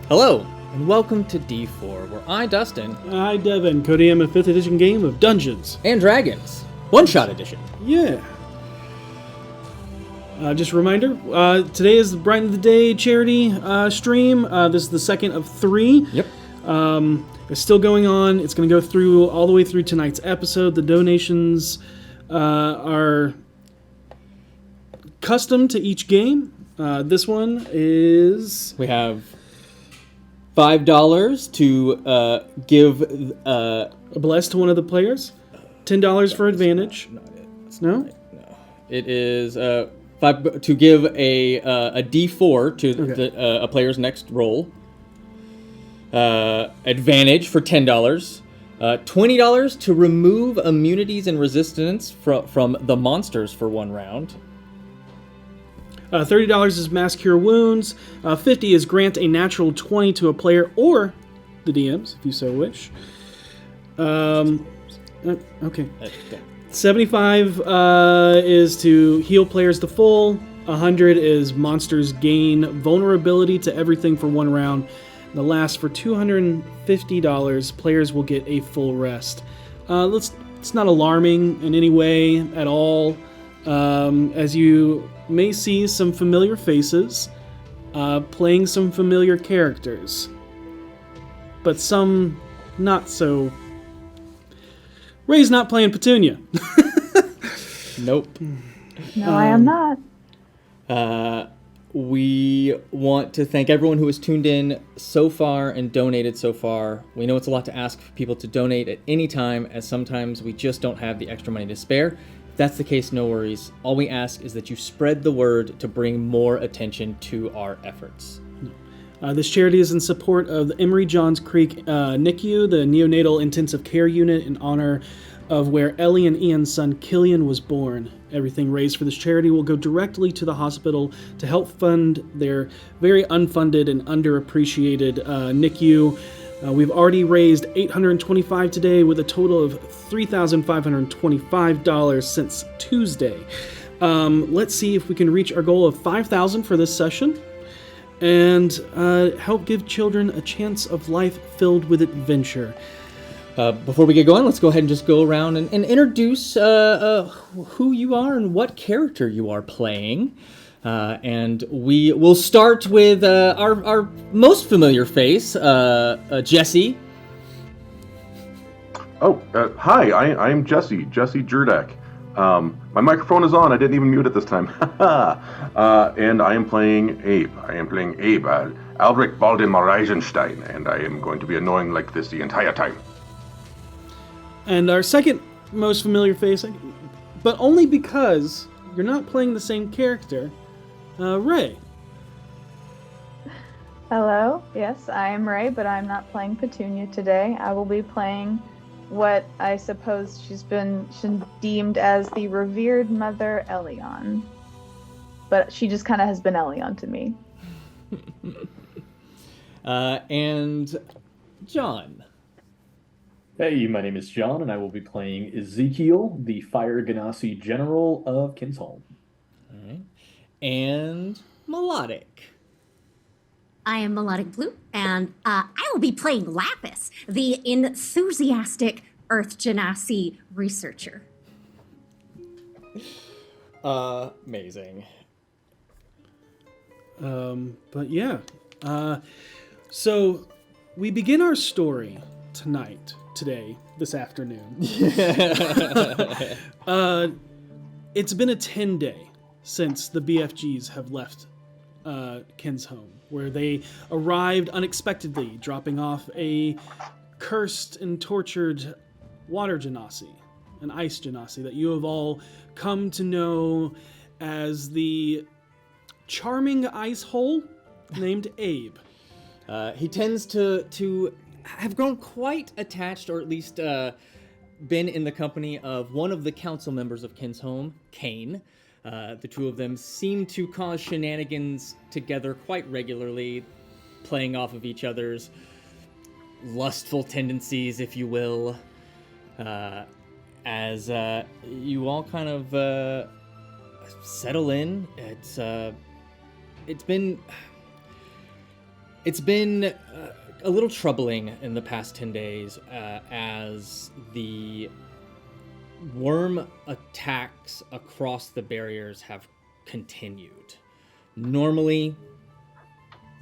Hello, and welcome to D4, where I, Dustin, Hi, Devin. Codium, a 5th edition game of Dungeons and Dragons, one-shot edition. Yeah. Just a reminder, today is the Brighten of the Day charity stream. This is the second of 3. Yep. It's still going on. It's going to go through all the way through tonight's episode. The donations are custom to each game. This one is... We have $5 to give... a bless to one of the players. $10 for advantage. Not it. No? No. It is $5 to give a D4 to a player's next roll. Advantage for $10. $20 to remove immunities and resistance from the monsters for 1 round. $30 is Mass Cure Wounds. $50 is grant a natural 20 to a player or the DMs, if you so wish. Okay. 75 is to heal players to full. 100 is monsters gain vulnerability to everything for 1 round. The last for $250, players will get a full rest. It's not alarming in any way at all. As you may see some familiar faces, playing some familiar characters, but some not so. Ray's not playing Petunia. Nope. No, I am not. We want to thank everyone who has tuned in so far and donated so far. We know it's a lot to ask for people to donate at any time, as sometimes we just don't have the extra money to spare. If that's the case, no worries. All we ask is that you spread the word to bring more attention to our efforts. This charity is in support of the Emory Johns Creek NICU, the Neonatal Intensive Care Unit, in honor of where Ellie and Ian's son Killian was born. Everything raised for this charity will go directly to the hospital to help fund their very unfunded and underappreciated NICU. We've already raised $825 today, with a total of $3,525 since Tuesday. Let's see if we can reach our goal of $5,000 for this session, and help give children a chance of life filled with adventure. Before we get going, let's go ahead and just go around and introduce who you are and what character you are playing. And we will start with our most familiar face, Jesse. Hi, I am Jesse Jurdak. My microphone is on. I didn't even mute it this time. And I am playing Abe. Albrecht Valdemar Eisenstein, and I am going to be annoying like this the entire time. And our second most familiar face, but only because you're not playing the same character, Ray. Hello. Yes, I am Ray, but I'm not playing Petunia today. I will be playing what I suppose she's been deemed as the revered mother, Elion. But she just kind of has been Elion to me. And John. Hey, my name is John, and I will be playing Ezekiel, the Fire Ganassi General of Kinshome. All right. And Melodic. I am Melodic Blue, and I will be playing Lapis, the enthusiastic Earth Genasi researcher. Amazing. But yeah. So we begin our story this afternoon. It's been a 10-day since the BFGs have left Kinshome, where they arrived unexpectedly, dropping off a cursed and tortured water genasi, an ice genasi that you have all come to know as the charming ice hole named Abe. He tends to have grown quite attached, or at least been in the company of one of the council members of Kinshome, Kane. The two of them seem to cause shenanigans together quite regularly, playing off of each other's lustful tendencies, if you will, as you all kind of settle in. It's been It's been a little troubling in the past 10 days as the worm attacks across the barriers have continued. Normally,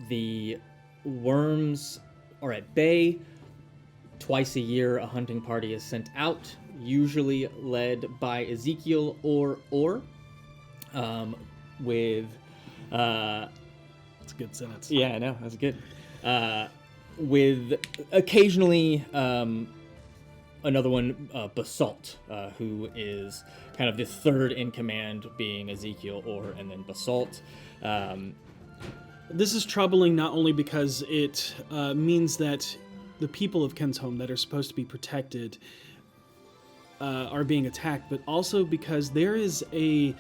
the worms are at bay. Twice a year, a hunting party is sent out, usually led by Ezekiel or with... That's a good sentence. Yeah, I know, that's good. With occasionally another one, Basalt, who is kind of the third in command, being Ezekiel and then Basalt. This is troubling not only because it means that the people of Kinshome that are supposed to be protected are being attacked, but also because there is a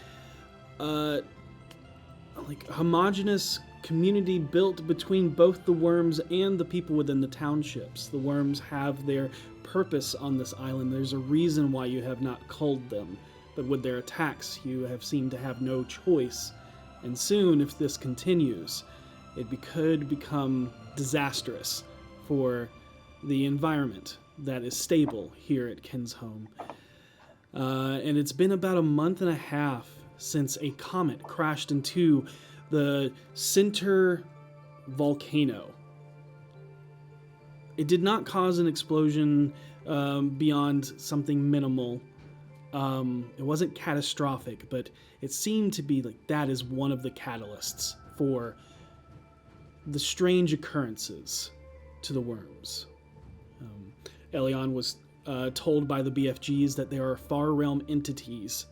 homogenous community built between both the worms and the people within the townships. The worms have their purpose on this island. There's a reason why you have not culled them, but with their attacks you have seemed to have no choice. And soon, if this continues, it could become disastrous for the environment that is stable here at Kinshome. And it's been about a month and a half since a comet crashed into the center volcano. It did not cause an explosion beyond something minimal. It wasn't catastrophic, but it seemed to be like that is one of the catalysts for the strange occurrences to the worms. Elion was told by the BFGs that there are far realm entities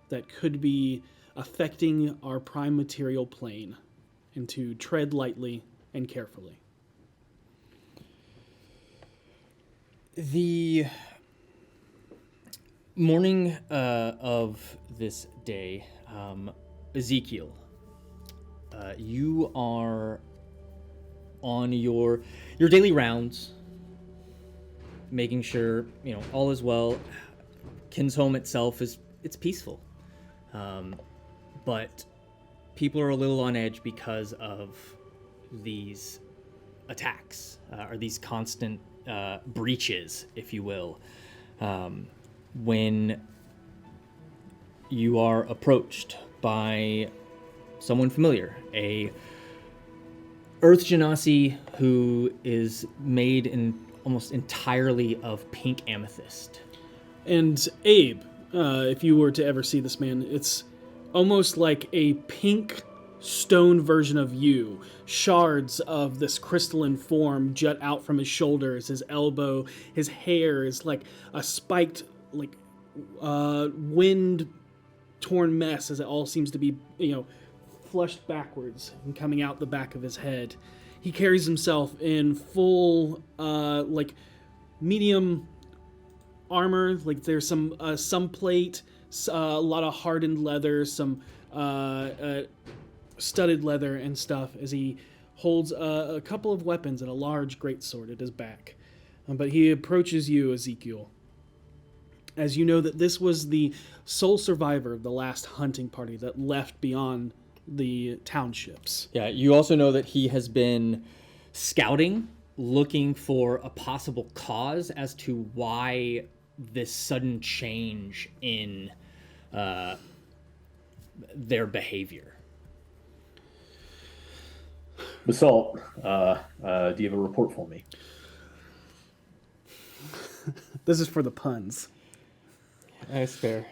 that could be affecting our prime material plane, and to tread lightly and carefully. The morning of this day, Ezekiel, you are on your daily rounds, making sure all is well. Kinshome itself it's peaceful, but people are a little on edge because of these attacks or these constant breaches, if you will. When you are approached by someone familiar, a Earth Genasi who is made almost entirely of pink amethyst. And Abe, if you were to ever see this man, it's almost like a pink stone version of you. Shards of this crystalline form jut out from his shoulders, his elbow. His hair is like a spiked, wind-torn mess, as it all seems to be, flushed backwards and coming out the back of his head. He carries himself in full, medium armor. Like there's some plate, a lot of hardened leather, some studded leather and stuff, as he holds a couple of weapons and a large greatsword at his back. But he approaches you, Ezekiel, as you know that this was the sole survivor of the last hunting party that left beyond the townships. Yeah, you also know that he has been scouting, looking for a possible cause as to why this sudden change in their behavior. Basalt, do you have a report for me? This is for the puns. That's fair.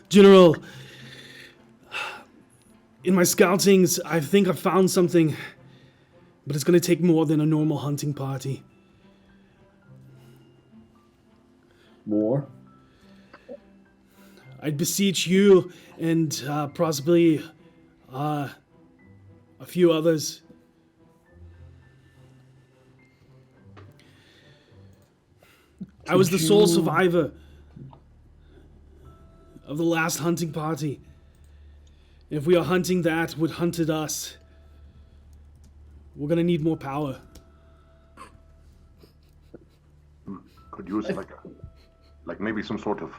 General, in my scoutings, I think I found something, but it's going to take more than a normal hunting party. More? I'd beseech you and possibly a few others. I was the sole survivor of the last hunting party. If we are hunting that what hunted us, we're gonna need more power. Could use like maybe some sort of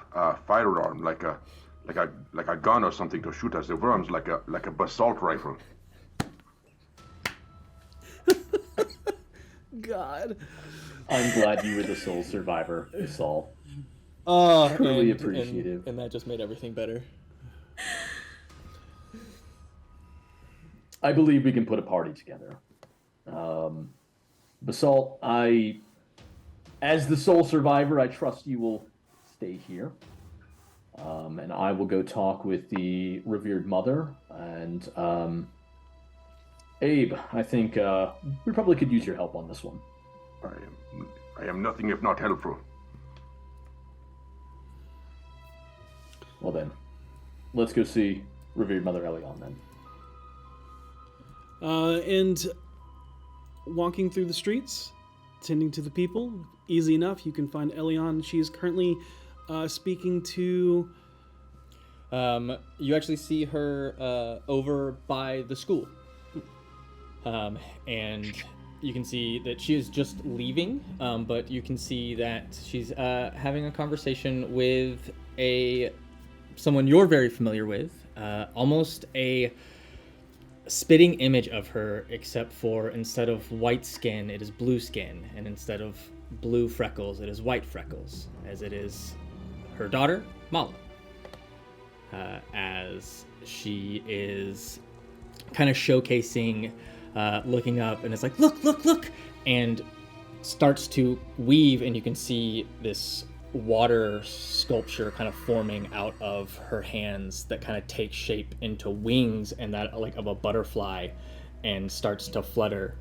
firearm, like a gun or something to shoot at the worms, like a basalt rifle. God. I'm glad you were the sole survivor, Saul. Truly appreciative. And that just made everything better. I believe we can put a party together. Basalt, as the sole survivor, I trust you will stay here. And I will go talk with the revered mother. And Abe, I think we probably could use your help on this one. I am nothing if not helpful. Well then, let's go see revered Mother Elion then. And walking through the streets, tending to the people, easy enough. You can find Elion. She is currently speaking to... You actually see her over by the school. And you can see that she is just leaving, but you can see that she's having a conversation with someone you're very familiar with, almost a spitting image of her, except for instead of white skin, it is blue skin, and instead of blue freckles, it is white freckles, as it is her daughter, Mala, as she is kind of showcasing, looking up, and it's like, look, and starts to weave, and you can see this water sculpture kind of forming out of her hands that kind of takes shape into wings and that like of a butterfly and starts to flutter.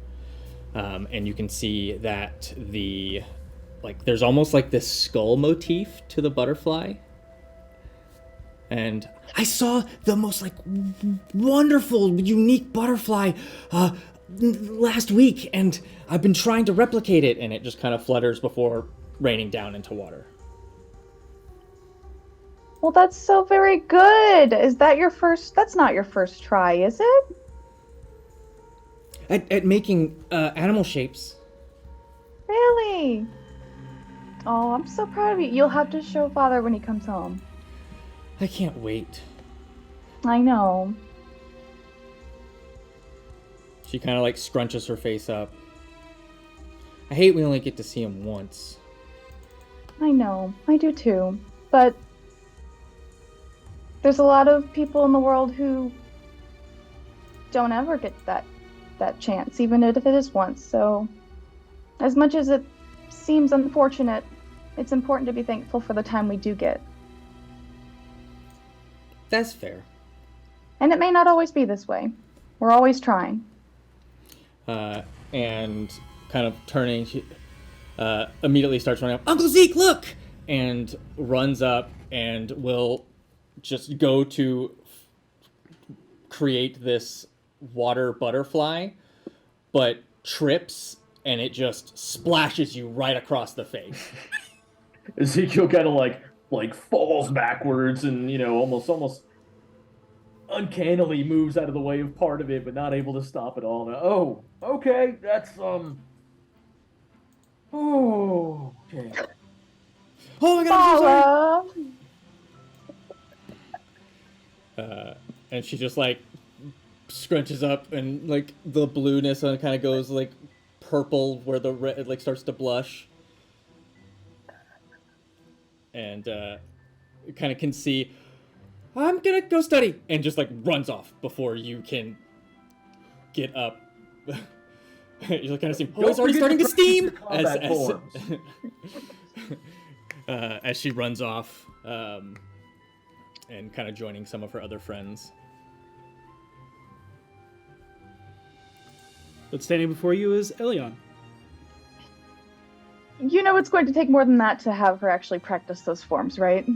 And you can see that there's almost like this skull motif to the butterfly. And I saw the most like wonderful, unique butterfly last week, and I've been trying to replicate it, and it just kind of flutters before raining down into water. Well, that's so very good. Is that your first? That's not your first try, is it? At making animal shapes. Really? Oh, I'm so proud of you. You'll have to show Father when he comes home. I can't wait. I know. She kind of like scrunches her face up. I hate we only get to see him once. I know. I do too. But there's a lot of people in the world who don't ever get that chance, even if it is once. So as much as it seems unfortunate, it's important to be thankful for the time we do get. That's fair. And it may not always be this way. We're always trying. And kind of turning, she immediately starts running up. Uncle Zeke, look! And runs up and will just go to create this water butterfly, but trips and it just splashes you right across the face. Ezekiel kind of like falls backwards and, you know, almost uncannily moves out of the way of part of it, but not able to stop it all. Now, oh, okay, that's oh, okay. Oh my god, I'm so Paula! and she just like scrunches up and like the blueness and it kind of goes like purple where the red like starts to blush. And kind of can see, I'm gonna go study, and just like runs off before you can get up. You kind of see, oh, it's already starting to steam as she runs off, and kind of joining some of her other friends. But standing before you is Elion. You know it's going to take more than that to have her actually practice those forms, right?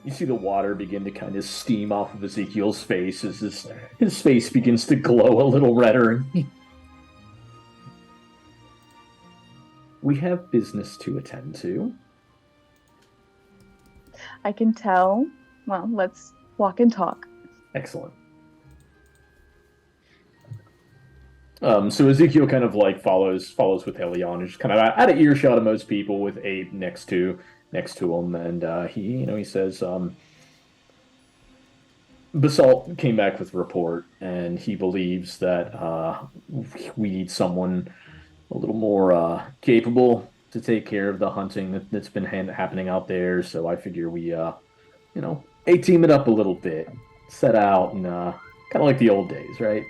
You see the water begin to kind of steam off of Ezekiel's face as his face begins to glow a little redder. We have business to attend to. I can tell. Well, let's walk and talk. Excellent. So Ezekiel kind of like follows with Elion, who's just kind of out of earshot of most people, with Abe next to him, and he says, Basalt came back with a report, and he believes that we need someone a little more capable to take care of the hunting that's been happening out there. So I figure we, A-team it up a little bit, set out, and kind of like the old days, right?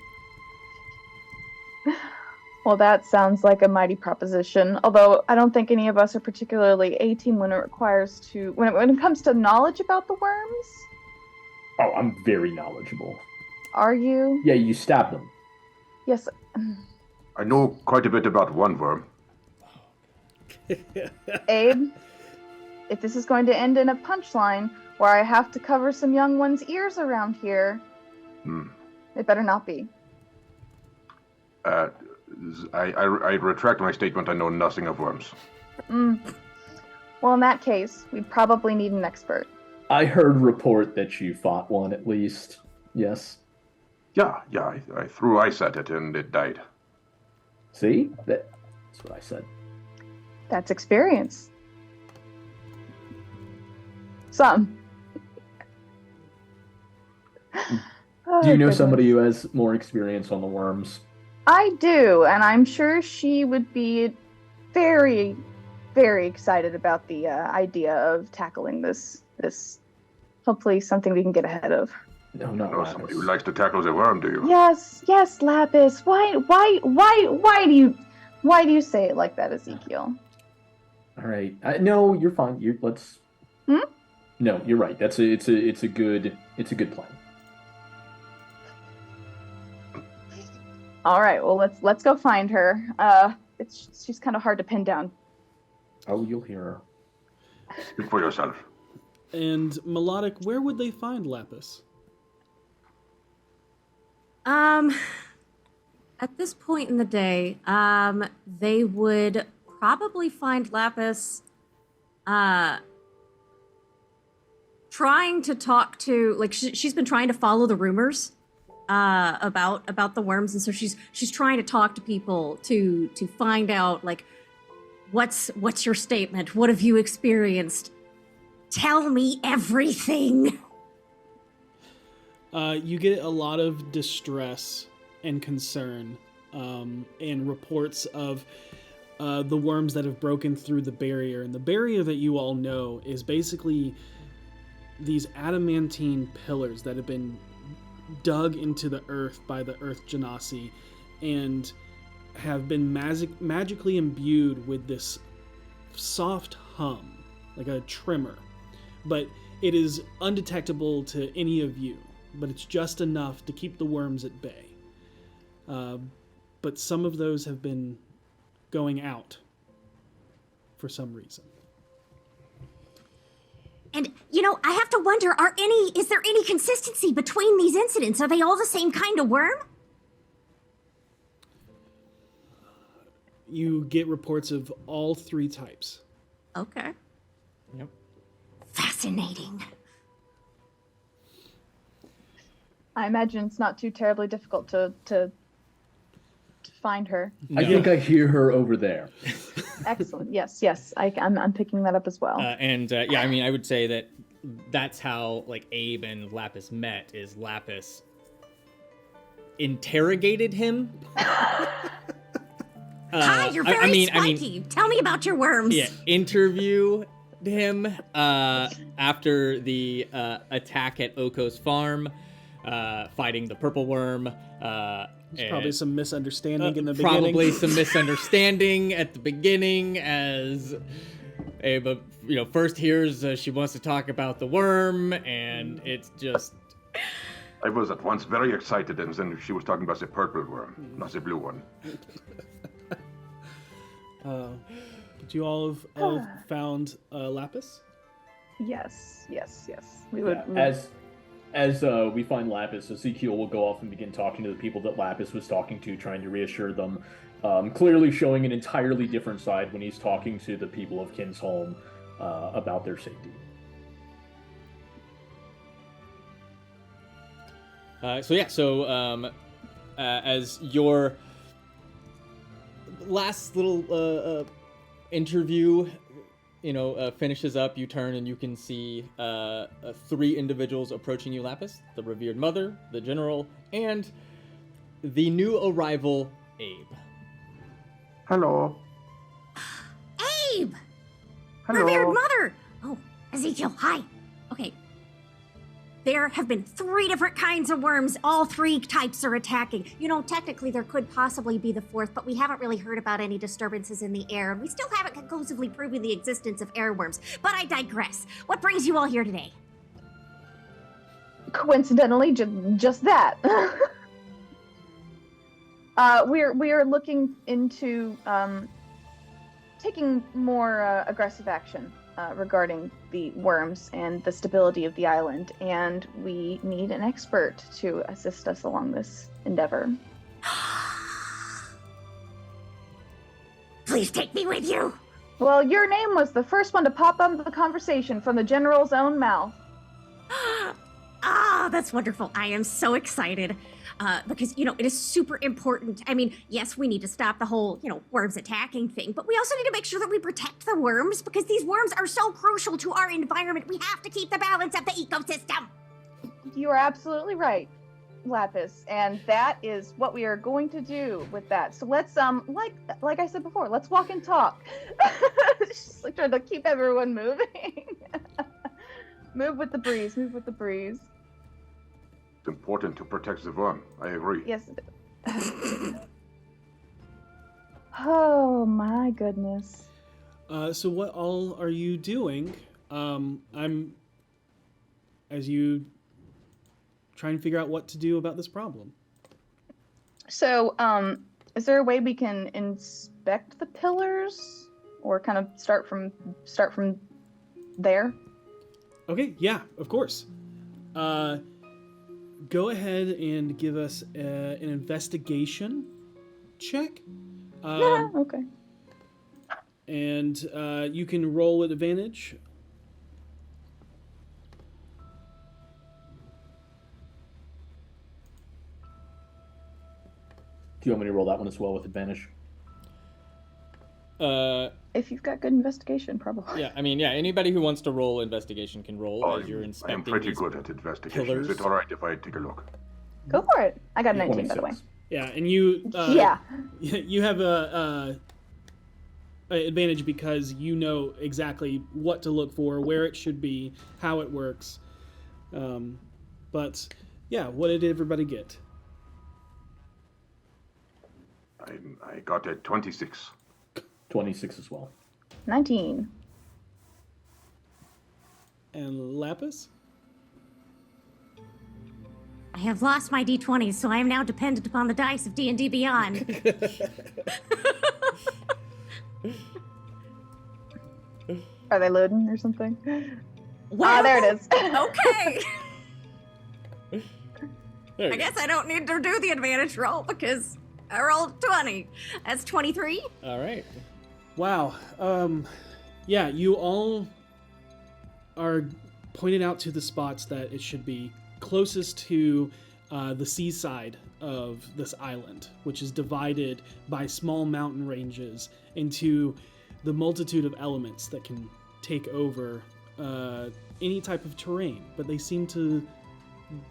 Well, that sounds like a mighty proposition. Although I don't think any of us are particularly A-team when when it comes to knowledge about the worms. Oh, I'm very knowledgeable. Are you? Yeah, you stabbed them. Yes. I know quite a bit about one worm. Abe, if this is going to end in a punchline where I have to cover some young one's ears around here, it better not be. I retract my statement. I know nothing of worms. Well, in that case, we probably need an expert. I heard report that you fought one at least. Yes. Yeah, I threw ice at it and it died. See? That's what I said. That's experience. Some. Do you know somebody who has more experience on the worms? I do, and I'm sure she would be very, very excited about the idea of tackling this. Hopefully, something we can get ahead of. No, not You know Lapis. somebody who likes to tackle the worm, do you? Yes, Lapis. Why do you say it like that, Ezekiel? All right. No, you're fine. Let's. No, you're right. It's a good plan. All right. Well, let's go find her. She's kind of hard to pin down. Oh, you'll hear her. Speak for yourself. And Melodic, where would they find Lapis? At this point in the day, they would probably find Lapis, trying to talk to, like, she's been trying to follow the rumors, about the worms, and so she's trying to talk to people to find out, like, what's your statement? What have you experienced? Tell me everything. You get a lot of distress and concern, and reports of the worms that have broken through the barrier. And the barrier that you all know is basically these adamantine pillars that have been dug into the earth by the Earth Genasi and have been magically imbued with this soft hum, like a tremor. But it is undetectable to any of you, but it's just enough to keep the worms at bay. But some of those have been going out for some reason. And, I have to wonder, is there any consistency between these incidents? Are they all the same kind of worm? You get reports of all three types. Okay. Yep. Fascinating. I imagine it's not too terribly difficult to find her. No. I think I hear her over there. Excellent. Yes. I'm picking that up as well. I would say that that's how, like, Abe and Lapis met, is Lapis interrogated him. Hi, you're very spiky. Tell me about your worms. Yeah, interviewed him after the attack at Oko's farm, fighting the purple worm. There's probably some misunderstanding in the beginning. Probably some misunderstanding at the beginning, as Ava, first hears she wants to talk about the worm, and it's just... I was at once very excited, and then she was talking about the purple worm, not the blue one. But you all have found Lapis? Yes. We Yeah, would. as we find Lapis, Ezekiel will go off and begin talking to the people that Lapis was talking to, trying to reassure them. Clearly showing an entirely different side when he's talking to the people of Kinshome about their safety. As your last little interview, finishes up, you turn and you can see three individuals approaching you, Lapis: the revered mother, the general, and the new arrival, Abe. Hello. Abe! Hello. Revered mother! Oh, Ezekiel, hi. Okay. There have been 3 different kinds of worms. All 3 types are attacking. You know, technically there could possibly be the 4th, but we haven't really heard about any disturbances in the air, and we still haven't conclusively proven the existence of airworms. But I digress. What brings you all here today? Coincidentally, just that. We are looking into taking more aggressive action regarding the worms and the stability of the island, and we need an expert to assist us along this endeavor. Please take me with you. Well, your name was the first one to pop up in the conversation from the General's own mouth. Ah, that's wonderful. I am so excited. Because, you know, it is super important. I mean, yes, we need to stop the whole, you know, worms attacking thing, but we also need to make sure that we protect the worms because these worms are so crucial to our environment. We have to keep the balance of the ecosystem. You are absolutely right, Lapis, and that is what we are going to do with that. So let's, like I said before, let's walk and talk. Just like trying to keep everyone moving. Move with the breeze, move with the breeze. It's important to protect the worm. I agree. Yes. Oh my goodness. So what all are you doing? I'm as you try and figure out what to do about this problem. So, is there a way we can inspect the pillars, or kind of start from there? Okay, yeah, of course. Go ahead and give us an investigation check. Yeah, okay. And you can roll at advantage. Do you want me to roll that one as well with advantage? If you've got good investigation, probably. Yeah, I mean, yeah, anybody who wants to roll investigation can roll as you're I inspecting. am pretty these good at investigation. pillars. Is it all right if I take a look? Go for it. I got 19, by the way. 26. Yeah, and you Yeah. you have a advantage because you know exactly what to look for, where it should be, how it works. But yeah, what did everybody get? I got a 26. 26 as well. 19. And Lapis? I have lost my D20s, so I am now dependent upon the dice of D&D Beyond. Are they loading or something? Well, There it is. Okay. There you I go. guess I don't need to do the advantage roll because I rolled 20. That's 23. All right. Wow. Yeah, you all are pointed out to the spots that it should be closest to the seaside of this island, which is divided by small mountain ranges into the multitude of elements that can take over any type of terrain, but they seem to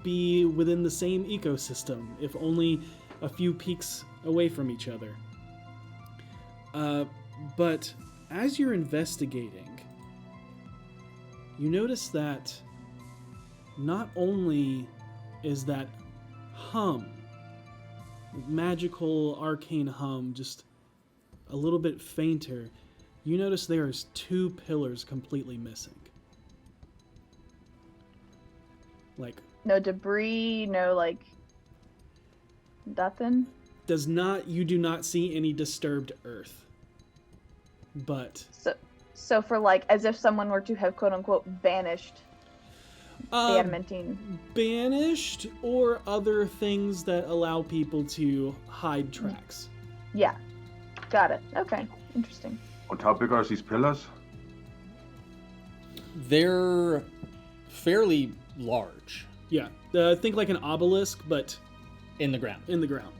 be within the same ecosystem, if only a few peaks away from each other. But as you're investigating, you notice that not only is that hum, magical arcane hum, just a little bit fainter, you notice there's 2 pillars completely missing. Like, No debris, no, like, nothing? you do not see any disturbed earth. But So for, like, as if someone were to have, quote-unquote, banished the adamantine. banished or other things that allow people to hide tracks. Yeah. Got it. Okay. Interesting. And how big are these pillars? They're fairly large Yeah, think like an obelisk, but in the ground. in the ground.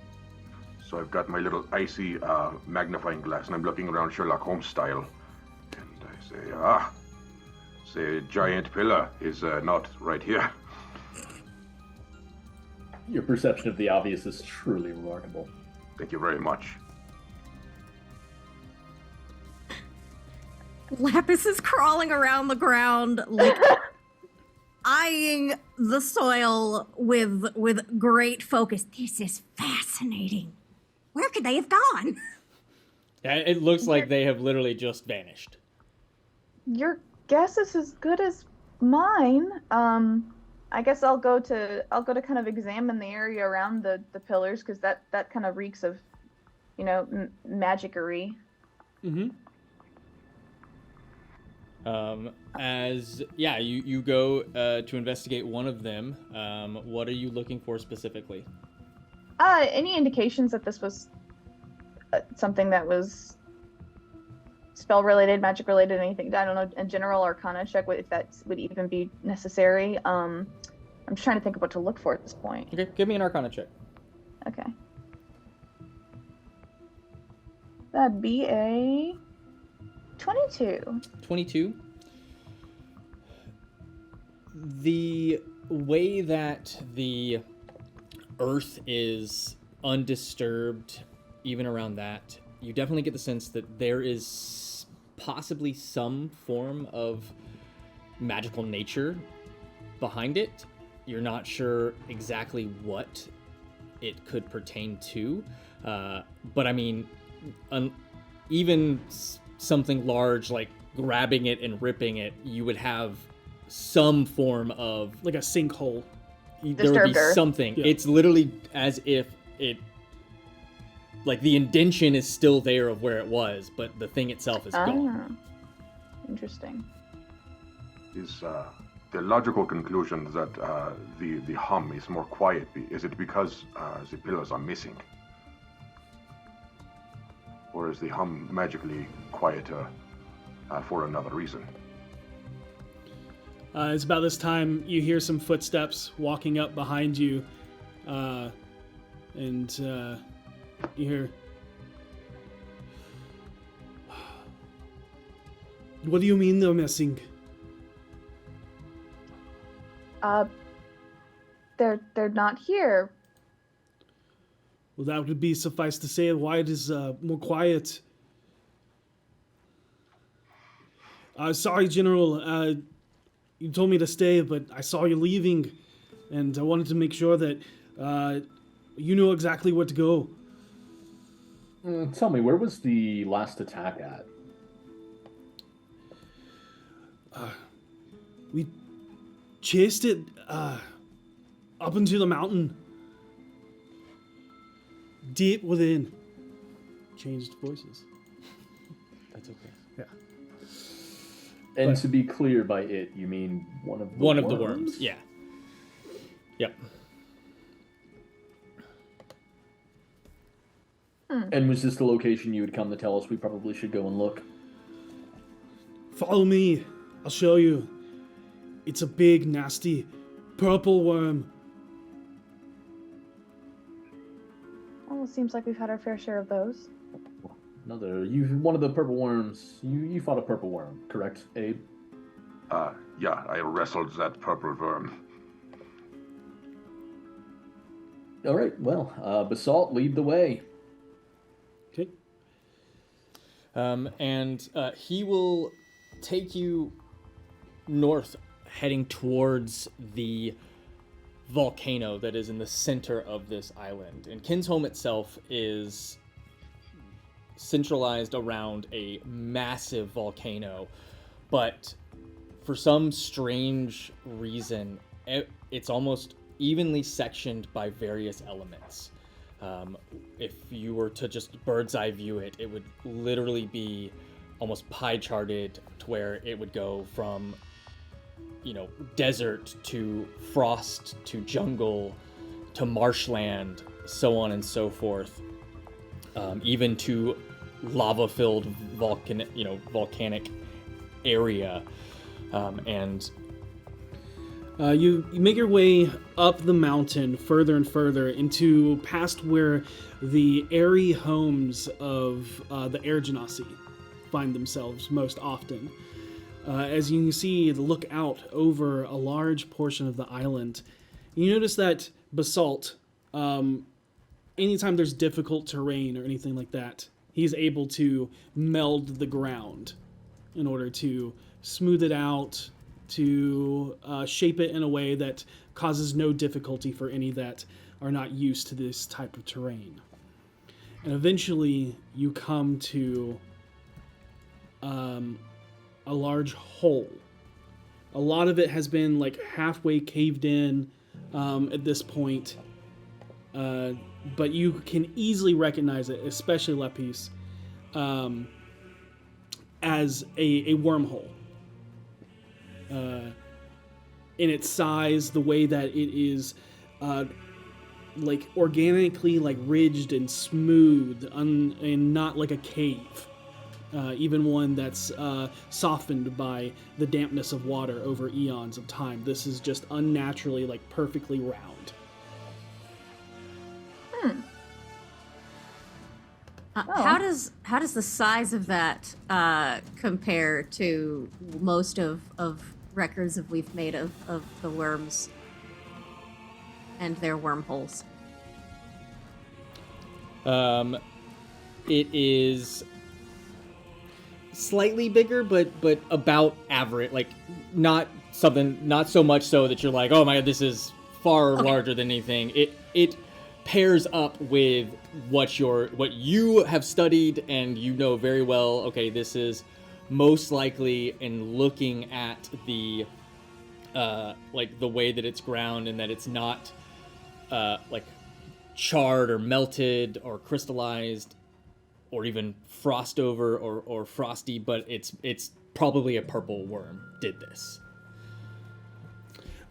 So I've got my little icy magnifying glass, and I'm looking around Sherlock Holmes style. And I say, giant pillar is not right here. Your perception of the obvious is truly remarkable. Thank you very much. Lapis is crawling around the ground, like eyeing the soil with great focus. This is fascinating. Where could they have gone? Yeah, it looks like they have literally just vanished. Your guess is as good as mine. I guess I'll go to kind of examine the area around the pillars, because that kind of reeks of, magicery. Mm-hmm. You go to investigate one of them. What are you looking for specifically? Any indications that this was something that was spell related, magic related, anything? I don't know, a general arcana check, if that would even be necessary. I'm just trying to think of what to look for at this point. Okay, give me an arcana check. Okay. That'd be a 22. 22. The way that the earth is undisturbed, even around that, you definitely get the sense that there is possibly some form of magical nature behind it. You're not sure exactly what it could pertain to, but I mean, even something large like grabbing it and ripping it, you would have some form of Like a sinkhole. there would be Disturbed. something. Yeah. It's literally as if it, like the indention is still there of where it was, but the thing itself is gone. Interesting. Is the logical conclusion that the hum is more quiet? Is it because the pillars are missing? Or is the hum magically quieter for another reason? It's about this time you hear some footsteps walking up behind you, and you hear, "What do you mean they're missing?" They're not here. Well, that would be suffice to say why it is more quiet. Sorry, General. You told me to stay, but I saw you leaving, and I wanted to make sure that you knew exactly where to go. Tell me, where was the last attack at? We chased it up into the mountain. Deep within. Changed voices. That's okay. Yeah. And But- to be clear, by it, you mean one of the One worms? of the worms, yeah. Yep. And was this the location you would come to tell us we probably should go and look? Follow me. I'll show you. It's a big, nasty, purple worm. Well, it seems like we've had our fair share of those. One of the purple worms. You fought a purple worm, correct, Abe? Yeah, I wrestled that purple worm. All right. Well, Basalt, lead the way. Okay. And he will take you north, heading towards the volcano that is in the center of this island. And Kinshome itself is centralized around a massive volcano, but for some strange reason, it's almost evenly sectioned by various elements. If you were to just bird's eye view it, it would literally be almost pie charted to where it would go from, desert to frost to jungle to marshland, so on and so forth, even to lava-filled volcanic area, and You make your way up the mountain further and further into past where the airy homes of the Air Genasi find themselves most often. As you can see, look out over a large portion of the island. You notice that Basalt, anytime there's difficult terrain or anything like that, he's able to meld the ground in order to smooth it out, to shape it in a way that causes no difficulty for any that are not used to this type of terrain. And eventually you come to a large hole. A lot of it has been like halfway caved in at this point, but you can easily recognize it, especially Lapis, as a wormhole. In its size, the way that it is like organically like ridged and smooth, and not like a cave. Even one that's softened by the dampness of water over eons of time. This is just unnaturally, like, perfectly round. How does the size of that compare to most of records that we've made of the worms and their wormholes? It is slightly bigger, but about average. Like, not so much so that you're like, oh my god, this is far larger than anything. It pairs up with what you have studied, and you know very well. Okay, this is most likely, in looking at the like the way that it's ground, and that it's not like charred or melted or crystallized or even frost over or frosty, but it's probably a purple worm did this.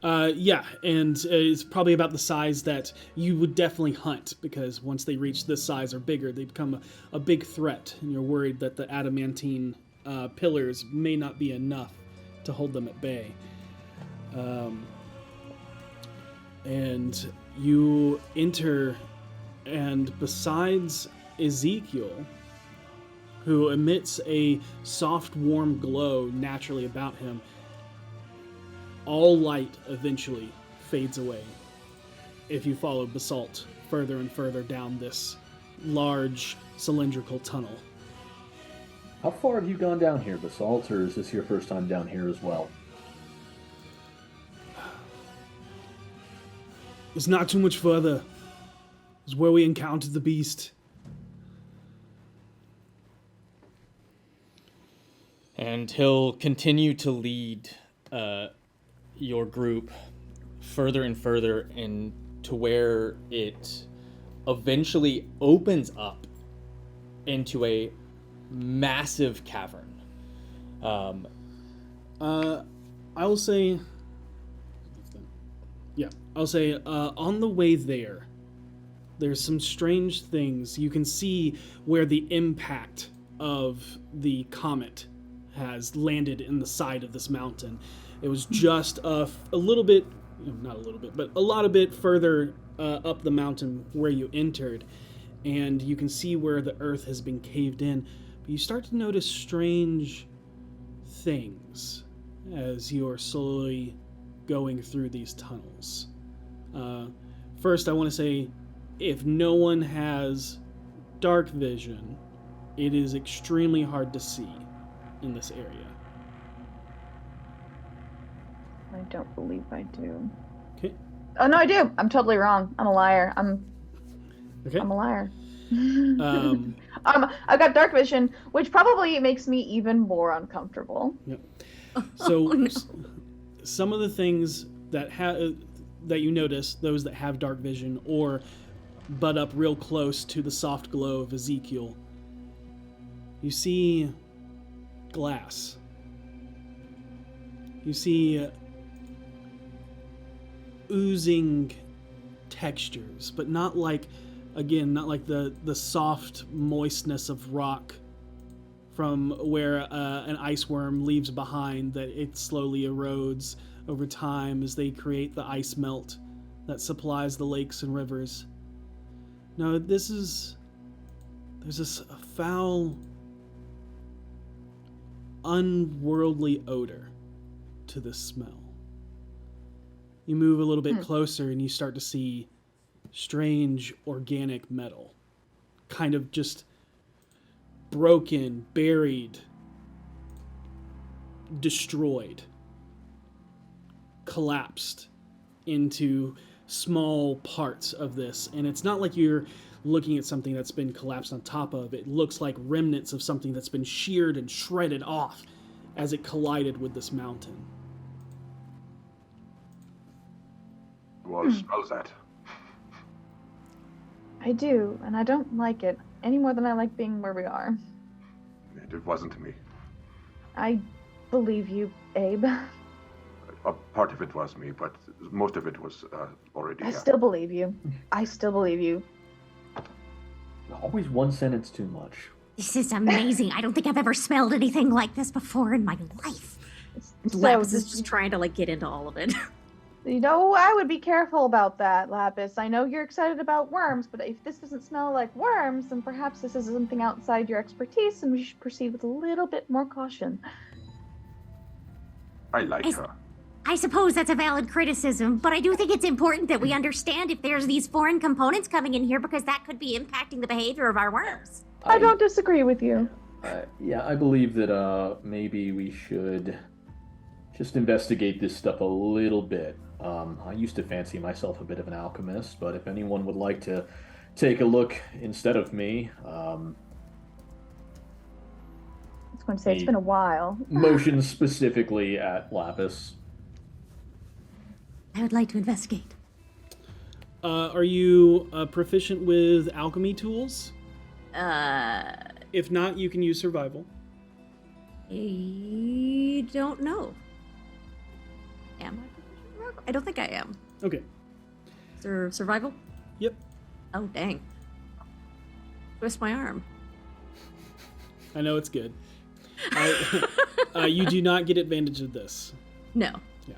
Yeah, and it's probably about the size that you would definitely hunt, because once they reach this size or bigger, they become a big threat, and you're worried that the adamantine pillars may not be enough to hold them at bay. And you enter, and besides Ezekiel, who emits a soft, warm glow naturally about him, all light eventually fades away if you follow Basalt further and further down this large cylindrical tunnel. How far have you gone down here, Basalt, or is this your first time down here as well? It's not too much further. It's where we encountered the beast. And he'll continue to lead your group further and further into where it eventually opens up into a massive cavern. I will say... Yeah, I'll say on the way there's some strange things. You can see where the impact of the comet has landed in the side of this mountain. It was just a little bit, not a little bit, but a lot of bit further up the mountain where you entered, and you can see where the earth has been caved in. But you start to notice strange things as you're slowly going through these tunnels. First, I want to say, if no one has dark vision, it is extremely hard to see in this area. I don't believe I do. Okay. Oh no, I do. I'm totally wrong. I'm a liar. I'm a liar. I got dark vision, which probably makes me even more uncomfortable. Yep. So, some of the things that you notice, those that have dark vision or butt up real close to the soft glow of Ezekiel, you see glass. You see oozing textures, but not like the soft moistness of rock from where an ice worm leaves behind, that it slowly erodes over time as they create the ice melt that supplies the lakes and rivers. No, there's this foul, unworldly odor to this smell. You move a little bit closer and you start to see strange organic metal, kind of just broken, buried, destroyed, collapsed into small parts of this. And it's not like you're looking at something that's been collapsed on top of. It looks like remnants of something that's been sheared and shredded off as it collided with this mountain. Well, smells that. I do, and I don't like it any more than I like being where we are. It wasn't me. I believe you, Abe. A part of it was me, but most of it was already. I still believe you. I still believe you. Always one sentence too much. This is amazing. I don't think I've ever smelled anything like this before in my life. So Lapis is just trying to like get into all of it. You know, I would be careful about that, Lapis. I know you're excited about worms, but if this doesn't smell like worms, then perhaps this is something outside your expertise, and we should proceed with a little bit more caution. I like her. I suppose that's a valid criticism, but I do think it's important that we understand if there's these foreign components coming in here, because that could be impacting the behavior of our worms. I don't disagree with you. Yeah, I believe that maybe we should just investigate this stuff a little bit. I used to fancy myself a bit of an alchemist, but if anyone would like to take a look instead of me, I was going to say, it's been a while. motion specifically at Lapis. I would like to investigate. Are you proficient with alchemy tools? If not, you can use survival. I don't know. Am I? I don't think I am. Okay. Survival? Yep. Oh, dang. Twist my arm. I know it's good. You do not get advantage of this. No. Yeah.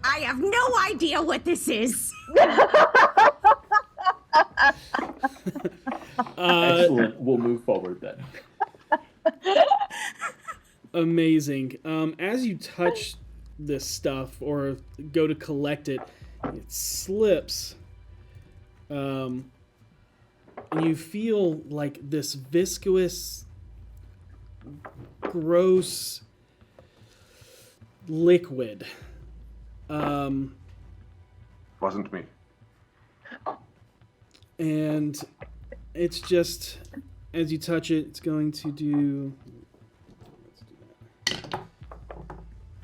I have no idea what this is. Excellent. We'll move forward then. Amazing. As you touch this stuff or go to collect it, it slips. And you feel like this viscous, gross liquid. Wasn't me. And it's just, as you touch it, it's going to do...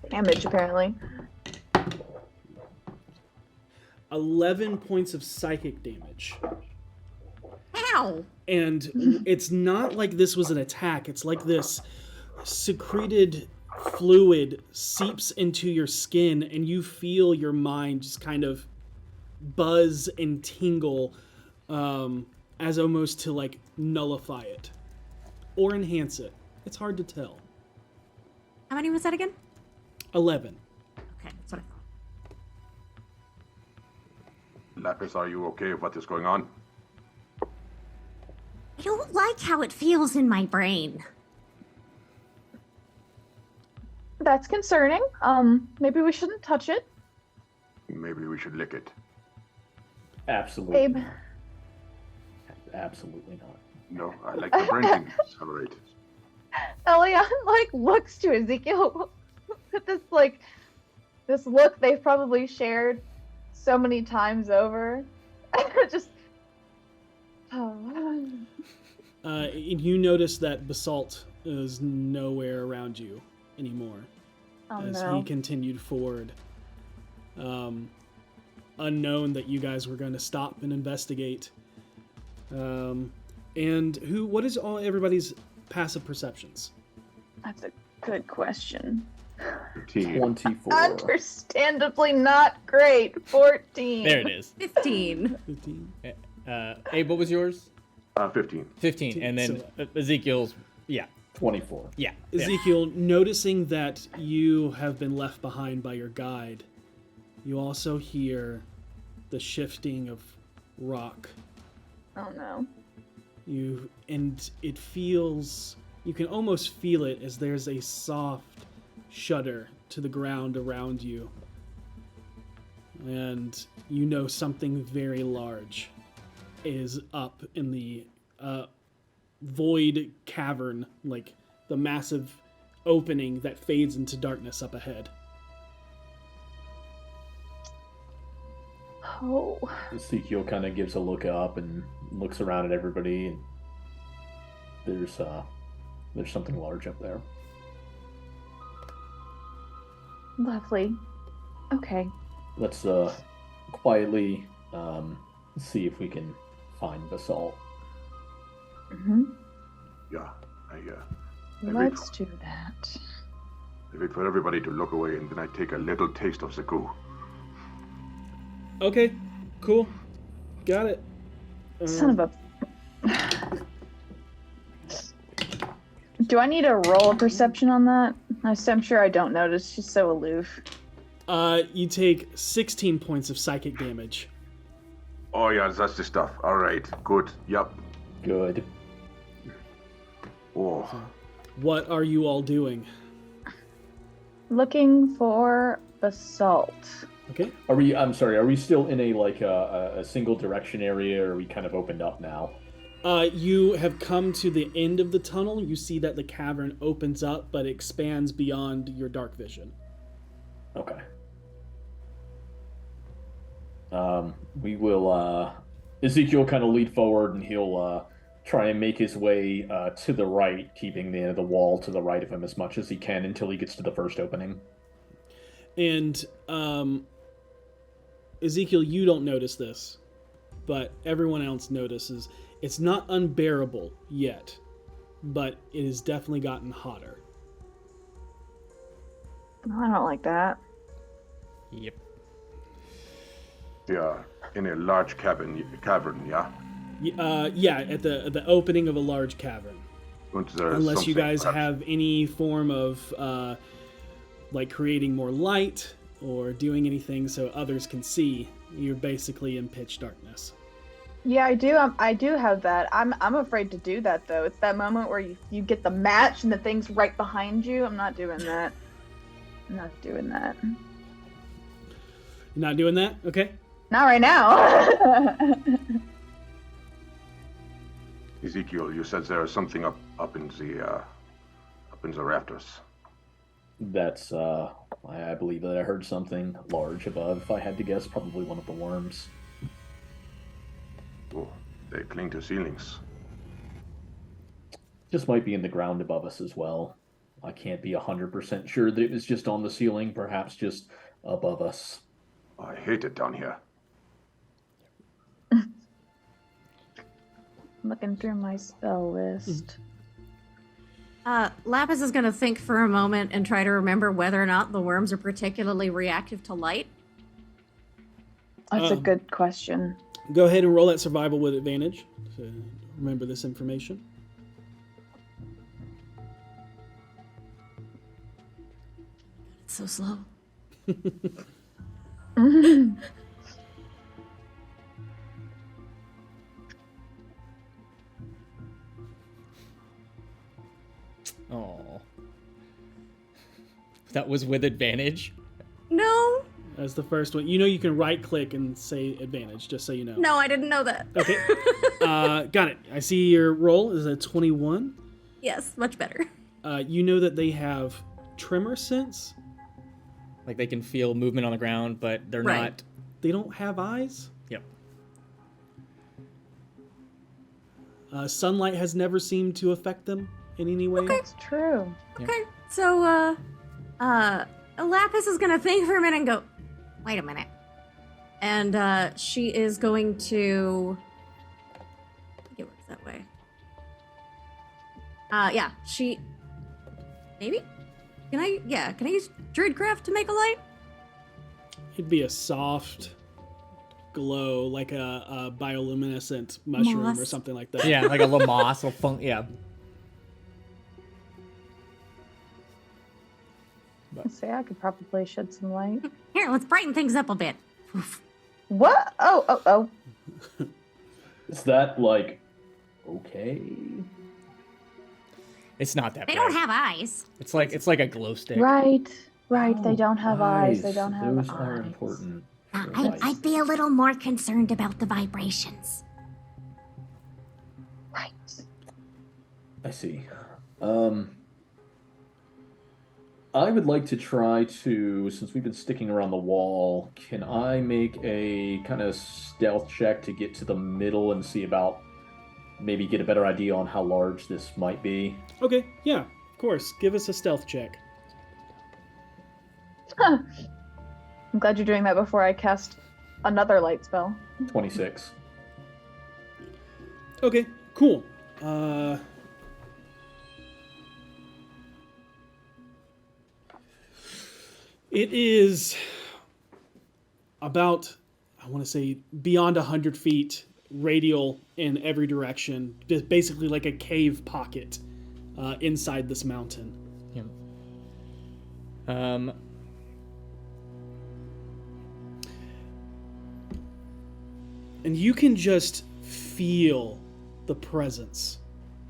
Damage, apparently. 11 points of psychic damage. Ow! And it's not like this was an attack. It's like this secreted fluid seeps into your skin, and you feel your mind just kind of buzz and tingle as almost to like nullify it or enhance it. It's hard to tell. How many was that again? 11. Okay, that's what I thought. Lapis, are you okay with what is going on? I don't like how it feels in my brain. That's concerning. Maybe we shouldn't touch it. Maybe we should lick it. Absolutely. Abe. Absolutely not. No, I like the brain thing. All right. Elion, looks to Ezekiel with this look they've probably shared so many times over. Just... Oh. You notice that Basalt is nowhere around you anymore as he continued forward. Unknown that you guys were going to stop and investigate. And what is everybody's passive perceptions? That's a good question. 24. Understandably not great. 14. There it is. 15. 15. Abe, what was yours? 15. 15. And then Ezekiel's, 24. yeah. Ezekiel, noticing that you have been left behind by your guide, you also hear the shifting of rock. Oh no. And it feels, you can almost feel it as there's a soft shudder to the ground around you. And you know something very large is up in the void cavern, like the massive opening that fades into darkness up ahead. Oh. Ezekiel kind of gives a look up and looks around at everybody, and there's something large up there. Lovely. Okay. Let's quietly see if we can find basalt. Mm-hmm. Yeah, Let's do that. I wait for everybody to look away, and then I take a little taste of the goo. Okay, cool. Got it. Son of a... Do I need to roll a perception on that? I'm sure I don't notice. She's so aloof. You take 16 points of psychic damage. Oh yeah, that's the stuff. All right, good. Yep. Good. Oh, What are you all doing? Looking for basalt. Okay. I'm sorry, are we still in a single direction area, or are we kind of opened up now? You have come to the end of the tunnel. You see that the cavern opens up, but expands beyond your dark vision. Okay. We will, Ezekiel kind of lead forward, and he'll try and make his way to the right, keeping the wall to the right of him as much as he can until he gets to the first opening. And Ezekiel, you don't notice this, but everyone else notices. It's not unbearable yet, but it has definitely gotten hotter. Oh, I don't like that. Yep. yeah, in a large cavern, yeah. Yeah, at the opening of a large cavern. Unless you guys have any form of like creating more light or doing anything so others can see, you're basically in pitch darkness. Yeah, I do. I do have that. I'm afraid to do that though. It's that moment where you get the match and the thing's right behind you. I'm not doing that. I'm not doing that. You're not doing that? Okay. Not right now. Ezekiel, you said there is something up in the rafters. That's, I believe that I heard something large above. If I had to guess, probably one of the worms. Oh, they cling to ceilings. Just might be in the ground above us as well. I can't be 100% sure that it was just on the ceiling, perhaps just above us. I hate it down here. Looking through my spell list. Lapis is going to think for a moment and try to remember whether or not the worms are particularly reactive to light. That's a good question. Go ahead and roll that survival with advantage to remember this information. It's so slow. Oh. That was with advantage? No. As the first one. You know you can right click and say advantage, just so you know. No, I didn't know that. Okay. Got it. I see your roll is a 21. Yes, much better. You know that they have tremor sense. Like they can feel movement on the ground, but they're Right. not. They don't have eyes. Yep. Sunlight has never seemed to affect them in any way. It's true. Okay, so, Lapis is gonna think for a minute and go, wait a minute. And, she is going to... I think it works that way. Yeah, she... Maybe? Can I use Druidcraft to make a light? It'd be a soft glow, like a bioluminescent mushroom Moss. or something like that. Yeah, like a little moss, a funk. Yeah. I'd say I could probably shed some light. Here, let's brighten things up a bit. Oof. What? Oh. Is that, like, okay? It's not that They bad. don't have eyes. It's like a glow stick. Right. They don't have eyes. They don't have Those eyes. are important. I'd be a little more concerned about the vibrations. Right. I see. I would like to try to, since we've been sticking around the wall, can I make a kind of stealth check to get to the middle and see about maybe get a better idea on how large this might be? Okay, yeah, of course. Give us a stealth check. I'm glad you're doing that before I cast another light spell. 26. Okay, cool. It is about, I want to say, beyond 100 feet radial in every direction. Just basically like a cave pocket inside this mountain. Yeah. Um. And you can just feel the presence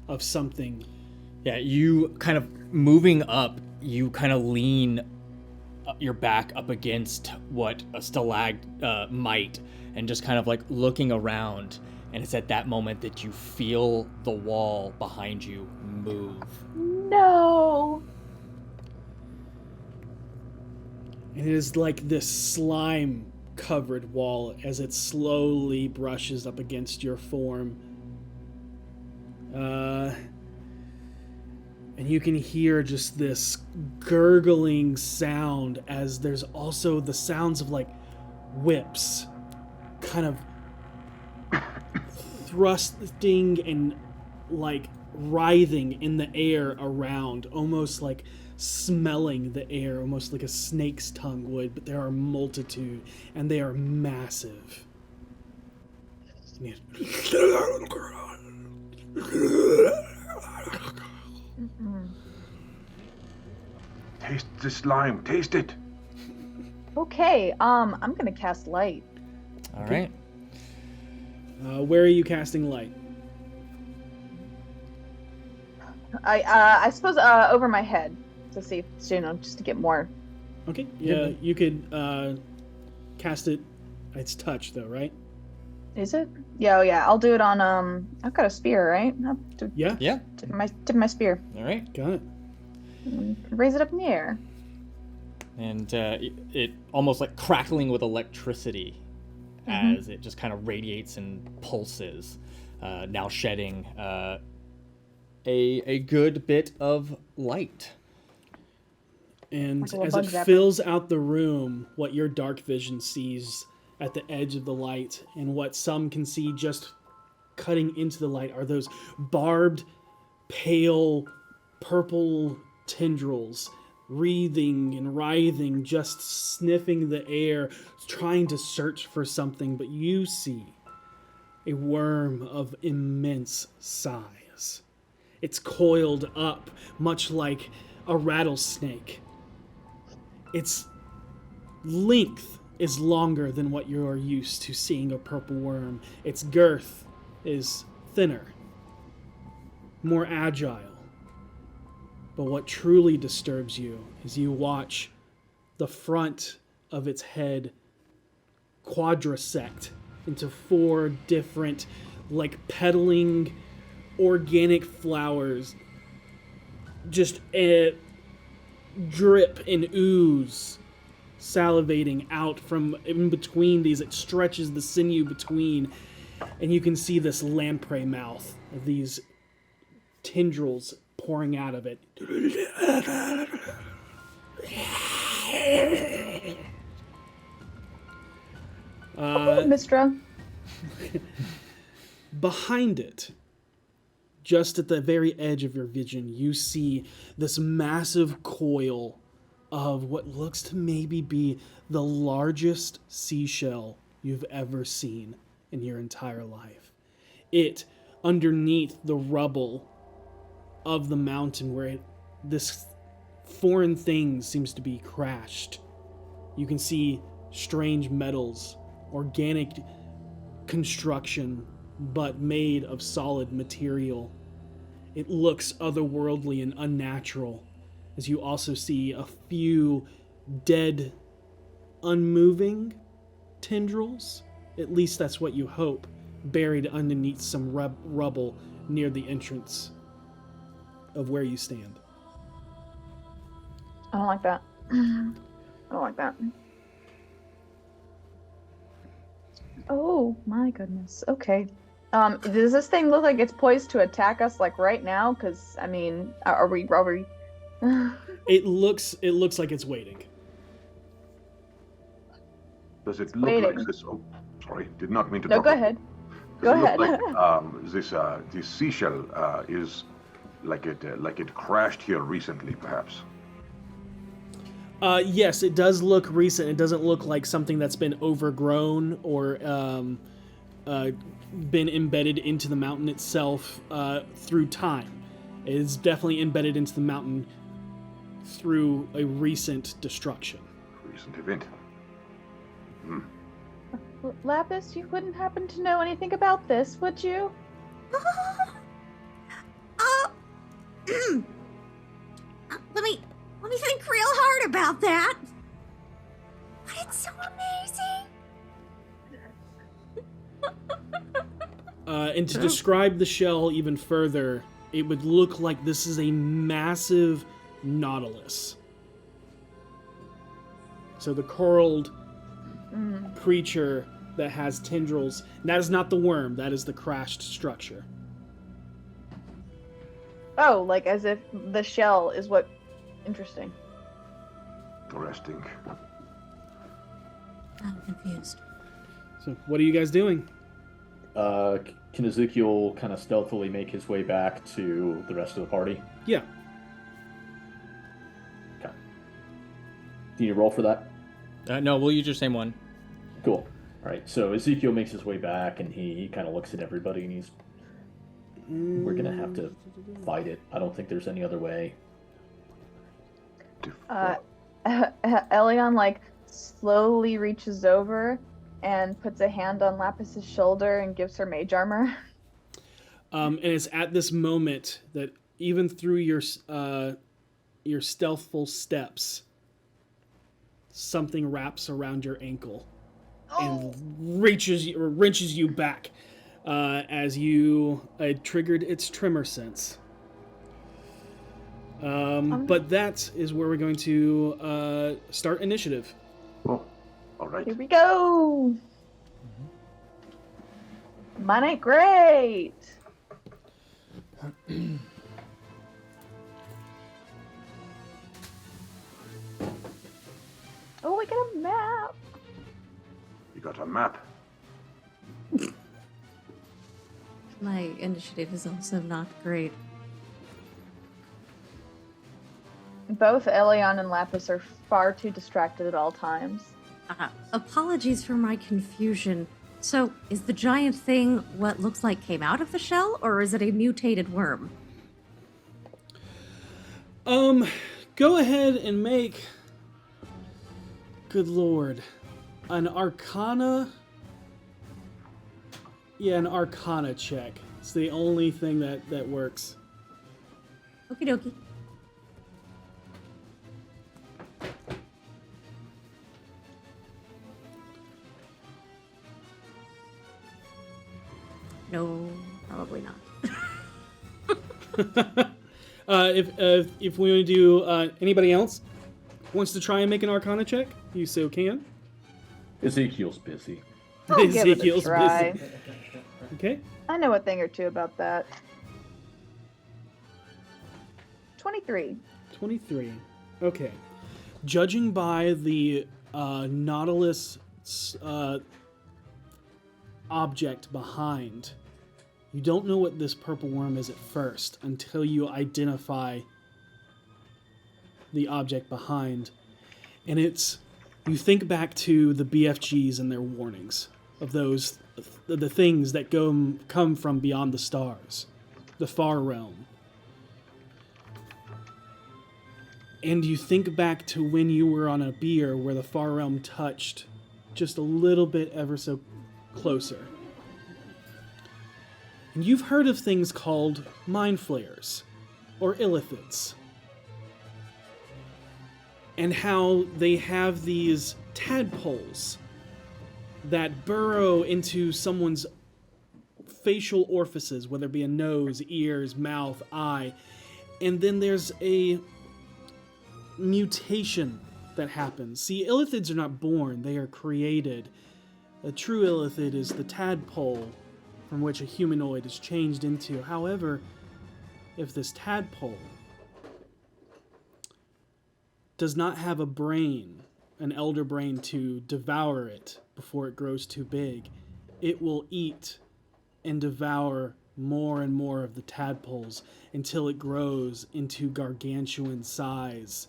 of something. Yeah, you kind of moving up, you kind of lean your back up against what a stalagmite and just kind of like looking around. And it's at that moment that you feel the wall behind you move. No. And it is like this slime covered wall as it slowly brushes up against your form. And you can hear just this gurgling sound as there's also the sounds of like whips kind of thrusting and like writhing in the air around, almost like smelling the air, almost like a snake's tongue would, but there are multitude and they are massive. Taste the slime. Taste it. Okay, I'm gonna cast light. All right. Where are you casting light? I suppose over my head to see, just to get more. Okay, yeah, you could cast it. It's touch though, right? Is it? Yeah, yeah. I'll do it on. I've got a spear, right? I'll Yeah. Yeah. tip my spear. All right. Got it. Raise it up in the air. And it almost like crackling with electricity as it just kind of radiates and pulses, now shedding a good bit of light. And Like a little as bug it zapper. fills out the room, what your dark vision sees at the edge of the light, and what some can see just cutting into the light, are those barbed, pale, purple tendrils, wreathing and writhing, just sniffing the air, trying to search for something. But you see a worm of immense size. It's coiled up, much like a rattlesnake. Its length is longer than what you are used to seeing a purple worm. Its girth is thinner, more agile. But what truly disturbs you is you watch the front of its head quadrisect into 4 different, like, pedaling organic flowers. Just drip and ooze, salivating out from in between these. It stretches the sinew between, and you can see this lamprey mouth of these tendrils pouring out of it. Mistra. Behind it, just at the very edge of your vision, you see this massive coil of what looks to maybe be the largest seashell you've ever seen in your entire life. It, underneath the rubble of the mountain where this foreign thing seems to be crashed, you can see strange metals, organic construction, but made of solid material. It looks otherworldly and unnatural, as you also see a few dead, unmoving tendrils. At least that's what you hope, buried underneath some rubble near the entrance. of where you stand. I don't like that. I don't like that. Oh my goodness. Okay. Does this thing look like it's poised to attack us like right now? Because I mean, are we? It looks like it's waiting. Does it look Waiting. like this? Oh, sorry, did not mean to. No, drop go it. ahead. Does Go it ahead. look like this seashell is like it crashed here recently, perhaps? Yes, it does look recent. It doesn't look like something that's been overgrown or been embedded into the mountain itself through time. It is definitely embedded into the mountain through a recent destruction. Recent event. Lapis, you wouldn't happen to know anything about this, would you? Let me think real hard about that. But it's so amazing. And to describe the shell even further, it would look like this is a massive nautilus. So the coralled creature that has tendrils, that is not the worm, that is the crashed structure. Oh, like as if the shell is what. Interesting. Interesting. I'm confused. So what are you guys doing? Can Ezekiel kind of stealthily make his way back to the rest of the party? Yeah. Okay. Do you roll for that? No, we'll use your same one. Cool. All right. So Ezekiel makes his way back, and he kind of looks at everybody, and we're gonna have to fight it. I don't think there's any other way. Elion like slowly reaches over and puts a hand on Lapis's shoulder and gives her mage armor. And it's at this moment that even through your stealthful steps, something wraps around your ankle and wrenches you back as you triggered its tremor sense. But that is where we're going to start initiative. Oh, all right. Here we go. Mine ain't great. Oh, we got a map. You got a map. My initiative is also not great. Both Elion and Lapis are far too distracted at all times. Apologies for my confusion. So, is the giant thing what looks like came out of the shell, or is it a mutated worm? Go ahead and make, good lord, an Arcana. Yeah, an Arcana check. It's the only thing that works. Okie dokie. No, probably not. If we want to do anybody else wants to try and make an Arcana check, you so can. Ezekiel's busy. I'll give it a Ezekiel's try. busy. Okay. I know a thing or two about that. 23. 23. Okay. Judging by the Nautilus object behind, you don't know what this purple worm is at first until you identify the object behind. And you think back to the BFGs and their warnings of those, the things that come from beyond the stars, the far realm. And you think back to when you were on a bier where the far realm touched just a little bit ever so closer. And you've heard of things called mind flayers or illithids. And how they have these tadpoles that burrow into someone's facial orifices, whether it be a nose, ears, mouth, eye, And then there's a mutation that happens. See, illithids are not born, they are created. A true illithid is the tadpole from which a humanoid is changed into. However, if this tadpole does not have a brain, an elder brain to devour it before it grows too big, it will eat and devour more and more of the tadpoles until it grows into gargantuan size,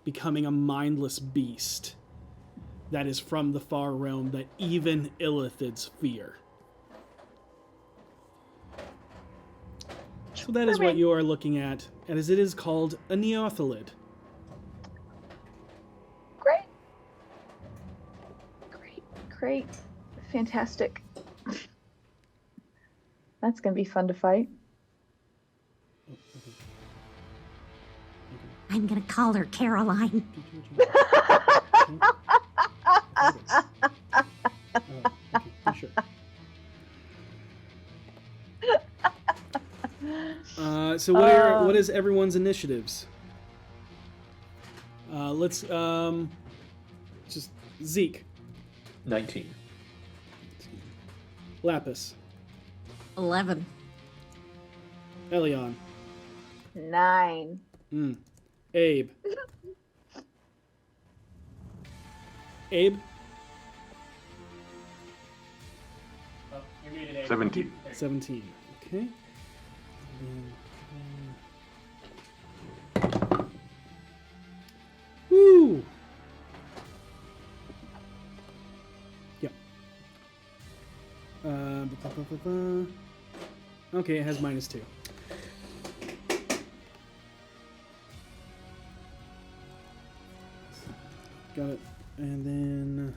becoming a mindless beast that is from the far realm that even illithids fear. So that is what you are looking at, and as it is called a neothalid. Great. Great. Fantastic. That's going to be fun to fight. I'm gonna call her Caroline. Sure. So what is everyone's initiatives? Let's just Zeke, 19. Lapis, 11. Elion, 9. Abe, Abe, 17. 17. Okay. Woo! Yep. Okay, it has -2. Got it. And then...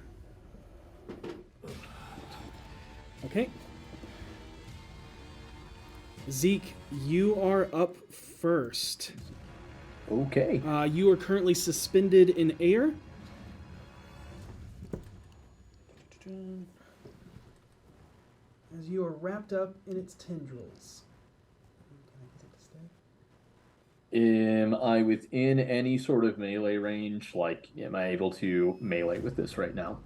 Okay. Zeke, you are up first. Okay. You are currently suspended in air. As you are wrapped up in its tendrils. Can I get it to stay? Am I within any sort of melee range? Like, am I able to melee with this right now?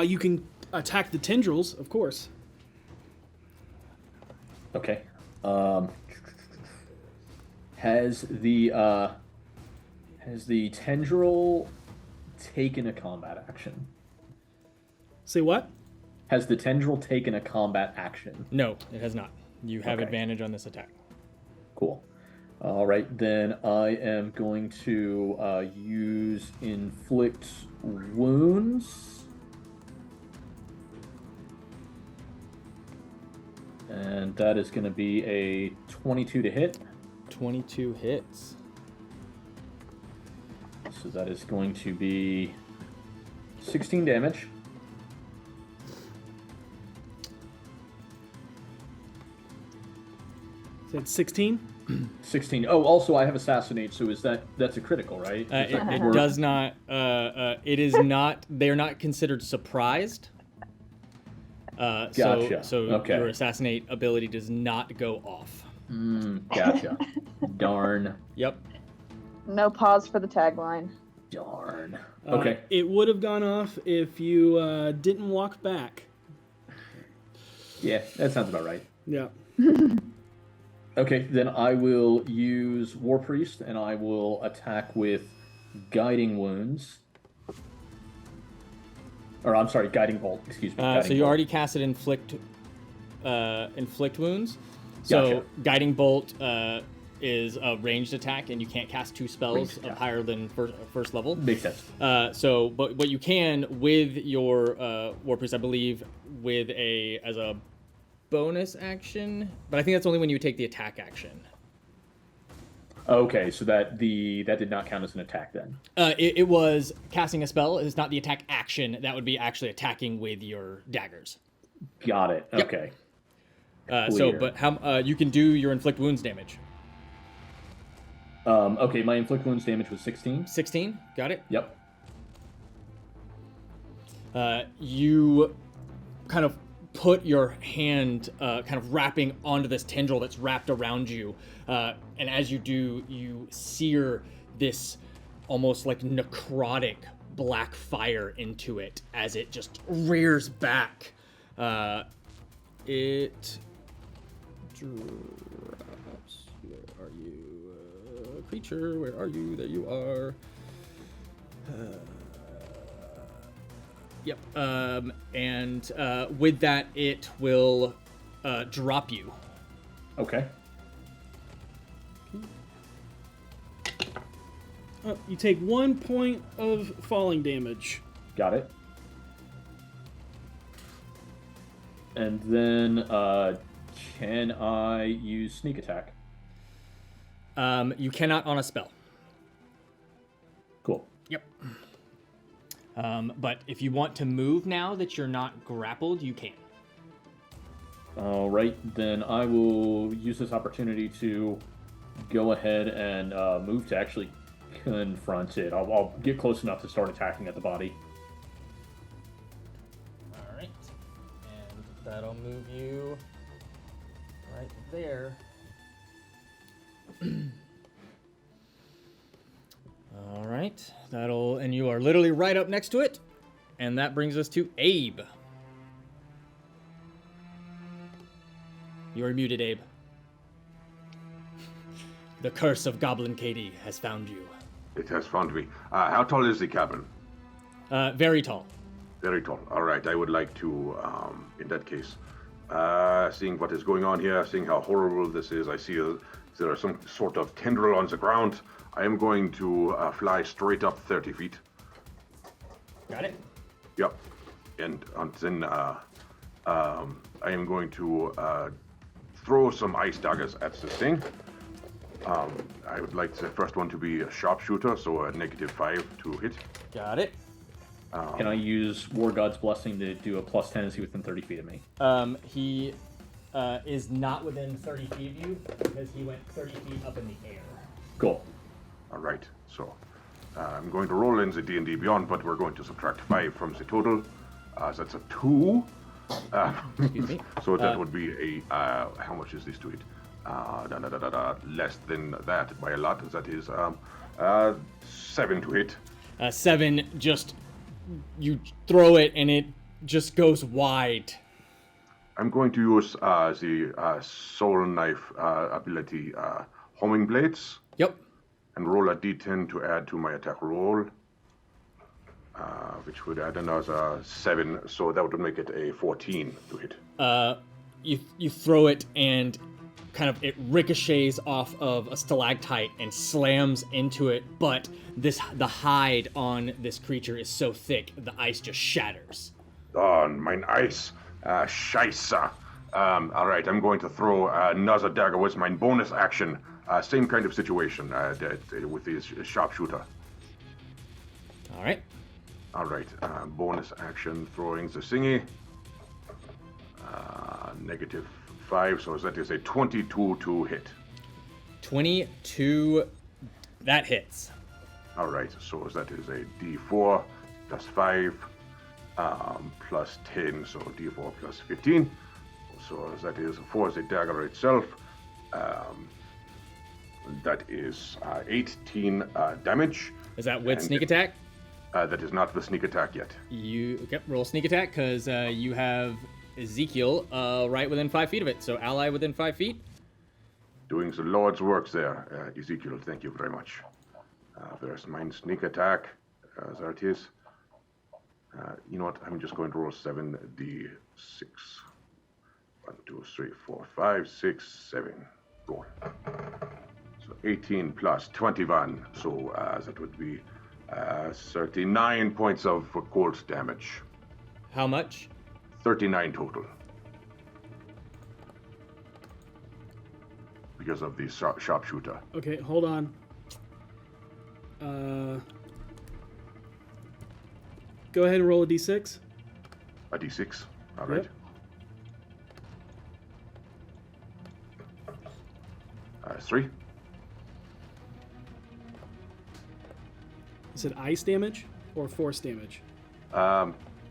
You can attack the tendrils, of course. Okay. Has the tendril taken a combat action? Say what? Has the tendril taken a combat action? No, it has not. You have Okay. advantage on this attack. Cool. All right, then I am going to use inflict wounds. And that is going to be a 22 to hit. 22 hits. So that is going to be 16 damage. Said 16. 16. Oh, also I have assassinate, so that's a critical, right? It does not. It is not. They're not considered surprised. Gotcha. So Okay. your assassinate ability does not go off. Gotcha. Darn. Yep. No pause for the tagline. Darn. Okay. It would have gone off if you didn't walk back. Yeah, that sounds about right. Yeah. Okay, then I will use War Priest, and I will attack with Guiding Wounds. Or, I'm sorry, Guiding Bolt, excuse me. So you already casted inflict wounds. So Gotcha. Guiding Bolt is a ranged attack, and you can't cast 2 spells Ranged of attack. higher than first level. Makes sense. But what you can with your War Priest, I believe, as a bonus action, but I think that's only when you take the attack action. Okay, so that did not count as an attack then. It was casting a spell. It's not the attack action. That would be actually attacking with your daggers. Got it. Yep. Okay. But how you can do your inflict wounds damage? Okay, my inflict wounds damage was 16. 16. Got it. Yep. You kind of put your hand kind of wrapping onto this tendril that's wrapped around you. And as you do, you sear this almost like necrotic black fire into it as it just rears back. It drops. Where are you? Creature, where are you? There you are. Yep. And with that, it will drop you. Okay. You take 1 point of falling damage. Got it. And then, can I use sneak attack? You cannot on a spell. Cool. Yep. But if you want to move now that you're not grappled, you can. All right, then I will use this opportunity to go ahead and move to actually confront it. I'll get close enough to start attacking at the body. All right. And that'll move you right there. All right. And you are literally right up next to it. And that brings us to Abe. You are muted, Abe. The curse of Goblin Katie has found you. It has found me. How tall is the cabin? Very tall. Very tall. All right, I would like to, in that case, seeing what is going on here, seeing how horrible this is, I see there are some sort of tendril on the ground. I am going to fly straight up 30 feet. Got it? Yep. And then I am going to throw some ice daggers at this thing. I would like the first one to be a sharpshooter, so a -5 to hit. Got it. Can I use War God's Blessing to do a +10 as he within 30 feet of me? He is not within 30 feet of you because he went 30 feet up in the air. Cool. All right, so I'm going to roll in the D&D Beyond, but we're going to subtract 5 from the total. That's a 2. Excuse me. So that would be a, how much is this to hit? Less than that by a lot. That is 7 to hit. 7, just, you throw it and it just goes wide. I'm going to use the Soul Knife ability, Homing Blades. Yep. And roll a d10 to add to my attack roll, which would add another 7, so that would make it a 14 to hit. You throw it and kind of it ricochets off of a stalactite and slams into it, but the hide on this creature is so thick the ice just shatters. Oh, mein Eis. Scheisse. All right, I'm going to throw another dagger with my bonus action. Same kind of situation with the sharpshooter. All right. All right, bonus action throwing the thingy. -5, so that is a 22 to hit. 22, that hits. All right, so that is a d4 plus 5 plus 10, so d4 plus 15. So that is for the dagger itself. That is 18 damage. Is that with sneak attack? That is not the sneak attack yet. Roll sneak attack because you have Ezekiel right within 5 feet of it. So ally within 5 feet. Doing the Lord's work there, Ezekiel. Thank you very much. There's my sneak attack. There it is. You know what? I'm just going to roll 7d6. 1, 2, 3, 4, 5, 6, 7. Roll. So 18 plus 21. So that would be 39 points of cold damage. How much? 39 total. Because of the sharpshooter. Okay, hold on. Go ahead and roll a d6. A d6. All right. Yep. 3. Is it ice damage or force damage?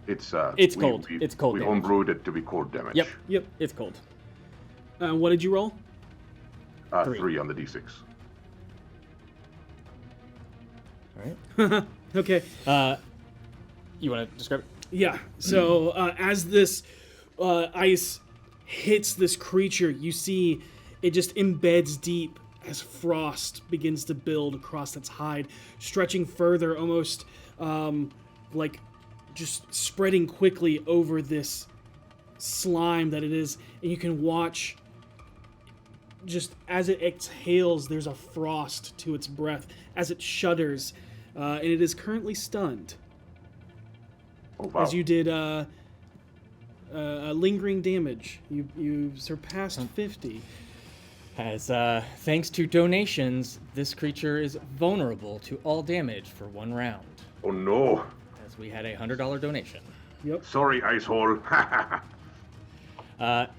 It's It's cold. It's cold We damage. homebrewed it to be cold damage. Yep. It's cold. What did you roll? 3 on the d6. All right. Okay. You want to describe it? Yeah. So as this ice hits this creature, you see it just embeds deep as frost begins to build across its hide, stretching further, almost like just spreading quickly over this slime that it is. And you can watch just as it exhales, there's a frost to its breath as it shudders, and it is currently stunned. Oh, wow. As you did lingering damage. You surpassed 50. As thanks to donations, this creature is vulnerable to all damage for 1 round. Oh no. As we had a $100 donation. Yep. Sorry, ice hole.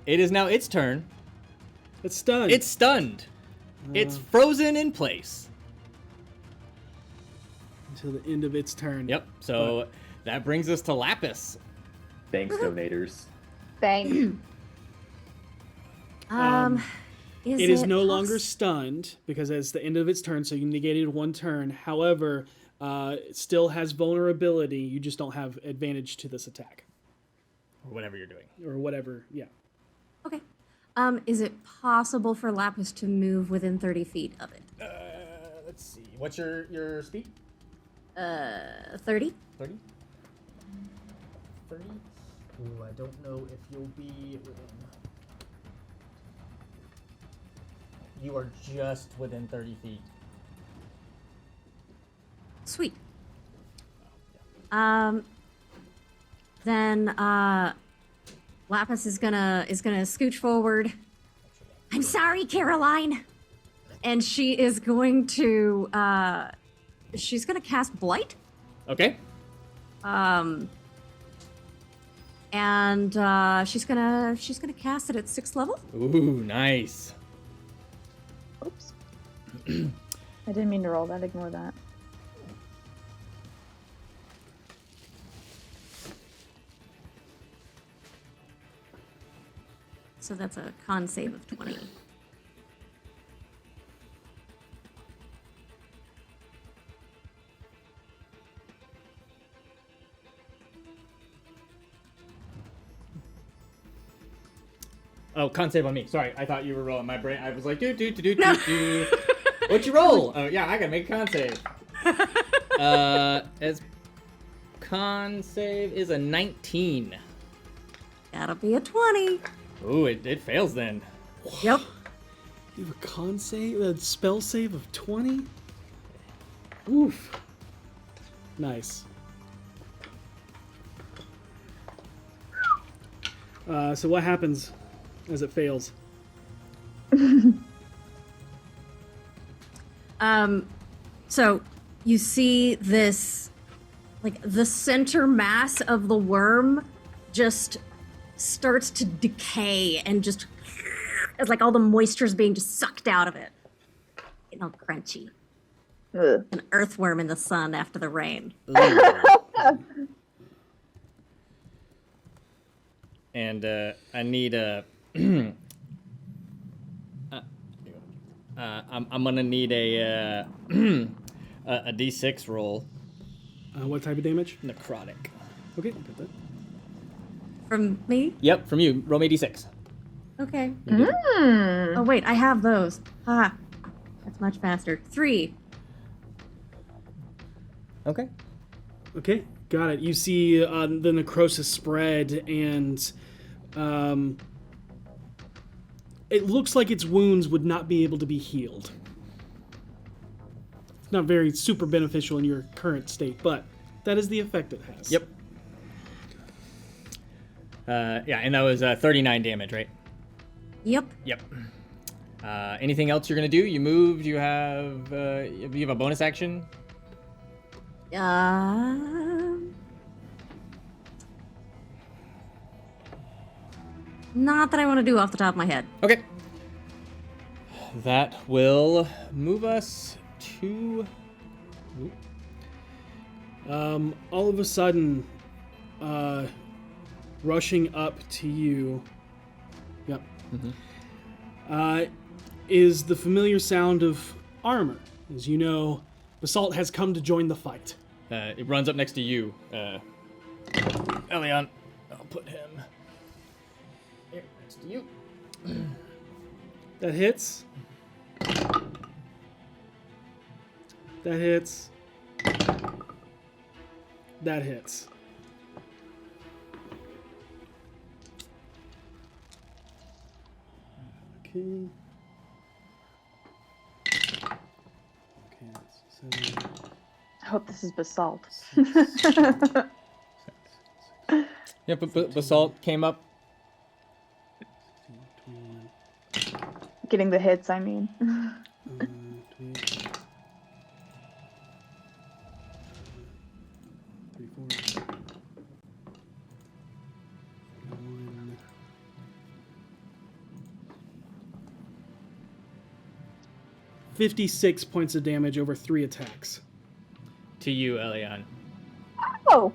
It is now its turn. It's stunned. It's stunned. It's frozen in place. Until the end of its turn. Yep. So that brings us to Lapis. Thanks, donators. Thanks. It is no longer stunned because it's the end of its turn, so you negated 1 turn. However, it still has vulnerability. You just don't have advantage to this attack. Or whatever you're doing. Or whatever, yeah. Okay. Is it possible for Lapis to move within 30 feet of it? Let's see. What's your speed? 30? 30? 30? Ooh, I don't know if you'll be within. You are just within 30 feet. Sweet. Then Lapis is gonna scooch forward. I'm sorry, Caroline. And she is going to she's gonna cast Blight. Okay. And she's gonna cast it at 6th level. Ooh, nice. Oops. I didn't mean to roll that. Ignore that. So that's a con save of 20. Oh, con save on me. Sorry, I thought you were rolling my brain. I was like, do. What'd you roll? Oh, yeah, I gotta make a con save. As con save is a 19. That'll be a 20. Ooh, it fails then. Yep. You have a con save, a spell save of 20? Oof. Nice. So what happens as it fails? So you see this, like the center mass of the worm just starts to decay and just, it's like all the moisture is being just sucked out of it. Getting all crunchy. Ugh. An earthworm in the sun after the rain. And I need a. I'm gonna need a D6 roll. What type of damage? Necrotic. Okay, got that. From me? Yep, from you. Roll me a D6. Okay. Oh wait, I have those. Ha. That's much faster. 3. Okay. Okay, got it. You see the necrosis spread, and it looks like its wounds would not be able to be healed. It's not very super beneficial in your current state, but that is the effect it has. Yep. Yeah, and that was 39 damage, right? Yep. Yep. Anything else you're gonna do? You moved. You have a bonus action. Not that I want to do off the top of my head. Okay. That will move us to. All of a sudden, rushing up to you. Yep. Is the familiar sound of armor. As you know, Basalt has come to join the fight. It runs up next to you. Elion, I'll put him here next to you. That hits. That hits. That hits. Okay. Okay, that's 7. I hope this is basalt. Yeah, but Basalt came up. 21. Getting the hits, I mean. 28. 34. 41. 56 points of damage over 3 attacks. To you, Elion. Oh,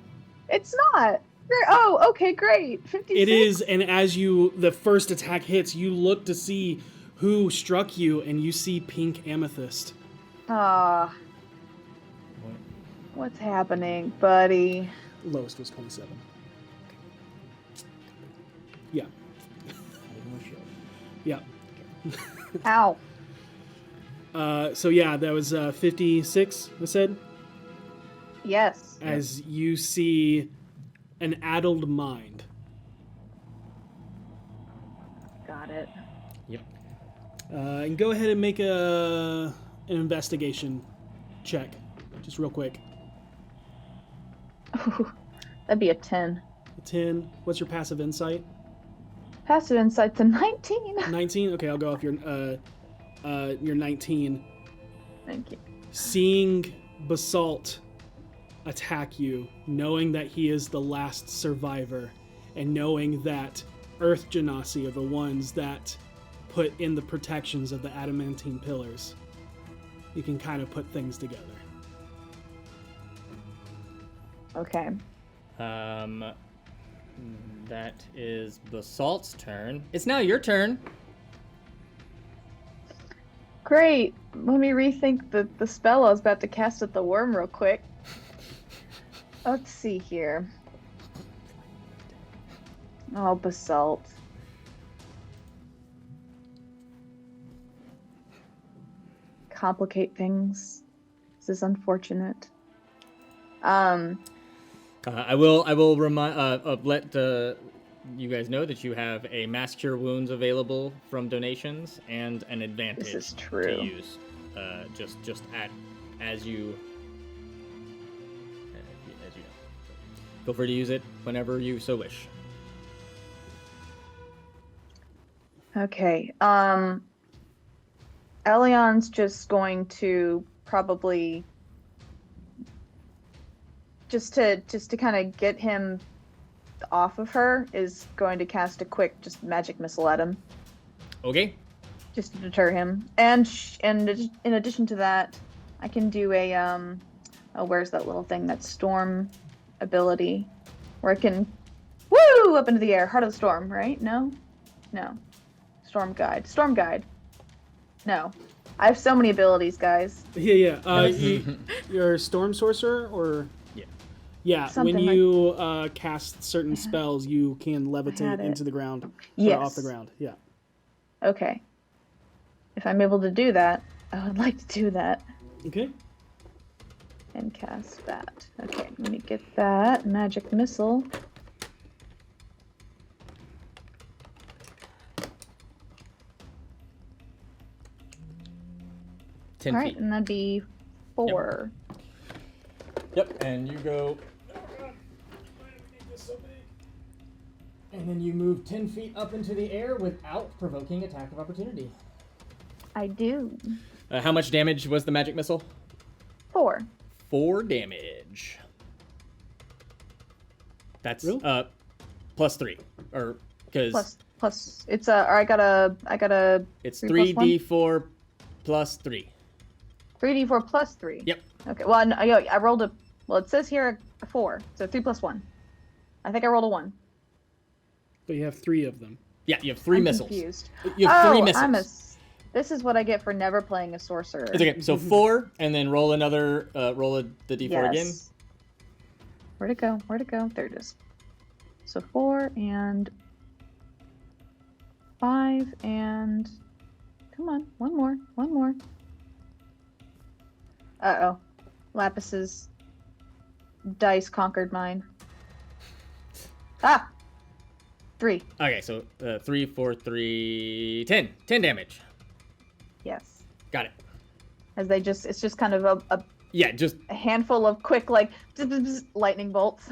it's not. Oh, okay, great. 56. It is, and as the first attack hits, you look to see who struck you, and you see pink amethyst. Ah. What's happening, buddy? Lowest was 27. Yeah. Yeah. Ow. So yeah, that was 56, I said. Yes. As you see an addled mind. Got it. Yep. And go ahead and make an investigation check, just real quick. That'd be a 10. A 10. What's your passive insight? Passive insight's a 19. 19. Okay, I'll go off your 19. Thank you. Seeing Basalt attack you, knowing that he is the last survivor, and knowing that Earth Genasi are the ones that put in the protections of the adamantine pillars, you can kind of put things together. Okay. That is Basalt's turn. It's now your turn. Great. Let me rethink the spell I was about to cast at the worm real quick. Let's see here. Oh, Basalt. Complicate things. This is unfortunate. I will let you guys know that you have a mass cure wounds available from donations and an advantage This is true. to use. Just as you know. Feel free to use it whenever you so wish. Okay. Elion's just going to probably just to kind of get him off of her is going to cast a quick just magic missile at him. Okay. Just to deter him. And in addition to that, I can do a where's that little thing, that storm ability where I can woo up into the air, heart of the storm, right? No. Storm guide. No. I have so many abilities, guys. Yeah. You're a storm sorcerer, or yeah. Something When you cast certain spells, you can levitate into the ground, yes. or off the ground. Yeah. Okay. If I'm able to do that, I would like to do that Okay. and cast that. Okay, let me get that magic missile. All right, and that'd be 4. Yep, and you go. And then you move 10 feet up into the air without provoking attack of opportunity. I do. How much damage was the magic missile? 4. 4 damage. That's Really? plus 3, or because Plus it's or I got a it's 3 plus 3d4 plus 3. 3d4 plus 3. Yep. Okay. Well, no, I rolled a. Well, it says here a 4, so 3 plus 1. I think I rolled a 1. But you have 3 of them. Yeah, you have 3 I'm missiles. confused. You have 3 missiles. This is what I get for never playing a sorcerer. It's okay. So 4, and then roll another. The d4 again. Where'd it go? Where'd it go? There it is. So 4 and 5 and come on, one more. Uh-oh. Lapis's dice conquered mine. 3. Okay, so 3, 4, 3, 10. 10 damage. Yes. Got it. As it's just kind of Just a handful of quick, like, lightning bolts.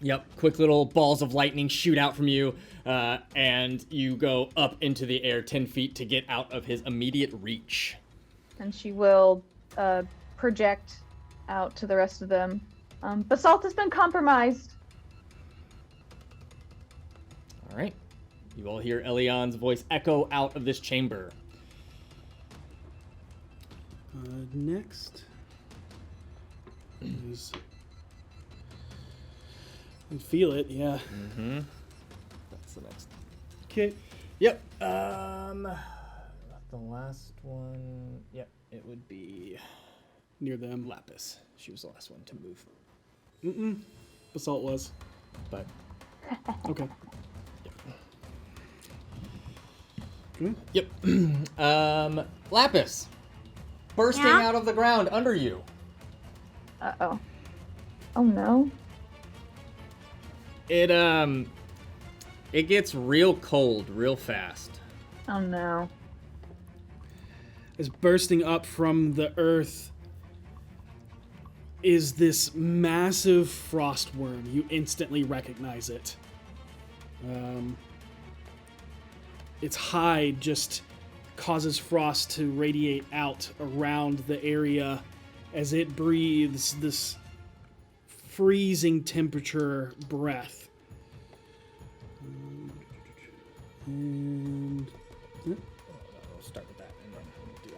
Yep, quick little balls of lightning shoot out from you, and you go up into the air 10 feet to get out of his immediate reach. And she will project out to the rest of them. Basalt has been compromised. All right. You all hear Elion's voice echo out of this chamber. Next is... You feel it, yeah. Mm-hmm. That's the next. Okay. Yep. The last one. Yep. It would be Near them. Lapis. She was the last one to move. Basalt was. But Okay. yep. Lapis, bursting Yeah? out of the ground under you. Uh-oh. Oh no. It gets real cold real fast. Oh no. As bursting up from the earth is this massive frost worm. You instantly recognize it. Its hide just causes frost to radiate out around the area as it breathes this freezing temperature breath. And We'll start with that and then do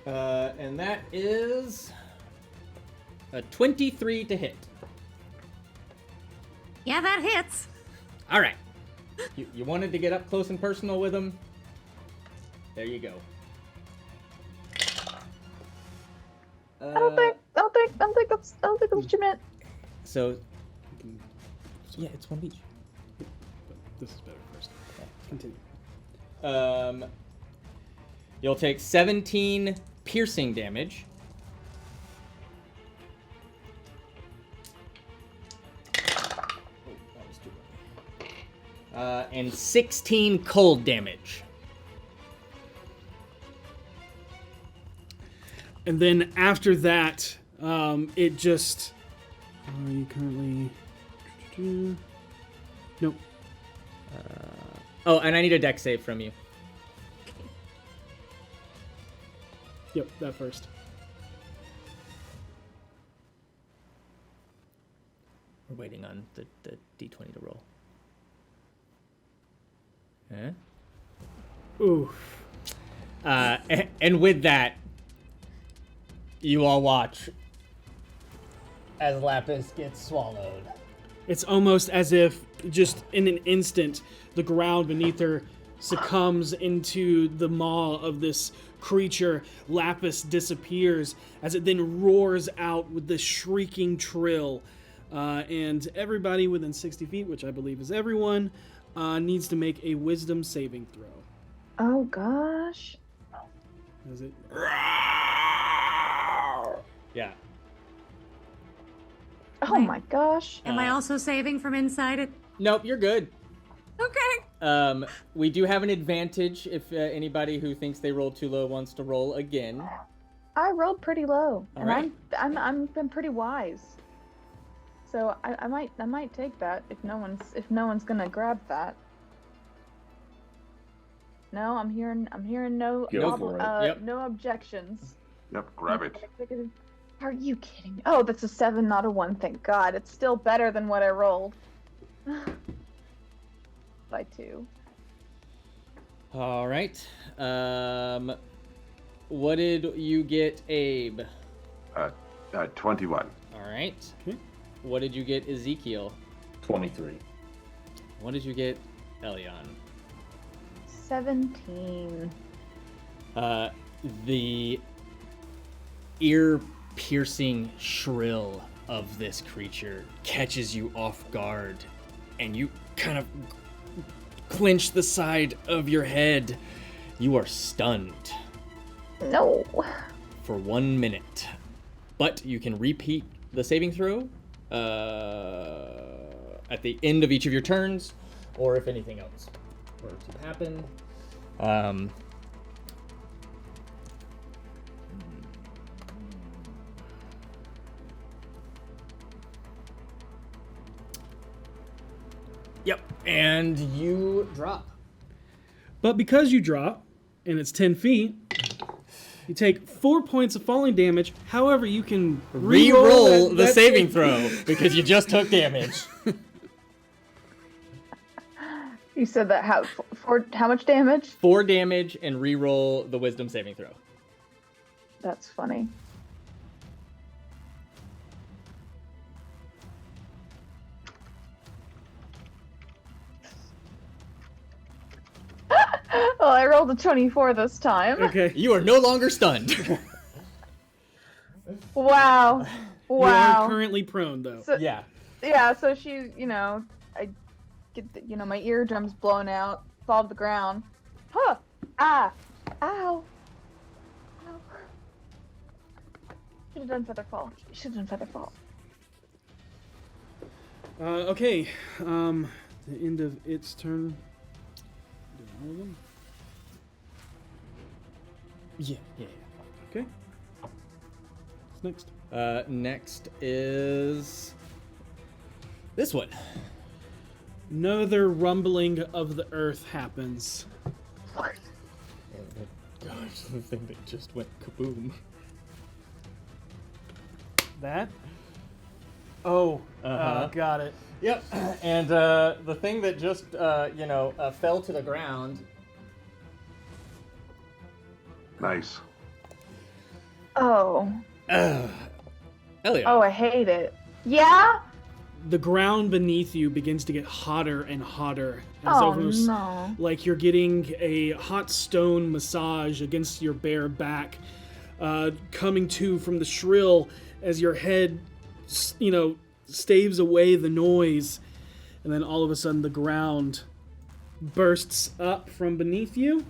that. And that is a 23 to hit. Yeah, that hits. All right. You wanted to get up close and personal with him? There you go. I don't think that's what you meant. So, yeah, it's one of each. this is better first. Continue. You'll take 17 piercing damage. And 16 cold damage. And then after that, it just... Are you currently... Nope. Oh, and I need a dex save from you. Yep, that first. We're waiting on the d20 to roll. Huh? Oof. And with that, you all watch as Lapis gets swallowed. It's almost as if, just in an instant, the ground beneath her succumbs into the maw of this creature. Lapis disappears as it then roars out with this shrieking trill. And everybody within 60 feet, which I believe is everyone, needs to make a wisdom saving throw. Oh gosh. Is it? Yeah. Oh Wait. my gosh. Am I also saving from inside it? Nope, you're good. Okay. We do have an advantage if anybody who thinks they rolled too low wants to roll again. I rolled pretty low, All and right. I'm been pretty wise. So I might take that if no one's gonna grab that. No, I'm hearing no Go for it. Yep. no objections. Yep, grab it. Are you kidding me? Oh, that's a 7, not a 1. Thank God. It's still better than what I rolled. By 2. All right. What did you get, Abe? 21. All right. Okay. What did you get, Ezekiel? 23. What did you get, Elion? 17. The ear-piercing shrill of this creature catches you off guard, and you kind of clench the side of your head. You are stunned No. for 1 minute, but you can repeat the saving throw at the end of each of your turns, or if anything else were to happen. Yep, and you drop. But because you drop, and it's 10 feet, you take 4 points of falling damage. However, you can Re-roll the that saving throw because you just took damage. You said that for how much damage? 4 damage and re-roll the wisdom saving throw. That's funny. Well, I rolled a 24 this time. Okay. You are no longer stunned. Wow. You Wow. are currently prone, though. So, Yeah. yeah, so she, I get, my eardrums blown out, fall to the ground. Huh. Ah. Ow. Ow. Should have done feather fall. Should have done feather fall. Okay. The end of its turn. Do all of them? Yeah. Okay. What's next? Next is this one. Another rumbling of the earth happens. Oh my gosh, the thing that just went kaboom. That? Oh, Uh-huh. got it. Yep, and the thing that just, fell to the ground. Nice. Oh. Elliot. Oh, I hate it. Yeah? The ground beneath you begins to get hotter and hotter. As Oh, almost no. like you're getting a hot stone massage against your bare back, coming to from the shrill as your head, staves away the noise, and then all of a sudden the ground bursts up from beneath you.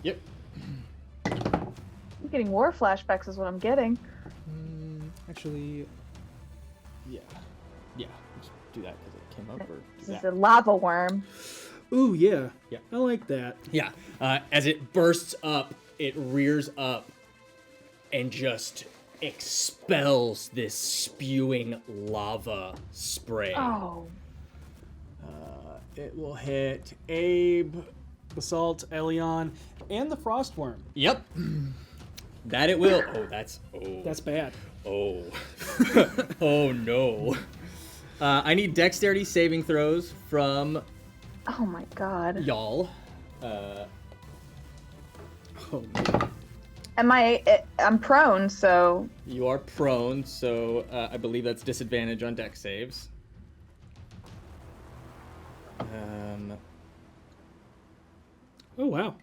Yep. I'm getting war flashbacks is what I'm getting. Actually, yeah. Just do that because it came up. Or This is a lava worm. Ooh, yeah. Yeah. I like that. Yeah. As it bursts up, it rears up and just expels this spewing lava spray. Oh. It will hit Abe. Basalt, Elion, and the Frostworm. Yep. That it will. That's bad. Oh. Oh no. I need dexterity saving throws from Oh my god. y'all. Oh, man. I'm prone, so You are prone, so I believe that's disadvantage on dex saves. Oh, wow.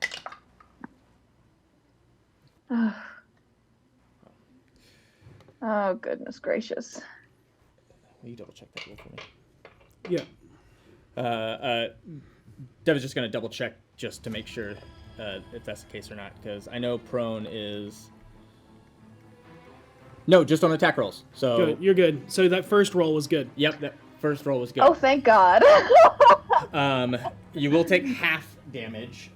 oh goodness gracious. Will you double check that roll for me? Yeah. Dev is just gonna double check just to make sure if that's the case or not, because I know prone is no, just on attack rolls. So Good. You're good. So that first roll was good. Yep, that first roll was good. Oh, thank God. You will take half damage.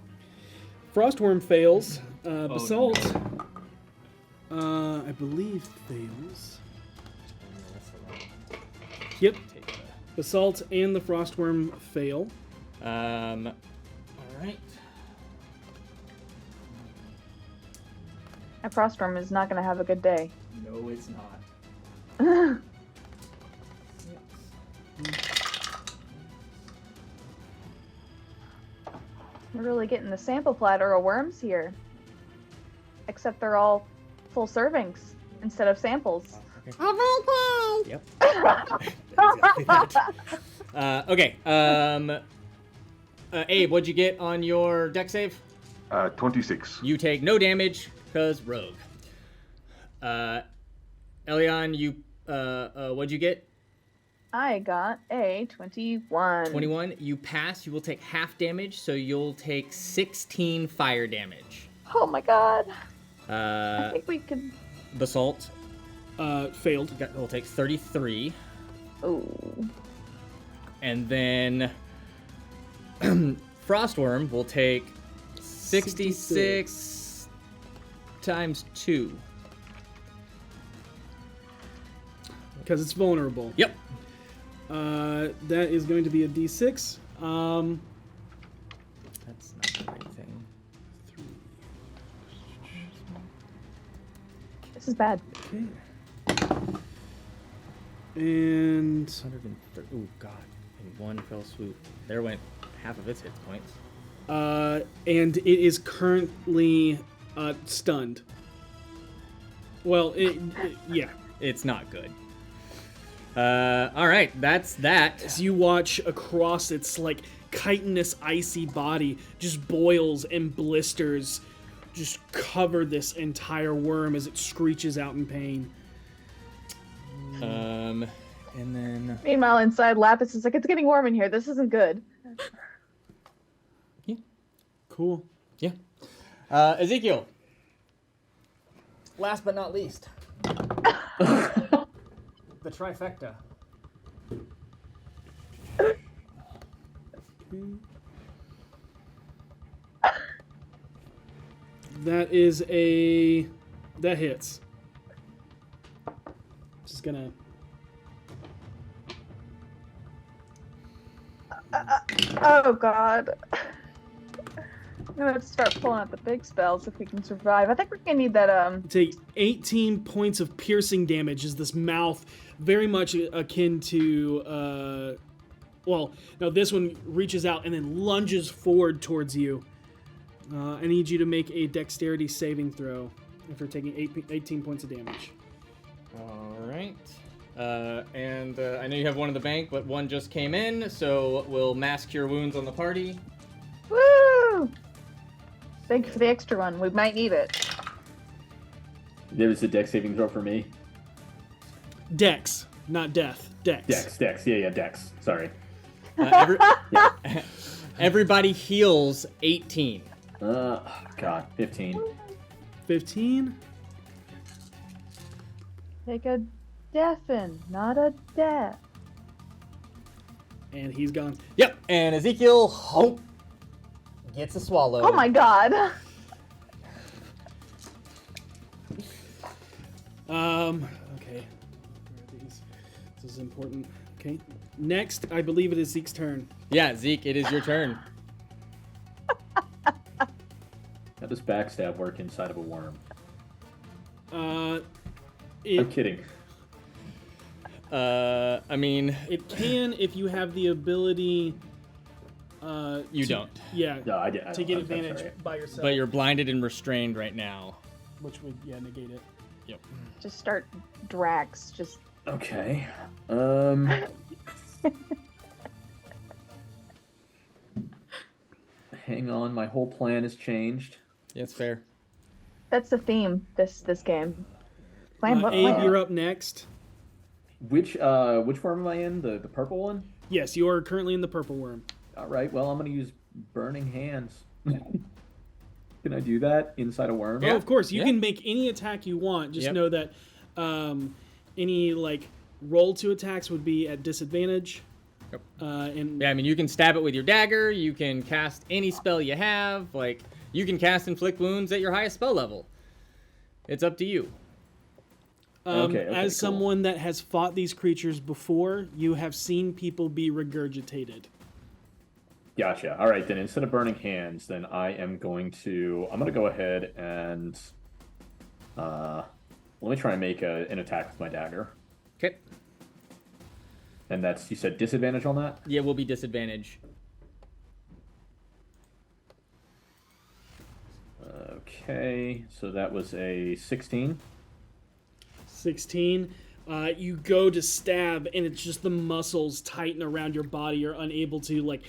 Frostworm fails. Basalt, I believe, fails. Yep. Basalt and the Frostworm fail. All right. That frostworm is not going to have a good day. No, it's not. We're really getting the sample platter of worms here. Except they're all full servings instead of samples. Yep. Exactly that. Okay. Abe, what'd you get on your deck save? 26. You take no damage because rogue. Elion, you what'd you get? I got a 21. 21. You pass. You will take half damage, so you'll take 16 fire damage. Oh my god. I think we could. Basalt Failed. will take 33. Ooh. And then Frostworm will take 66 times 2. Because it's vulnerable. Yep. That is going to be a d6. That's not the right thing. This is bad. Okay. And 130. Oh god! In one fell swoop, there went half of its hit points. and it is currently stunned. Well, yeah. It's not good. All right, that's that. As you watch across its like chitinous, icy body, just boils and blisters just cover this entire worm as it screeches out in pain. And then Meanwhile, inside, Lapis is like, it's getting warm in here. This isn't good. Cool. yeah, Ezekiel. Last but not least, the trifecta. That hits. Just gonna. Oh god. I'm gonna have to start pulling out the big spells if we can survive. I think we're gonna need that Take 18 points of piercing damage as this mouth, very much akin to, well, no, this one reaches out and then lunges forward towards you. I need you to make a dexterity saving throw if you're taking 18 points of damage. All right. And I know you have one in the bank, but one just came in, so we'll mass cure wounds on the party. Woo! Thank you for the extra one. We might need it. There was a dex saving throw for me. Dex, not death. Dex. Dex. Yeah, Dex. Sorry. Everybody heals 18. God, 15. 15. Take a deafen, not a death. And he's gone. Yep. And Ezekiel gets a swallow. Oh my god. Okay. Where are these? This is important. Okay. Next, I believe it is Zeke's turn. Yeah, Zeke, it is your turn. How does backstab work inside of a worm? I'm It kidding. I mean, it can if you have the ability. you to- don't. Yeah. No, I to don't. get I'm advantage sorry. by yourself. But you're blinded and restrained right now. which would negate it. Yep. Just start Drax. Just Okay. Hang on, my whole plan has changed. Yeah, it's fair. that's the theme. This game. Plan what Abe, plan? you're up next. Which worm am I in? The purple one? Yes, you are currently in the purple worm. All right. Well, I'm gonna use burning hands. Can I do that inside a worm? Oh, of course. You Yeah. can make any attack you want. Just Yep. know that any like roll to attacks would be at disadvantage. Yep. And Yeah, I mean, you can stab it with your dagger. You can cast any spell you have. Like, you can cast inflict wounds at your highest spell level. It's up to you. Okay, as cool. someone that has fought these creatures before, you have seen people be regurgitated. Gotcha. All right, then instead of burning hands, then I'm gonna go ahead and let me try and make an attack with my dagger. Okay. And that's, you said disadvantage on that? Yeah, will be disadvantage. Okay, so that was a 16. 16. You go to stab, and it's just the muscles tighten around your body. You're unable to like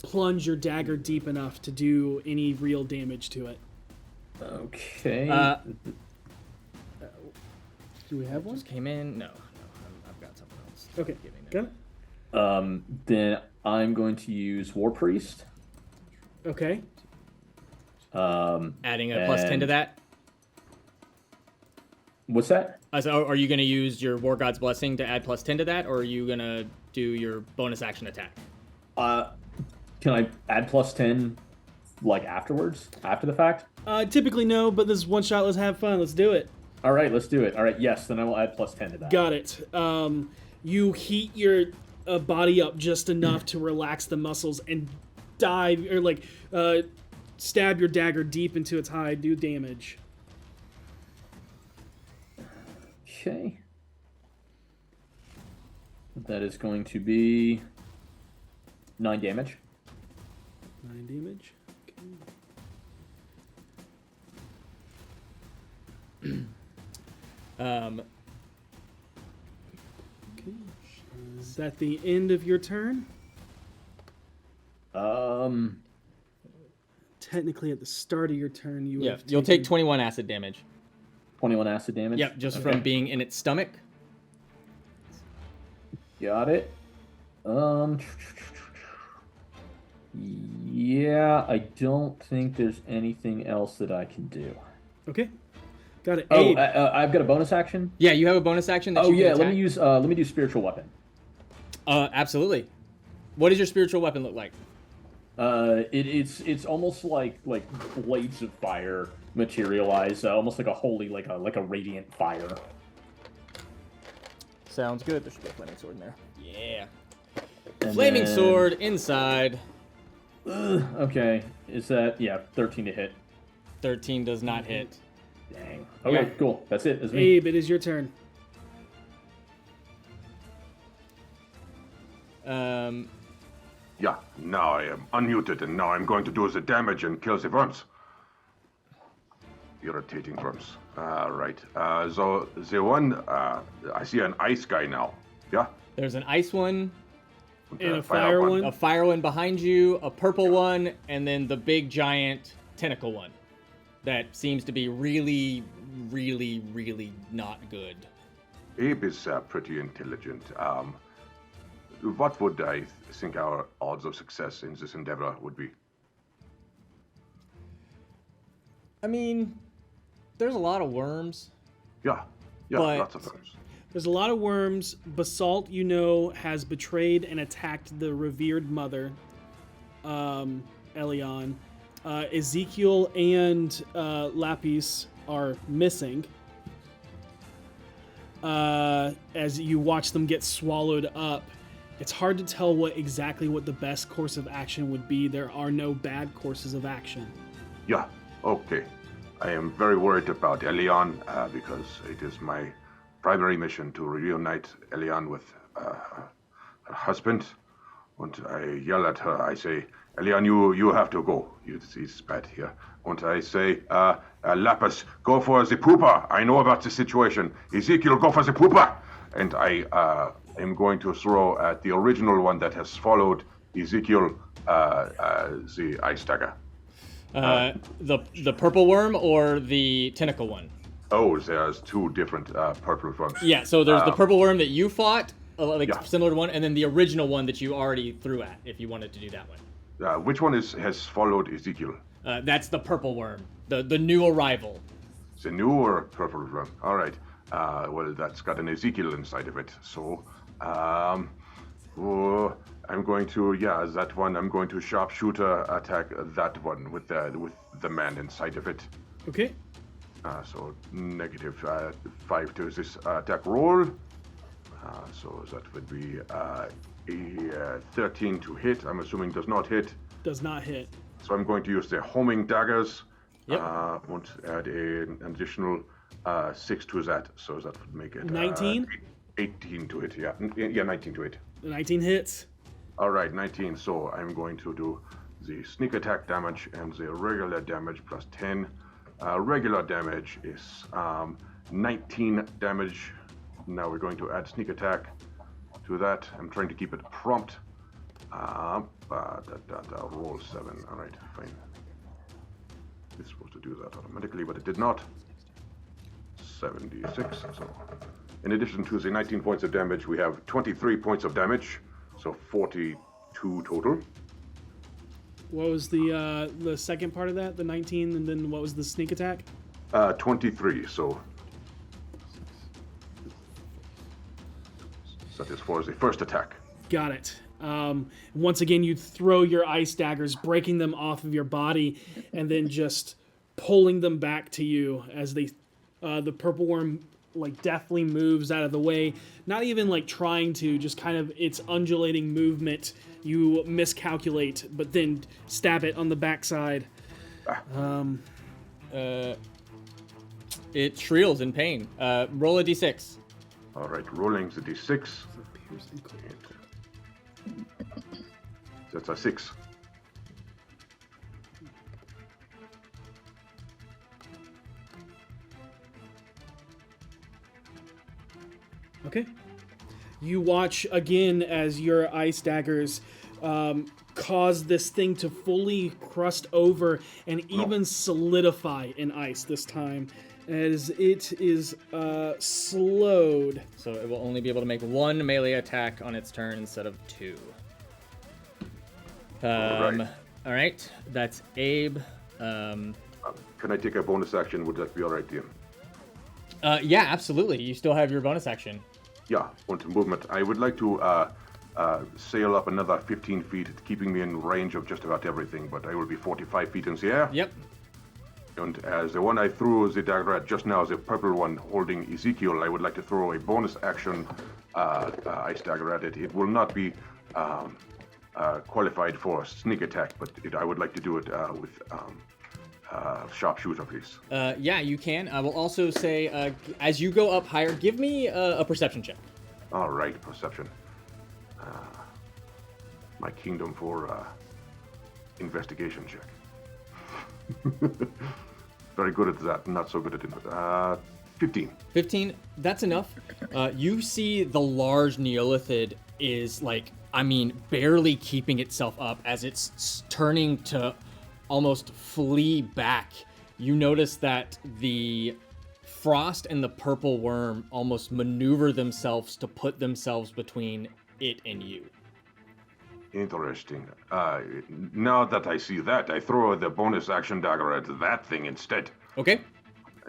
plunge your dagger deep enough to do any real damage to it. Okay. Do we have one? Just came in. No, I've got something else. Okay. Giving Got it. Then I'm going to use War Priest. Okay. Adding a plus 10 to that. What's that? So are you going to use your War God's Blessing to add plus 10 to that, or are you going to do your bonus action attack? Can I add plus 10 like afterwards, after the fact? Typically no, but this is one shot. Let's have fun. Let's do it. All right, let's do it. All right, yes, then I will add plus 10 to that. Got it. You heat your body up just enough to relax the muscles and dive, or like stab your dagger deep into its hide, do damage. Okay. That is going to be 9 damage. 9 damage. Okay. Is that the end of your turn? Technically, at the start of your turn, you have You'll take 21 acid damage. 21 acid damage? Yep, just from being in its stomach. Got it. Yeah, I don't think there's anything else that I can do. Okay. Got it. Oh, Abe. I've got a bonus action? Yeah, you have a bonus action that you can yeah, attack. let me do spiritual weapon. Absolutely. What does your spiritual weapon look like? It's almost like blades of fire materialize, almost like a holy, like a radiant fire. Sounds good. There should be a flaming sword in there. Yeah. And Flaming then- sword inside. Okay, is that 13 to hit? 13 does not hit. Dang. Okay, Yeah. cool. That's it. That's me. Abe, it is your turn. Yeah, now I am unmuted, and now I'm going to do the damage and kill the worms. Irritating worms. Right. So the one, I see an ice guy now. Yeah? There's an ice one, And a fire one. a fire one behind you, a purple one, and then the big giant tentacle one. That seems to be really, really, really not good. Abe is pretty intelligent. What would I think our odds of success in this endeavor would be? I mean, there's a lot of worms. Yeah, But- lots of worms. There's a lot of worms. Basalt, you know, has betrayed and attacked the revered mother, Elion. Ezekiel and Lapis are missing. As you watch them get swallowed up, it's hard to tell what the best course of action would be. There are no bad courses of action. Yeah, okay. I am very worried about Elion because it is my primary mission to reunite Elion with her husband. And I yell at her, I say, Elion, you have to go. It's bad here. And I say, Lapis, go for the pooper. I know about the situation. Ezekiel, go for the pooper. And I am going to throw at the original one that has followed Ezekiel the ice dagger. The purple worm or the tentacle one? Oh, there's two different purple ones. Yeah, so there's the purple worm that you fought, Yeah. similar to one, and then the original one that you already threw at, if you wanted to do that one. Which one has followed Ezekiel? That's the purple worm, the new arrival. The newer purple one. All right. Well, that's got an Ezekiel inside of it. So, I'm going to that one. I'm going to sharpshooter attack that one with the man inside of it. Okay. So negative 5 to this attack roll. So that would be a 13 to hit. I'm assuming does not hit. Does not hit. So I'm going to use the homing daggers. Yep. And add an additional 6 to that. So that would make it 19? 18 to hit. Yeah, 19 to hit. 19 hits. All right, 19. So I'm going to do the sneak attack damage and the regular damage plus 10. Regular damage is 19 damage Now we're going to add sneak attack to that. I'm trying to keep it prompt. Roll 7. All right, fine. It's supposed to do that automatically, but it did not. 76. So, in addition to the 19 points of damage, we have 23 points of damage, so 42 total. What was the second part of that? The 19, and then what was the sneak attack? 23. So that is for the first attack. Got it. Once again, you throw your ice daggers, breaking them off of your body, and then just pulling them back to you as they, the purple worm, like deftly moves out of the way. Not even like trying to, just kind of its undulating movement. You miscalculate, but then stab it on the backside. It shriels in pain. Roll a d6. All right, rolling the d6. That's a 6. Okay. You watch again as your ice daggers cause this thing to fully crust over and even solidify in ice this time, as it is slowed. So it will only be able to make one melee attack on its turn instead of 2. Right. All right, that's Abe. Can I take a bonus action? Would that be all right, DM? Yeah, absolutely. You still have your bonus action. Yeah, onto movement. I would like to sail up another 15 feet, keeping me in range of just about everything, but I will be 45 feet in the air. Yep. And as the one I threw the dagger at just now, the purple one holding Ezekiel, I would like to throw a bonus action ice dagger at it. It will not be qualified for sneak attack, but I would like to do it with sharpshooter, please. Yeah, you can. I will also say, as you go up higher, give me a perception check. All right, perception. My kingdom for investigation check. Very good at that, not so good at 15. 15, that's enough. You see the large Neolithid is barely keeping itself up as it's turning to almost flee back. You notice that the frost and the purple worm almost maneuver themselves to put themselves between it and you. Interesting. Now that I see that, I throw the bonus action dagger at that thing instead. Okay.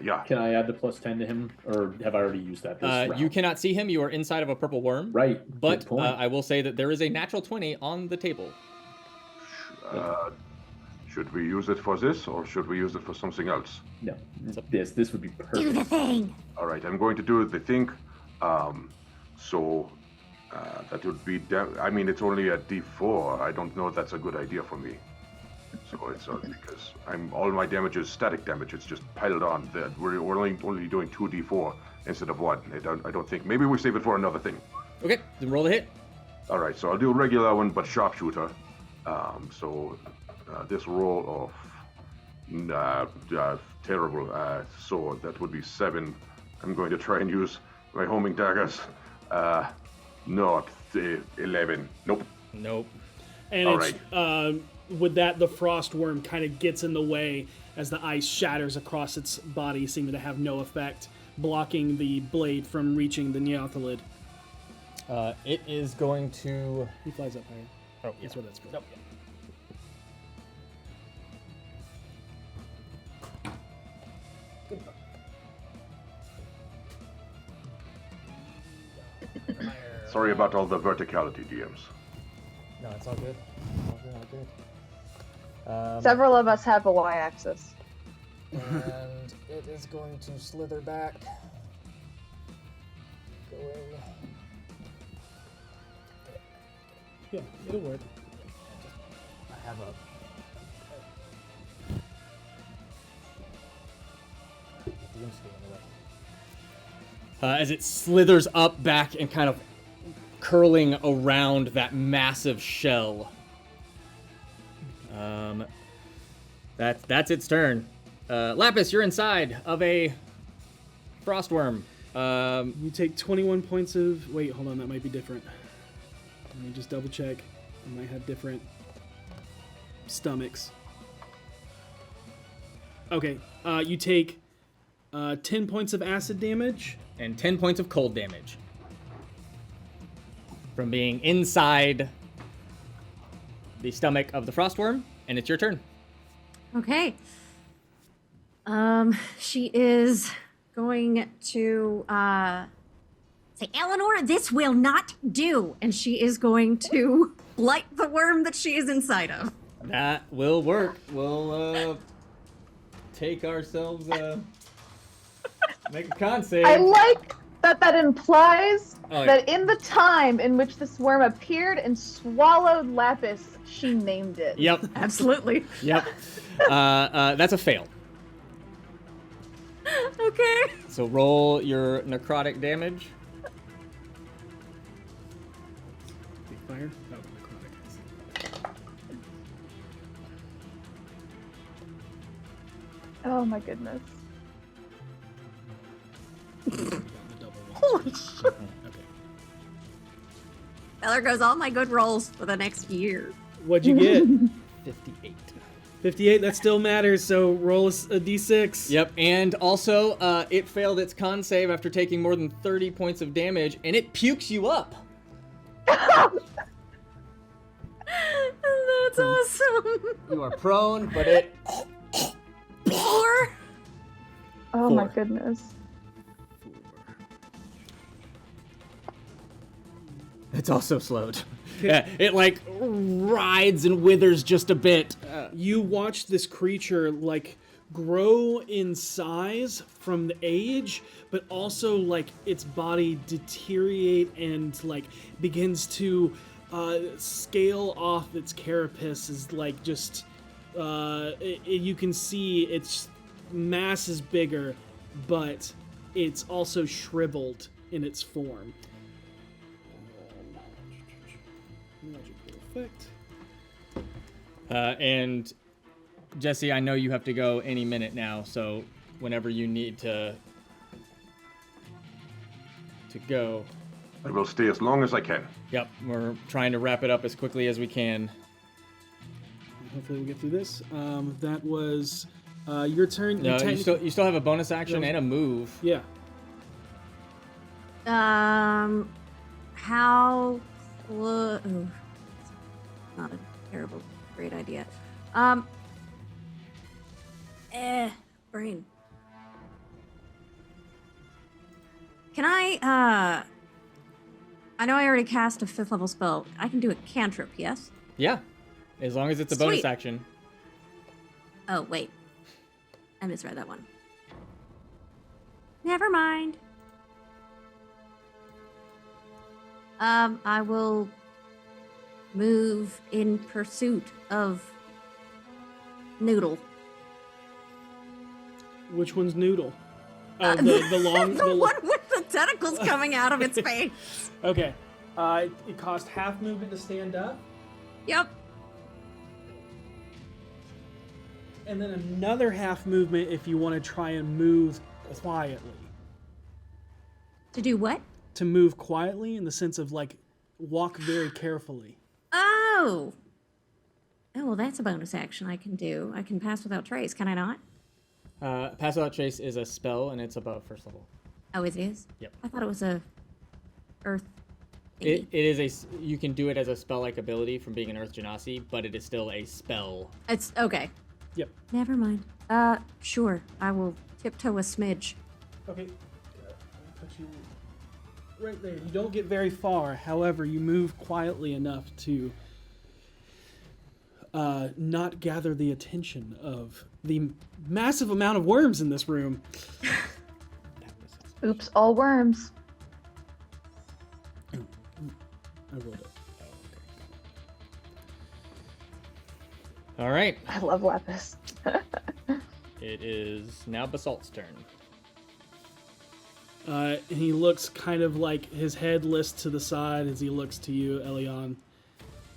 Yeah. Can I add the +10 to him, or have I already used that this round? You cannot see him. You are inside of a purple worm. Right. But Good point. I will say that there is a natural 20 on the table. Should we use it for this, or should we use it for something else? No, this would be perfect. Do the thing. All right, I'm going to do the thing. That would be. I mean, it's only a D4. I don't know if that's a good idea for me. So it's because all my damage is static damage. It's just piled on. We're only doing 2d4 instead of 1. I don't think. Maybe we save it for another thing. Okay, then roll the hit. All right, so I'll do a regular one, but sharpshooter. This roll of terrible. So that would be 7. I'm going to try and use my homing daggers. Not 11. Nope. Nope. And All it's, with that, the frost worm kind of gets in the way as the ice shatters across its body, seeming to have no effect, blocking the blade from reaching the Neothalid. It is going to... He flies up higher. Oh, yeah. That's where that's going. Nope. Sorry about all the verticality, DMs. No, it's all good. All good. Several of us have a y-axis. And it is going to slither back. Going. Yeah, it'll work. I have a. As it slithers up back and kind of curling around that massive shell. That's its turn. Lapis, you're inside of a frost worm. You take 21 points of... Wait, hold on, that might be different. Let me just double check. I might have different stomachs. Okay, you take 10 points of acid damage. And 10 points of cold damage. From being inside the stomach of the frostworm, and it's your turn. Okay. She is going to say, Eleanor, this will not do. And she is going to blight the worm that she is inside of. That will work. We'll take ourselves make a con save. I like that implies Oh, that in the time in which this worm appeared and swallowed Lapis, she named it. Yep. Absolutely. Yep. That's a fail. Okay. So roll your necrotic damage. Big fire. Oh, necrotic. Oh my goodness. The double one. Holy shit. Okay. Well, there goes all my good rolls for the next year. What'd you get? 58. 58, that still matters, so roll a d6. Yep, and also, it failed its con save after taking more than 30 points of damage, and it pukes you up. That's awesome. You are prone, but it... Four. Oh my 4. goodness. It's also slowed. Yeah, it like rides and withers just a bit. You watch this creature like grow in size from the age, but also like its body deteriorate and like begins to scale off its carapace. Is like just you can see its mass is bigger, but it's also shriveled in its form. Magical effect. And Jesse, I know you have to go any minute now, so whenever you need to go. I will stay as long as I can. Yep, we're trying to wrap it up as quickly as we can. Hopefully we'll get through this. That was your turn. No, you still have a bonus action Yeah. and a move. Yeah. How ooh, not a terrible, great idea. Brain. Can I know I already cast a 5th level spell. I can do a cantrip, yes? Yeah, as long as it's a bonus Sweet. action. Oh, wait. I misread that one. Never mind. I will move in pursuit of Noodle. Which one's Noodle? Oh, the long. The one with the tentacles coming out of its face. Okay. It cost half movement to stand up, Yep. and then another half movement if you want to try and move quietly. To do what? To move quietly in the sense of like walk very carefully. Oh. Oh, well, that's a bonus action I can do. I can pass without trace, can I not? Pass Without Trace is a spell, and it's above first level. Oh, it is? Yep. I thought it was a earth It thingy. is you can do it as a spell-like ability from being an Earth Genasi, but it is still a spell. It's okay. Yep. Never mind. Sure. I will tiptoe a smidge. Okay. I'll put you right there. You don't get very far. However, you move quietly enough to not gather the attention of the massive amount of worms in this room. Oops, all worms. I rolled it. All right, I love Lapis. it is now Basalt's turn. And he looks kind of like his head lifts to the side as he looks to you, Elion,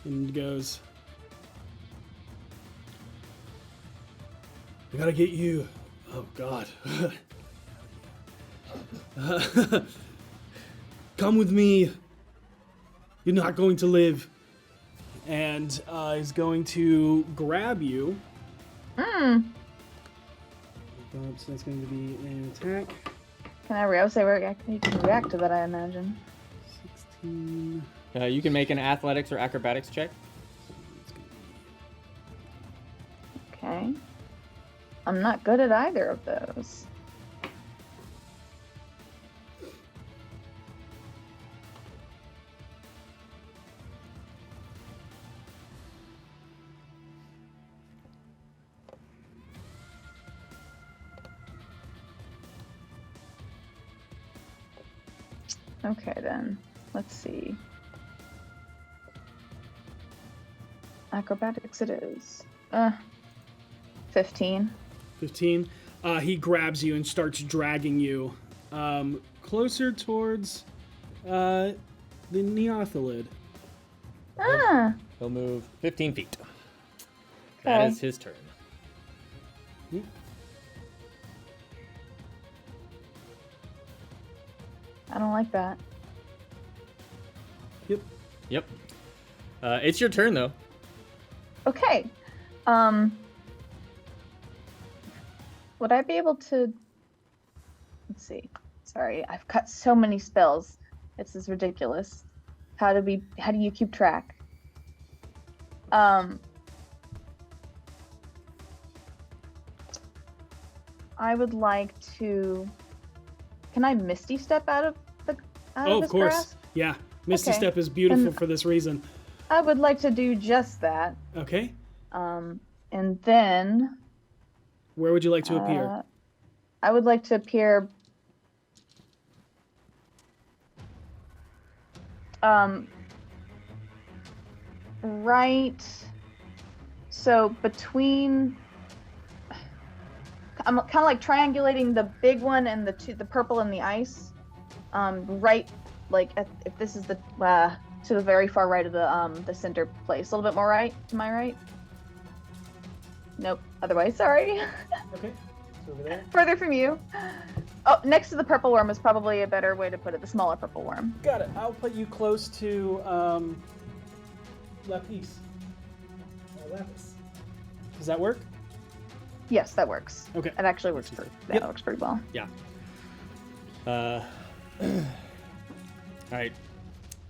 and goes, "I gotta get you. Oh God." Come with me. You're not going to live. And is going to grab you. So that's going to be an attack. Can I say you can react to that, I imagine. 16. You can make an athletics or acrobatics check. Okay. I'm not good at either of those. Okay, then. Let's see. Acrobatics it is. 15. 15. He grabs you and starts dragging you closer towards the Neothalid. Ah! He'll move 15 feet. Okay. That is his turn. I don't like that. Yep. It's your turn, though. Okay. Would I be able to... Let's see. Sorry, I've cut so many spells. This is ridiculous. How do you keep track? I would like to... Can I Misty Step out of this Of course. grass? Yeah. Misty Okay. Step is beautiful Then- for this reason. I would like to do just that. Okay. And then... Where would you like to appear? I would like to appear... right... So, between... I'm kind of like triangulating the big one and the purple and the ice. Right, like, if this is the... to the very far right of the center place. A little bit more right. Am I right? Nope. Otherwise, sorry. Okay. So over there. Further from you. Oh, next to the purple worm is probably a better way to put it. The smaller purple worm. Got it. I'll put you close to Lapis. Lapis. Does that work? Yes, that works. Okay. It actually works pretty. Yeah, Yep. that works pretty well. Yeah. All right,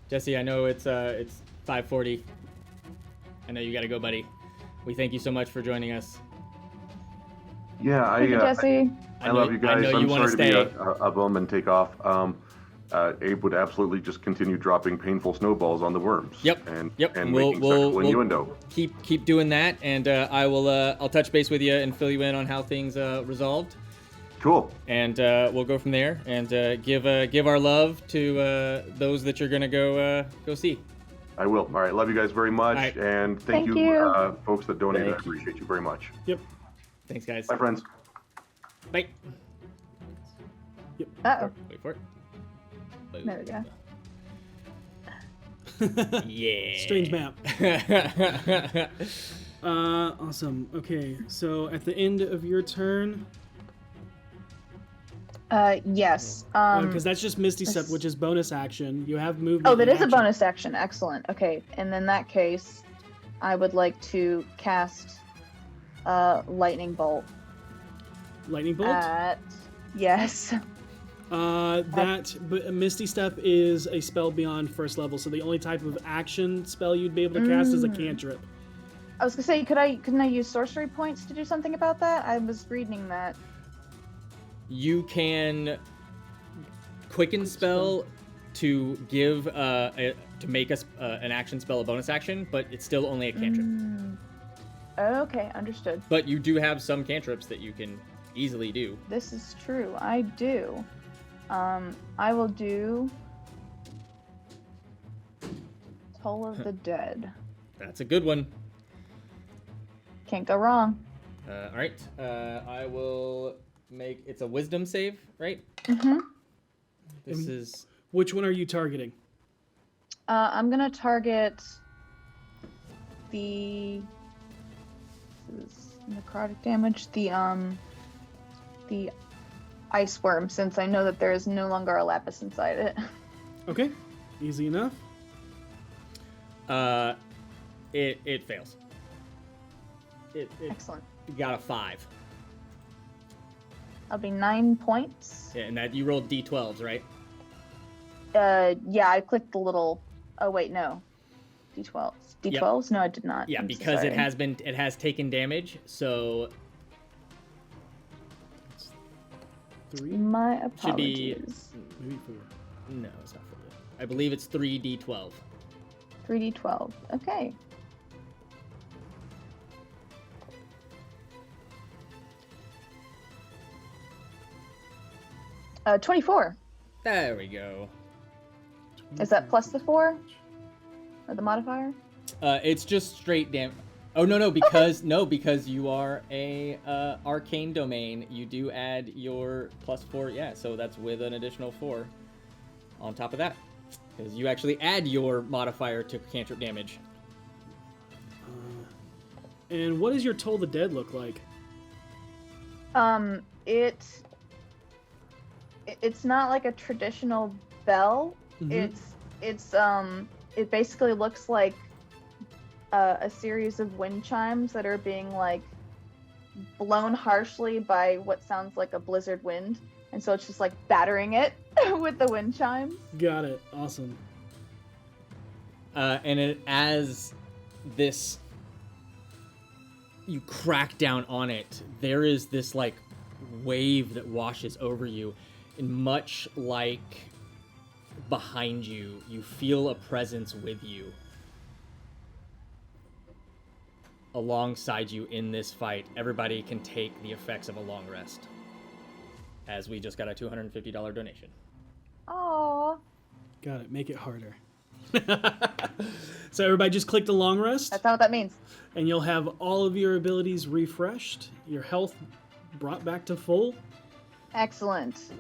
Jesse. I know it's 5:40. I know you got to go, buddy. We thank you so much for joining us. Yeah, Thank you, Jesse. I love you guys. I know I'm you want sorry to to stay. be a bum and take off. Abe would absolutely just continue dropping painful snowballs on the worms. Yep. And We'll- making we'll- sexual we'll- innuendo. Keep doing that, and I'll touch base with you and fill you in on how things resolved, Cool. and we'll go from there. And give our love to those that you're gonna go see. I will. All right. Love you guys very much. All right. And Thank you, you. folks that donated. Thank I appreciate you very much. Yep. Thanks, guys. Bye, friends. Bye. Uh-oh. Wait for it. There we go. Yeah. Strange map. Awesome. Okay, so at the end of your turn, Yes. because that's just Misty Step, this- which is bonus action. You have movement. Oh, that and is a action. bonus action. Excellent. Okay, and in that case, I would like to cast lightning bolt Lightning bolt. yes. Misty Step is a spell beyond first level, so the only type of action spell you'd be able to cast is a cantrip. I was gonna say, couldn't I use sorcery points to do something about that? I was reading that. You can quicken spell to give to make an action spell a bonus action, but it's still only a cantrip. Okay, understood. But you do have some cantrips that you can easily do. This is true. I do. I will do Toll of the Dead. That's a good one. Can't go wrong. All right. I will make it's a wisdom save, right? Mm-hmm. This is Which one are you targeting? I'm gonna target the this is necrotic damage. The ice worm, since I know that there is no longer a lapis inside it. Okay, easy enough. It fails. It Excellent. got a 5. That'll be 9 points. Yeah, and that you rolled d12s, right? Yeah, I clicked the little. Oh wait, no. D12s. D12s? Yep. No, I did not. Yeah, I'm so because sorry. it has taken damage, so 3, My apologies. should be maybe 4. no, it's not 4. I believe it's 3d12. 3d12. Okay. Uh, 24. There we go. Is that plus the 4? Or the modifier? It's just straight damage. Oh no, because because you are a arcane domain, you do add your +4. Yeah, so that's with an additional 4 on top of that, because you actually add your modifier to cantrip damage. And what does your Toll the Dead look like? It's not like a traditional bell. Mhm. It basically looks like a series of wind chimes that are being like blown harshly by what sounds like a blizzard wind, and so it's just like battering it with the wind chimes. Got it. Awesome. And as this, you crack down on it, there is this like wave that washes over you, and much like behind you, you feel a presence with you, alongside you in this fight. Everybody can take the effects of a long rest, as we just got a $250 donation. Oh, Got it. Make it harder. So everybody just click the long rest, that's not what that means. and you'll have all of your abilities refreshed, your health brought back to full. Excellent.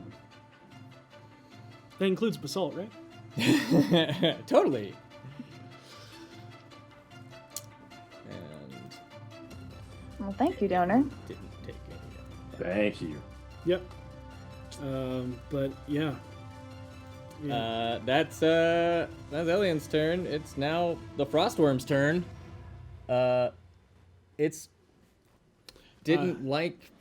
That includes Basalt, right? Totally. And Well, thank you, donor. didn't take any. Thank you. Yep. But yeah. That's Elian's turn. It's now the Frostworm's turn. It's didn't like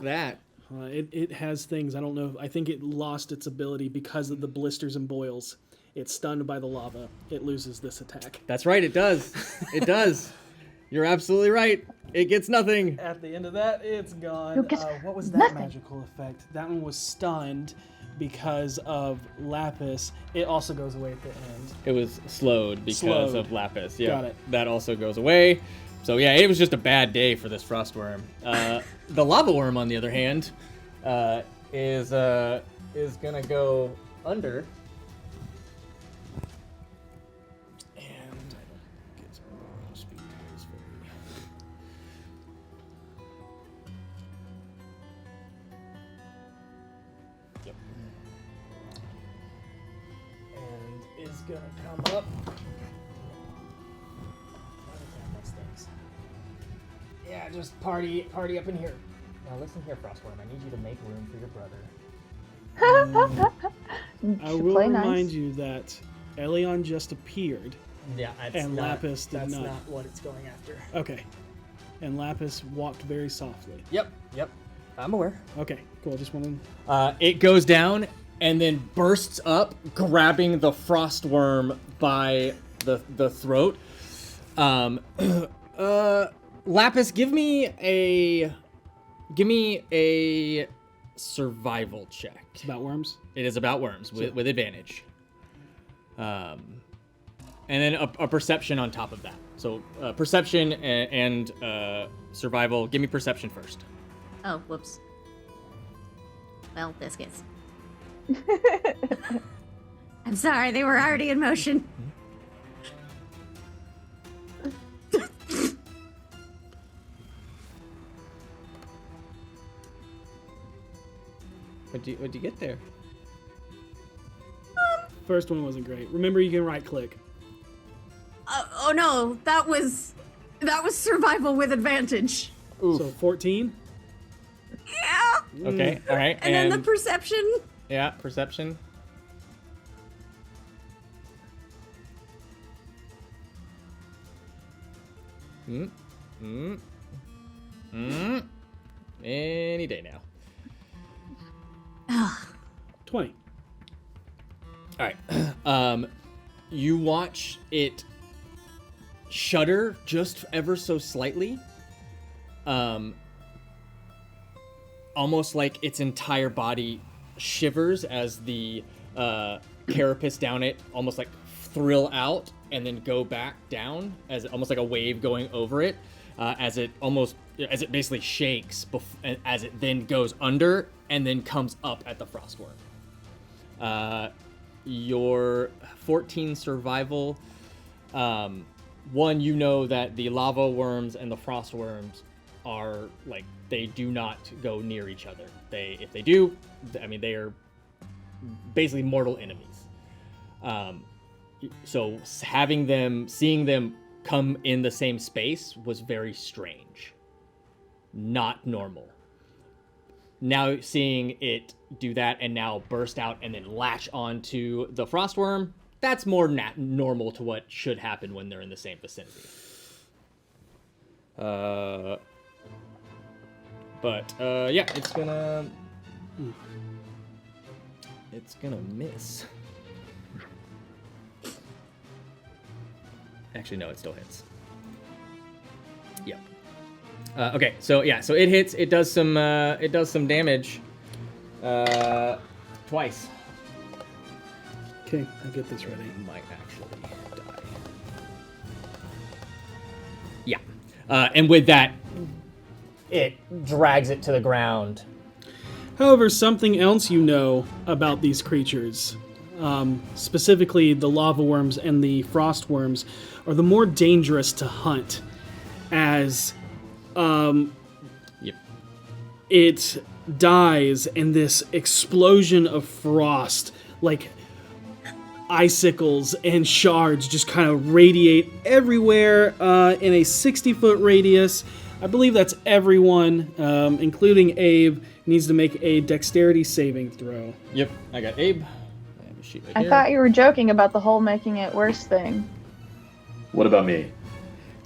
that. It has things. I don't know. I think it lost its ability because of the blisters and boils. It's stunned by the lava. It loses this attack. That's right, it does. It does. You're absolutely right. It gets nothing. At the end of that, it's gone. You get What was that nothing. magical effect? That one was stunned because of Lapis. It also goes away at the end. It was slowed because of Lapis. Yeah, Got it. that also goes away. So yeah, it was just a bad day for this Frostworm. The Lava Worm, on the other hand, is gonna go under. And I don't get some more speed tools for you. Yep. And is gonna come up. Yeah, just party up in here. Now listen here, Frostworm. I need you to make room for your brother. I Should will play remind nice. you that Elion just appeared. Yeah, And Lapis did not. what it's going after. Okay. And Lapis walked very softly. Yep. I'm aware. Okay, cool. Just wanted. It goes down and then bursts up, grabbing the Frostworm by the throat. Lapis, give me a survival check. It's about worms. It is about worms with advantage. And then a perception on top of that. So perception and survival. Give me perception first. Oh, whoops. Well, biscuits. I'm sorry, they were already in motion. What'd you get there? First one wasn't great. Remember, you can right click. Oh no, that was survival with advantage. Oof. So 14. Yeah. Okay, all right. And then the perception. Yeah, perception. Any day now. 20. All right. You watch it shudder just ever so slightly. Almost like its entire body shivers as the carapace down it almost like thrill out and then go back down as almost like a wave going over it, as it basically shakes as it then goes under and then comes up at the frostworm. Your 14 survival. One, you know that the lava worms and the frost worms are like, they do not go near each other. If they do, I mean, they are basically mortal enemies. So seeing them come in the same space was very strange. Not normal. Now seeing it do that and now burst out and then latch onto the frostworm, that's more normal to what should happen when they're in the same vicinity. Yeah, it's gonna miss. Actually, no, it still hits. Yep. Okay, so it hits. It does some damage. Twice. Okay, I'll get this ready. It might actually die. Yeah. And with that, it drags it to the ground. However, something else you know about these creatures, specifically the lava worms and the frost worms, are the more dangerous to hunt, as Yep. it dies and this explosion of frost, like icicles and shards, just kind of radiate everywhere in a 60-foot radius. I believe that's everyone, including Abe, needs to make a dexterity saving throw. Yep, I got Abe. I have a sheet right I here. thought you were joking about the whole making it worse thing. What about me?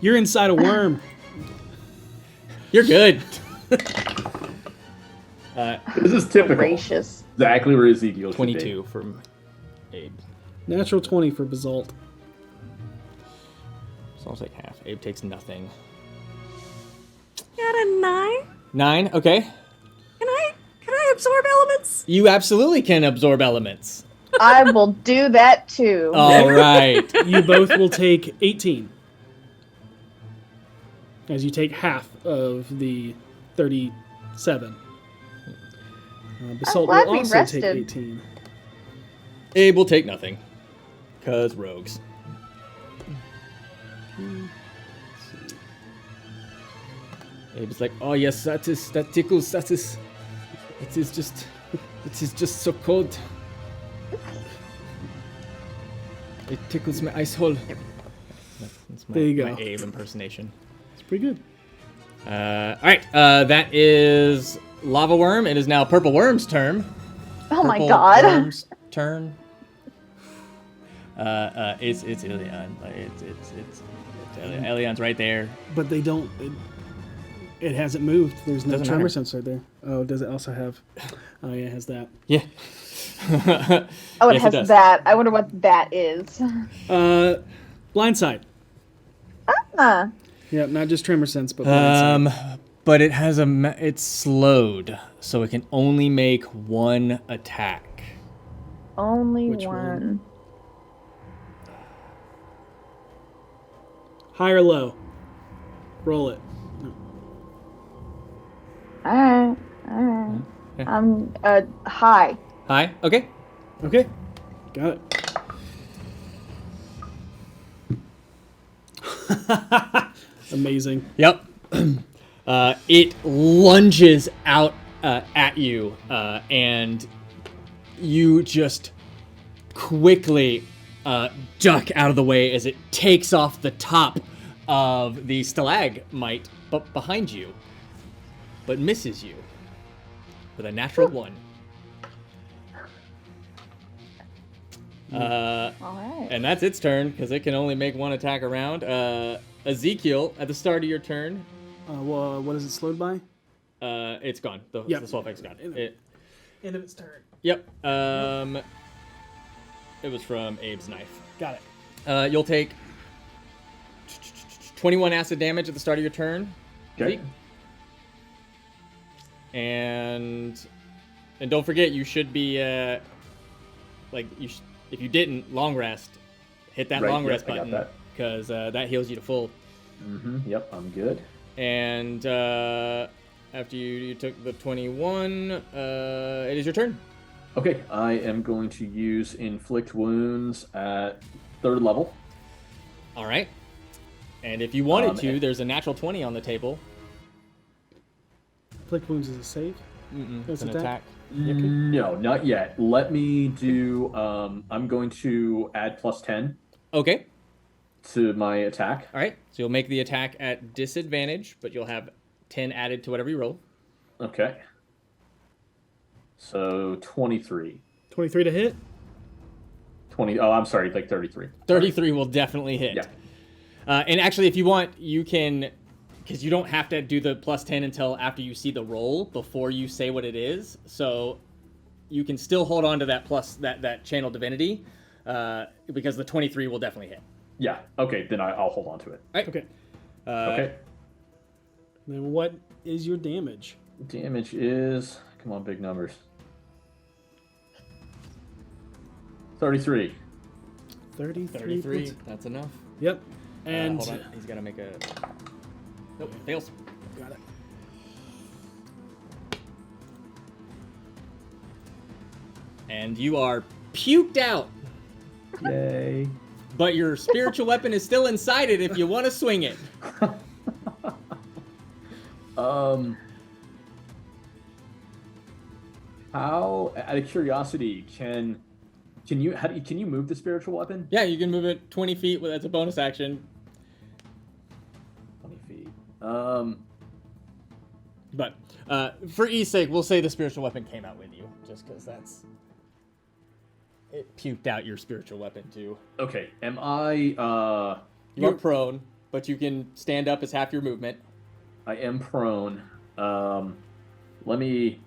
You're inside a worm. You're good. This is typical. Gracious. Exactly where Ezekiel should 22 from Abe. Natural 20 for Basalt. So I'll take half. Abe takes nothing. Got a 9. 9, okay. Can I absorb elements? You absolutely can absorb elements. I will do that too. All right. You both will take 18. As you take half of the 37. Basalt glad will we also rested. take 18. Abe will take nothing. Cause rogues. Abe's like, oh yes, that tickles, it is just so cold. It tickles my ice hole. That's my, There you go. my Abe impersonation. It's pretty good. Alright, that is Lava Worm. It is now Purple Worm's turn. Oh my Purple god. Worm's turn. It's Ilion. It's Ilion's right there. But they don't... It hasn't moved. There's no Doesn't tremor matter. sensor there. Oh, does it also have... Oh, yeah, it has that. Yeah. Oh, it Yes, has does. that. I wonder what that is. Blindside. Ah, Yeah, not just tremor sense, but blindside. But it has it's slowed, so it can only make one attack. only Which one? one. High or low? Roll it. Alright. Okay. I'm high. Hi. Okay. Okay. Got it. Amazing. Yep. It lunges out at you, and you just quickly duck out of the way as it takes off the top of the stalagmite behind you, but misses you. with a natural 1. All right. And that's its turn because it can only make 1 attack a round. Ezekiel, at the start of your turn, Well, what is it slowed by? it's gone. The Yep. soul effect's gone. End of its turn. Yep. It was from Abe's knife. Got it. You'll take 21 acid damage at the start of your turn. Okay. And don't forget, you should be if you didn't long rest, hit that Right, long yep, rest I got button that. because that heals you to full. Yep, I'm good. And after you took the 21, it is your turn. Okay, I am going to use Inflict Wounds at 3rd level. All right. And if you wanted to, there's a natural 20 on the table. Inflict wounds is a save. It's an attack. No, not yet. Let me do. I'm going to add +10 Okay. to my attack. All right. So you'll make the attack at disadvantage, but you'll have 10 added to whatever you roll. Okay. So 23. 23 to hit. 20. Oh, I'm sorry, like 33. 33 will definitely hit. Yeah. And actually, if you want, you can, because you don't have to do the +10 until after you see the roll before you say what it is. So you can still hold on to that channel divinity because the 23 will definitely hit. Yeah. Okay, then I'll hold on to it. All right. Okay. Okay. Then what is your damage? Damage is. Come on, big numbers. 33. 33. That's enough. Yep. And Hold on. He's got to make a. Nope, fails. got it. And you are puked out, Yay. but your spiritual weapon is still inside it if you want to swing it. How, out of curiosity, can you move the spiritual weapon? Yeah, you can move it 20 feet. That's a bonus action. 20 feet. But for E's sake, we'll say the spiritual weapon came out with you, just because it puked out your spiritual weapon too. Okay. Am I? You're prone, but you can stand up as half your movement. I am prone. Let me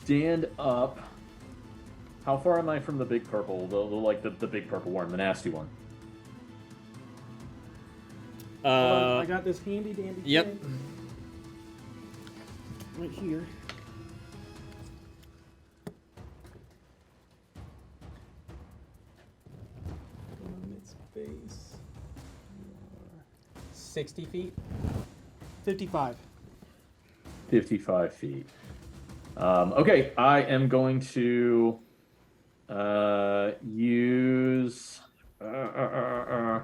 stand up. How far am I from the big purple? The big purple worm, the nasty one. Hold on, I got this handy dandy. Yep. thing right here. On its base. 60 feet. 55. 55 feet. Okay, I am going to use. I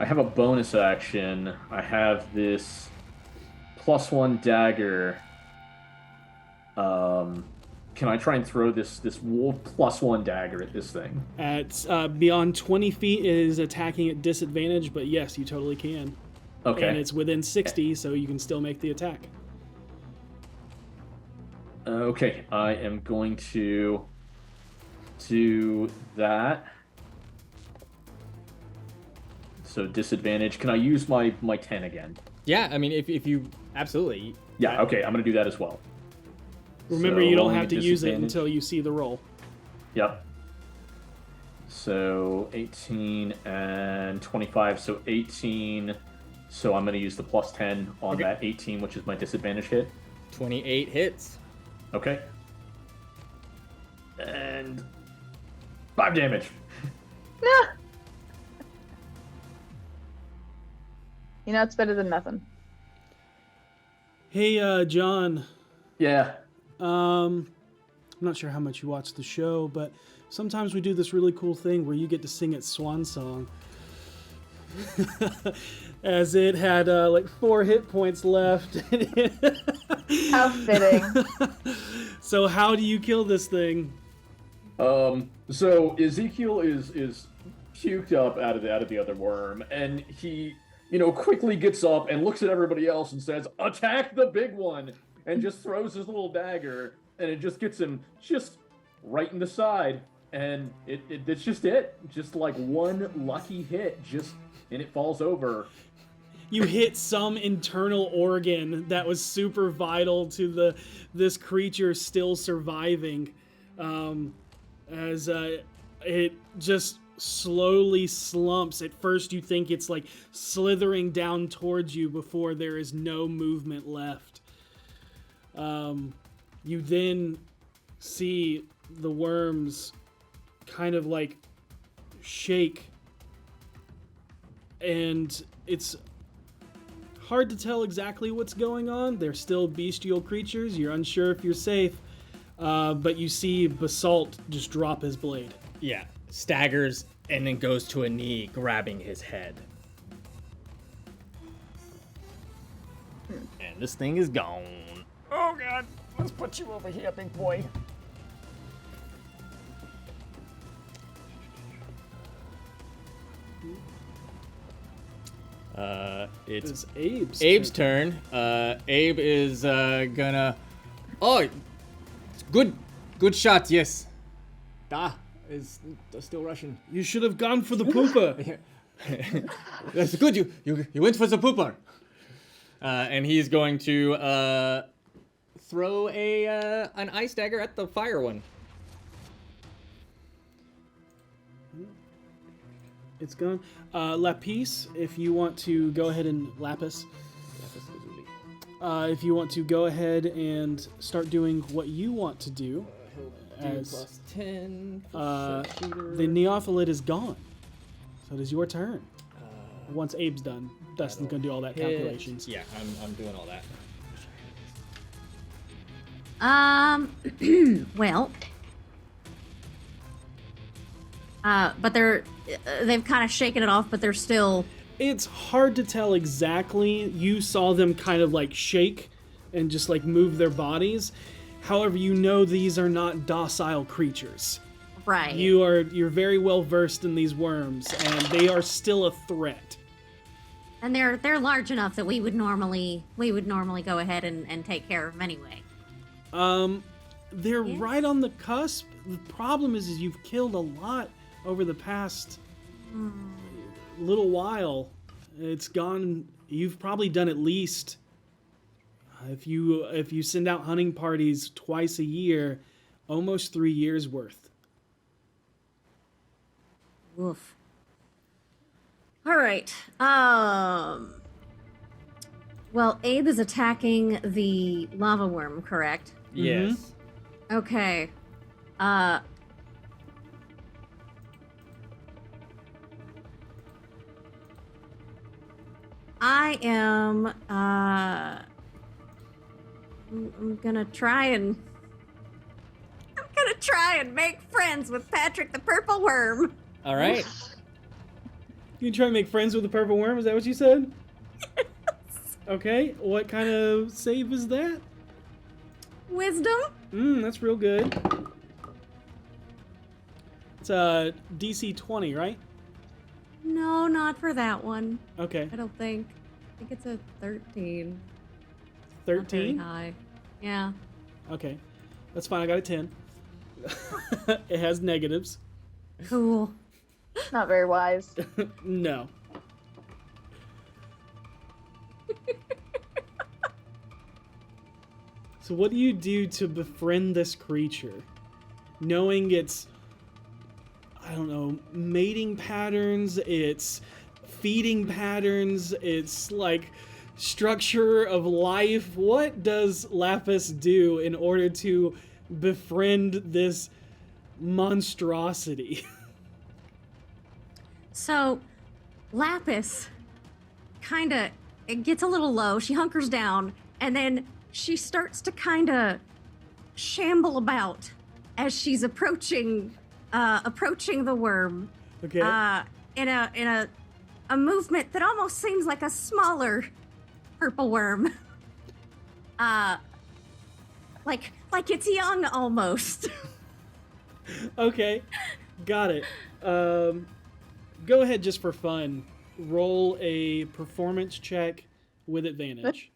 have a bonus action. I have this +1 dagger. Can I try and throw this wolf +1 dagger at this thing? At beyond 20 feet is attacking at disadvantage, but yes, you totally can. Okay. And it's within 60, so you can still make the attack. Okay, I am going to do that. So disadvantage. Can I use my 10 again? Yeah, I mean, if you absolutely. Yeah. Okay, I'm gonna do that as well. Remember, So you don't rolling have a to use it disadvantage. until you see the roll. Yep. So 18 and 25. So 18. So I'm gonna use the +10 on that 18, which is my disadvantage hit. 28 hits. Okay. And 5 damage. You know, it's better than nothing. Hey, John. Yeah. I'm not sure how much you watch the show, but sometimes we do this really cool thing where you get to sing its swan song. As it had like 4 hit points left. How fitting. So how do you kill this thing? So Ezekiel is puked up out of the other worm, and he quickly gets up and looks at everybody else and says, "Attack the big one!" and just throws his little dagger, and it just gets him just right in the side, and it's just it. Just like one lucky hit, and it falls over. You hit some internal organ that was super vital to this creature still surviving, as it just slowly slumps. At first you think it's like slithering down towards you before there is no movement left. You then see the worms kind of like shake, and it's hard to tell exactly what's going on. They're still bestial creatures. You're unsure if you're safe, but you see Basalt just drop his blade. Yeah, staggers and then goes to a knee, grabbing his head. And this thing is gone. Oh god, let's put you over here, big boy. It's Abe's turn. Abe is gonna. Oh, good shot. Yes. Is still Russian. You should have gone for the pooper. That's good. You went for the pooper. And he's going to throw an ice dagger at the fire one. It's gone. Lapis, if you want to go ahead and Lapis. If you want to go ahead and start doing what you want to do, Plus 10. the Neophylit is gone. So it is your turn. Once Abe's done, Dustin's going to do all that calculations. Yeah, I'm doing all that. Well. But they've kind of shaken it off, but they're still... It's hard to tell exactly. You saw them kind of like shake and just like move their bodies. However, you know these are not docile creatures. Right. You're very well versed in these worms, and they are still a threat. And they're large enough that we would normally go ahead and take care of them anyway. They're right on the cusp. The problem is you've killed a lot over the past little while. It's gone. You've probably done at least, if you send out hunting parties twice a year, almost 3 years worth. Woof. All right. Well, Abe is attacking the lava worm, correct? Yes. Okay. I am, I'm gonna try and make friends with Patrick the Purple Worm. All right. You try and make friends with the purple worm? Is that what you said? Yes. Okay. What kind of save is that? Wisdom? That's real good. It's a DC 20, right? No, not for that one. Okay. I don't think. I think it's a 13. 13? Not very high. Yeah. Okay. That's fine. I got a 10. It has negatives. Cool. Not very wise. No. So what do you do to befriend this creature? Knowing its, I don't know, mating patterns, its feeding patterns, its like structure of life. What does Lapis do in order to befriend this monstrosity? So, Lapis it gets a little low. She hunkers down, and then she starts to kind of shamble about as she's approaching the worm. Okay. In a movement that almost seems like a smaller purple worm. Like it's young almost. Okay. Got it. Go ahead just for fun. roll a performance check with advantage.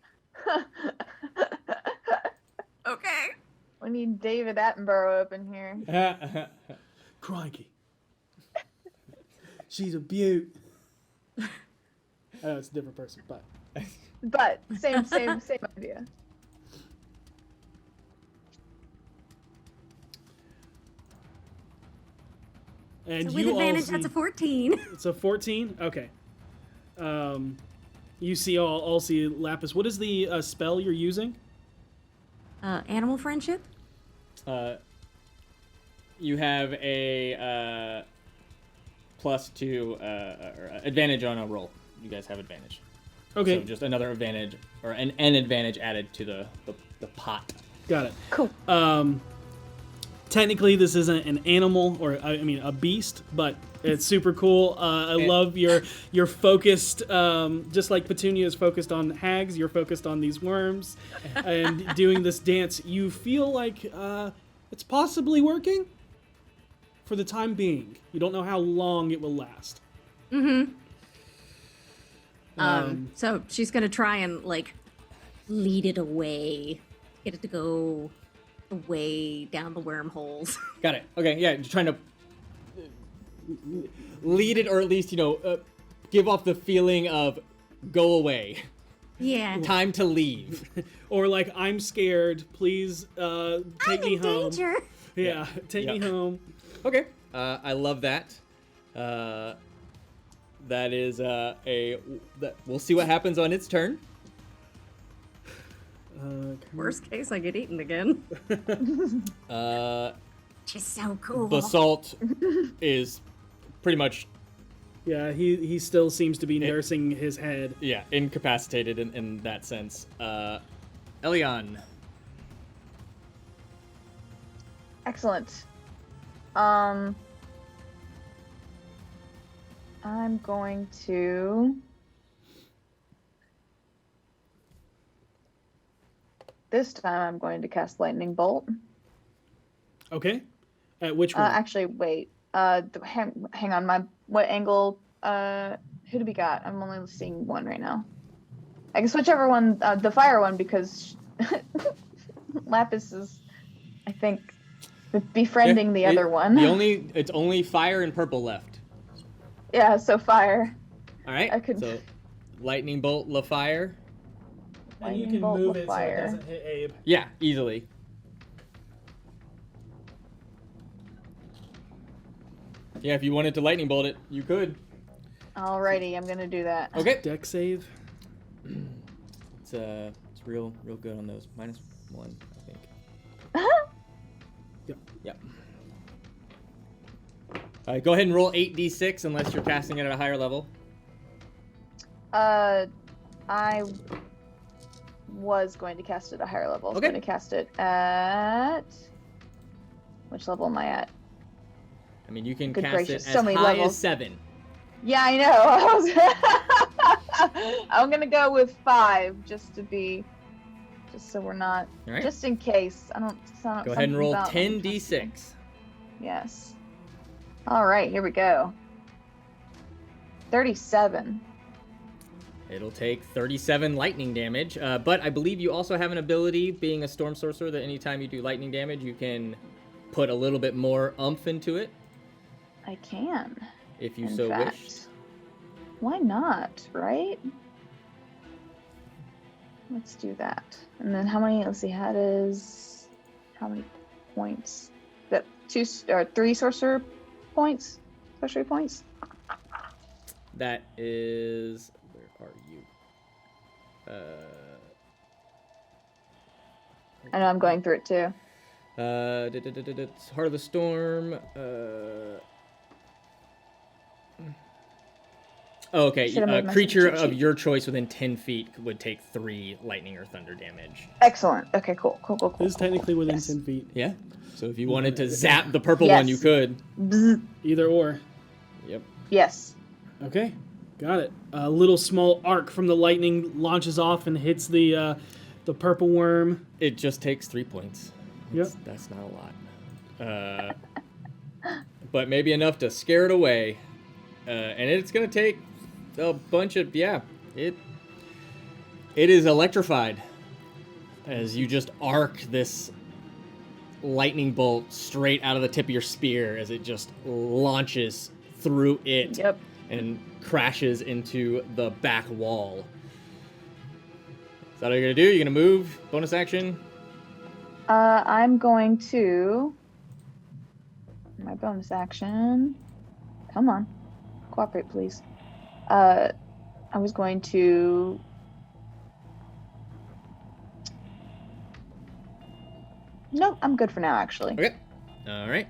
Okay. We need David Attenborough up in here. Crikey. She's a beaut. I know it's a different person, but But same idea. and So with you all advantage, see, that's a 14. it's a 14. Okay. You see all see Lapis. What is the spell you're using? Animal friendship? You have a +2 or advantage on a roll. You guys have advantage. Okay, So just another advantage or an advantage added to the pot. got it. Cool. Technically, this isn't an animal or a beast, but it's super cool. I love your focused, just like Petunia is focused on hags. You're focused on these worms, and doing this dance. You feel like it's possibly working for the time being. You don't know how long it will last. So she's gonna try and like lead it away, get it to go away down the wormholes. Got it. Okay, yeah, you're trying to lead it, or at least give off the feeling of go away, Yeah. time to leave. Or like, I'm scared. Please take I'm me in home. danger. Yeah, take me home. Okay, I love that. That is we'll see what happens on its turn. Worst case, I get eaten again. Uh, Just so cool. Basalt is pretty much He still seems to be nursing his head. incapacitated in that sense. Elion. Excellent. I'm going to. This time I'm going to cast Lightning Bolt. Okay. At which one? Actually, wait. Hang on. What angle? Who do we got? I'm only seeing one right now. I guess whichever one, the fire one, because Lapis is, I think, befriending the other one. It's only fire and purple left. Yeah, so fire. All right. I could- So, lightning bolt, la fire. and you Lightning can bolt move with it fire. so it doesn't hit Abe. Yeah, easily. Yeah, if you wanted to lightning bolt it, you could. Alrighty, I'm gonna do that. Okay. Deck save. It's real good on those. -1, I think. Yep. Yep. All right, go ahead and roll 8d6 unless you're casting it at a higher level. I was going to cast it at a higher level. I was Okay. going to cast it at... Which level am I at? I mean, you can Good cast gracious, it as so many high levels. as 7. Yeah, I know. I'm going to go with 5 just so we're not... All right. Just in case. I don't... Go ahead and roll 10d6. Yes. All right, here we go. 37. It'll take 37 lightning damage, but I believe you also have an ability, being a storm sorcerer, that anytime you do lightning damage, you can put a little bit more oomph into it, I can. if you in so fact. wish. Why not, right? Let's do that. And then how many, let's see, how many points? That 2 or 3 sorcery points? That is... Where are you? I know I'm going through it too. It's Heart of the Storm. Oh, okay. Should've made my Creature cheat of sheet. your choice within 10 feet would take 3 lightning or thunder damage. Excellent. Okay, cool. It is technically within Yes. 10 feet. Yeah. So if you wanted to zap the purple Yes. one, you could. Bzz. Either or. Yep. Yes. Okay. Got it. A little small arc from the lightning launches off and hits the purple worm. It just takes 3 points. Yep. That's not a lot. But maybe enough to scare it away. And it's going to take a bunch of It is electrified as you just arc this lightning bolt straight out of the tip of your spear as it just launches through it and crashes into the back wall. Is that all you're gonna do? You're gonna move? Bonus action? I'm going to... My bonus action... Come on. Cooperate, please. I was going to... Nope, I'm good for now, actually. Okay. All right.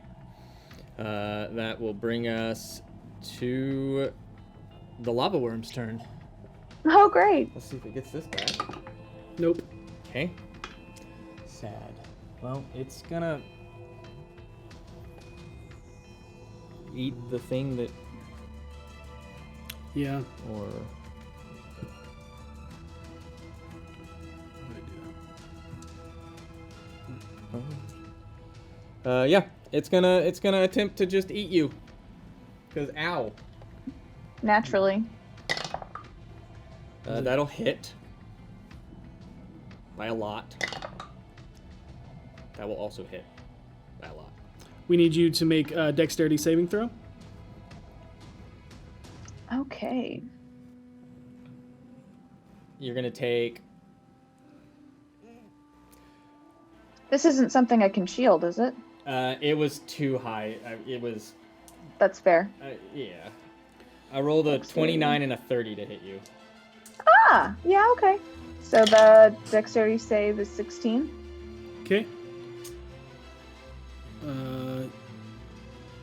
That will bring us to the lava worm's turn. Oh, great. Let's see if it gets this back. Nope. Okay. Sad. Well, it's gonna eat the thing that, Yeah. or yeah, it's gonna attempt to just eat you. Cause ow. Naturally. That'll hit by a lot. That will also hit by a lot. We need you to make a dexterity saving throw. Okay. You're gonna take. This isn't something I can shield, is it? It was too high. It was. That's fair. Yeah. I rolled a 29 and a 30 to hit you. Ah, yeah, okay. So the dexterity save is 16. Okay.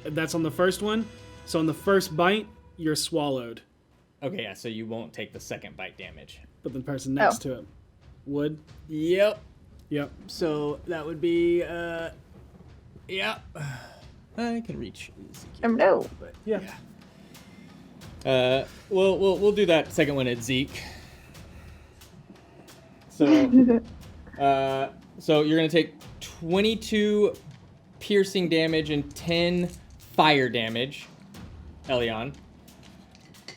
That's on the first one. So on the first bite, you're swallowed. Okay, yeah, so you won't take the second bite damage. But the person next to it would. Yep. Yep. So that would be, yeah. I can reach. No. But Yeah. We'll do that second one at Zeke. So, so you're gonna take 22 piercing damage and 10 fire damage, Elion.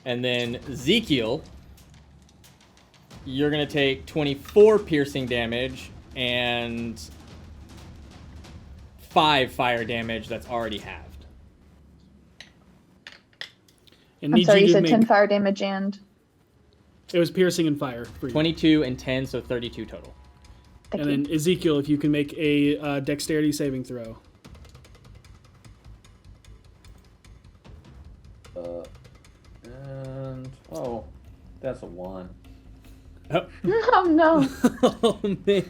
And then Ezekiel, you're gonna take 24 piercing damage and 5 fire damage that's already halved. And I'm sorry, you said make... 10 fire damage and... It was piercing and fire for you. 22 and 10, so 32 total. Thank and you. then Ezekiel, if you can make a dexterity saving throw. And that's a 1. Oh, Oh, no. Oh, man.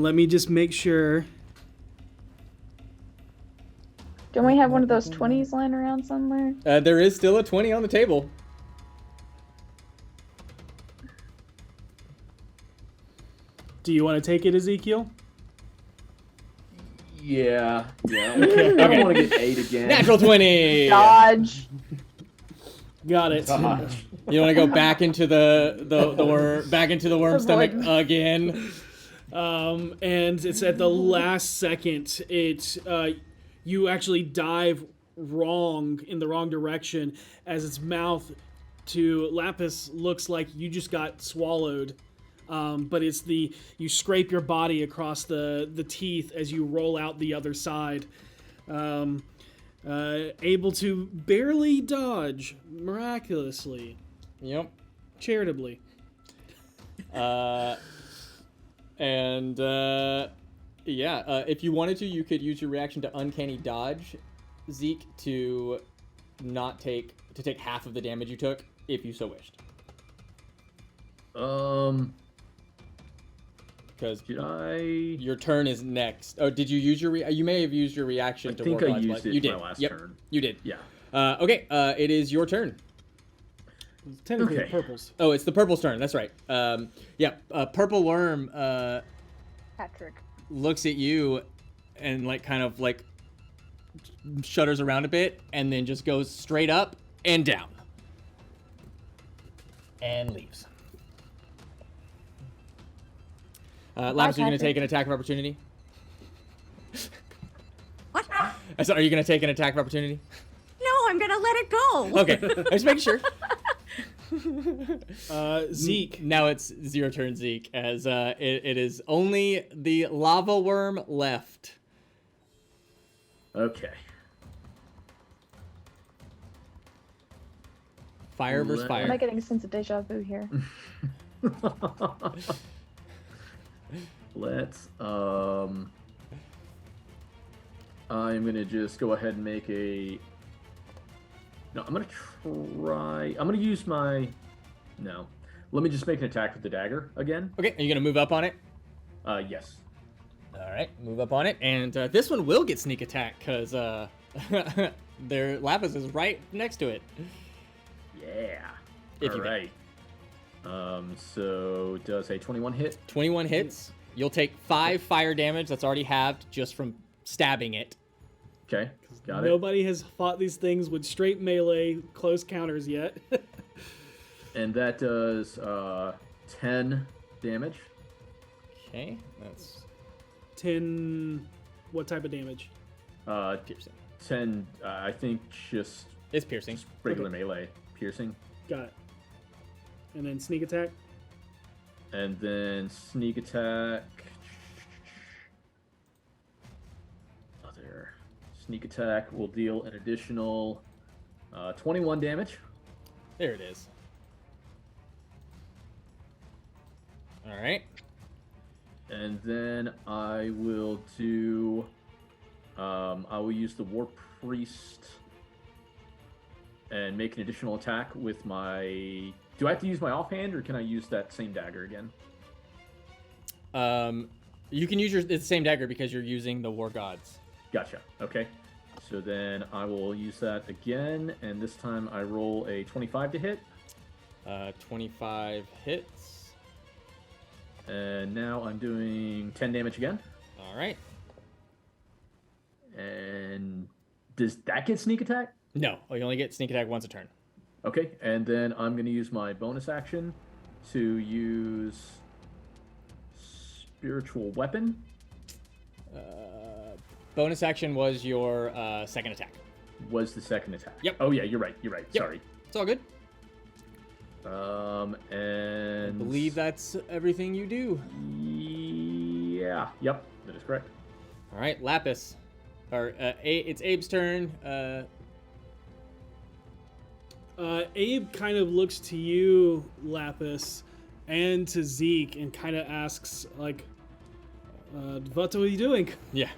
Let me just make sure. Don't we have one of those 20s lying around somewhere? there is still a 20 on the table. Do you want to take it, Ezekiel? Yeah. Okay. I don't want to get 8 again. Natural 20. Dodge. Got it. You want to go back into the worm stomach again? And it's at the last second. You actually dive wrong in the wrong direction as its mouth to Lapis looks like you just got swallowed. But it's you scrape your body across the teeth as you roll out the other side. Able to barely dodge, miraculously. Yep. Charitably. If you wanted to, you could use your reaction to uncanny dodge, Zeke, to take half of the damage you took, if you so wished. Because your turn is next. Oh, did you use your you may have used your reaction to I think work I on used it you did. my last Yep, turn. you did. Yeah. Okay, it is your turn. Technically, Okay. the purples. Oh, it's the purple's turn. That's right. Purple worm Patrick. looks at you and kind of shudders around a bit and then just goes straight up and down and leaves. Lapis, are you going to take an attack of opportunity? What? Are you going to take an attack of opportunity? No, I'm gonna let it go. Okay, I just making sure. Zeke. Now it's your turn, Zeke, as it is only the lava worm left. Okay. Fire versus Am fire. I getting a sense of deja vu here? Let's I'm gonna just go ahead and make a. No, I'm gonna use my. No, let me just make an attack with the dagger again. Okay, are you gonna move up on it? Yes. All right, move up on it, and this one will get sneak attack because their Lapis is right next to it. Yeah. If All you right. So does a 21 hit? 21 hits. You'll take 5 fire damage that's already halved just from stabbing it. Okay, got it. Nobody has fought these things with straight melee close counters yet. And that does 10 damage. Okay, that's 10. What type of damage? piercing. 10. I think just It's piercing. regular melee piercing, Got it. And then sneak attack. and then sneak attack. Other sneak attack will deal an additional 21 damage. There it is. All right. And then I will do. I will use the War Priest and make an additional attack with my. Do I have to use my offhand, or can I use that same dagger again? You can use it's the same dagger because you're using the War Gods. Gotcha. Okay. So then I will use that again, and this time I roll a 25 to hit. 25 hits. And now I'm doing 10 damage again. All right. And does that get sneak attack? No, you only get sneak attack once a turn. Okay, and then I'm going to use my bonus action to use spiritual weapon. Bonus action was your second attack. Was the second attack. Yep. Oh yeah, you're right. You're right. Yep. Sorry. It's all good. And I believe that's everything you do. Yeah. Yep. That is correct. All right, Lapis. It's Abe's turn. Abe kind of looks to you, Lapis, and to Zeke, and kind of asks, like, what are you doing? Yeah.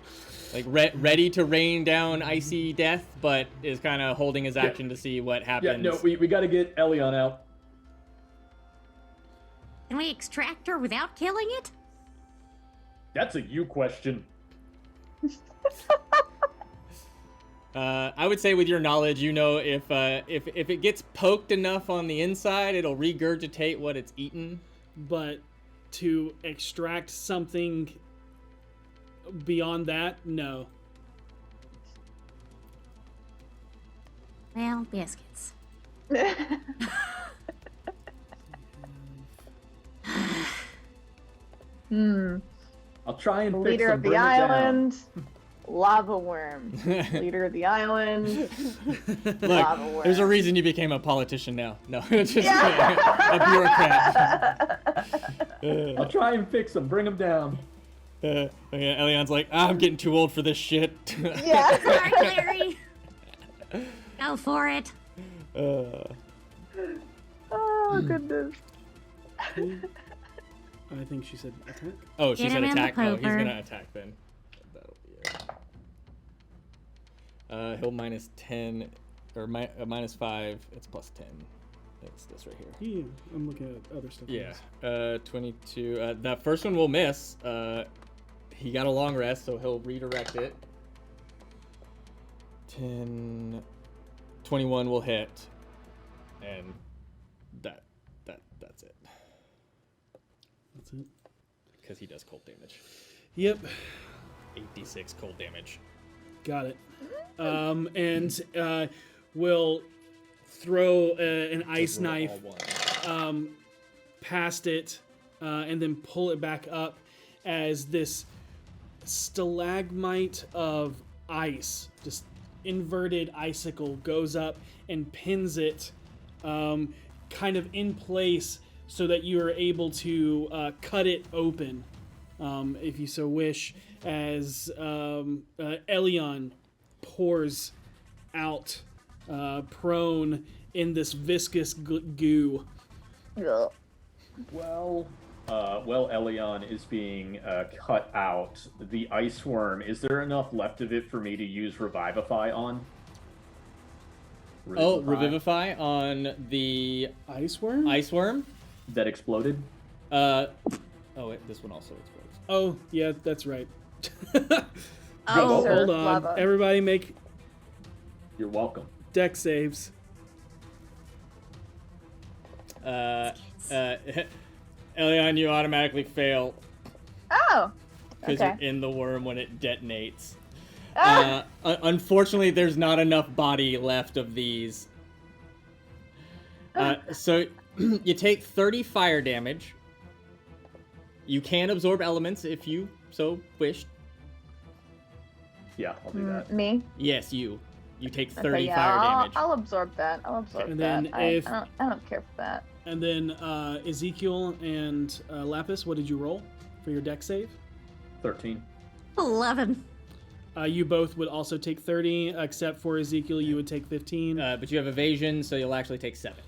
Like ready to rain down icy death, but is kind of holding his action to see what happens. Yeah. No, we got to get Elion out. Can we extract her without killing it? That's a you question. I would say with your knowledge, you know if it gets poked enough on the inside, it'll regurgitate what it's eaten. But to extract something beyond that, no. Well, biscuits. I'll try and fix Leader them, of the bring it down. island, lava worm. Leader of the island, lava worm. There's a reason you became a politician now. No, just a bureaucrat. I'll try and fix them, bring them down. Elion's like, I'm getting too old for this shit. Yeah. Sorry, Larry. Go for it. Oh goodness. I think she said attack. Oh, she Get said him in the attack. Oh, he's pooper. gonna attack then. That'll be it. He'll minus 10 or minus 5. It's plus 10. It's this right here. Yeah, I'm looking at other stuff. Yeah. 22. That first one will miss. He got a long rest, so he'll redirect it. 10. 21 will hit, and that's it. That's it. Because he does cold damage. Yep, 8d6 cold damage. got it. And we'll throw an ice Roll knife all one. past it and then pull it back up as this stalagmite of ice, just inverted icicle, goes up and pins it. kind of in place so that you are able to cut it open, if you so wish, as Elion pours out prone in this viscous goo. Ugh. Well, Elion is being cut out. The ice worm, is there enough left of it for me to use Revivify on? Oh, Revivify on the Ice worm? ice worm. That exploded? Oh, wait, this one also explodes. Oh, yeah, that's right. Oh, Hold on. Lava. Everybody make You're welcome. deck saves. Elion, you automatically fail Oh. because Okay. you're in the worm when it detonates. Ah! Unfortunately, there's not enough body left of these. So you take 30 fire damage. You can absorb elements if you so wished. Yeah, I'll do that. Me? Yes, you. You take 30 Okay, yeah, fire damage. I'll absorb that. I'll absorb And that. then I if- don't care for that. And then Ezekiel and Lapis, what did you roll for your deck save? 13. 11. You both would also take 30, except for Ezekiel, you would take 15. But you have evasion, so you'll actually take 7.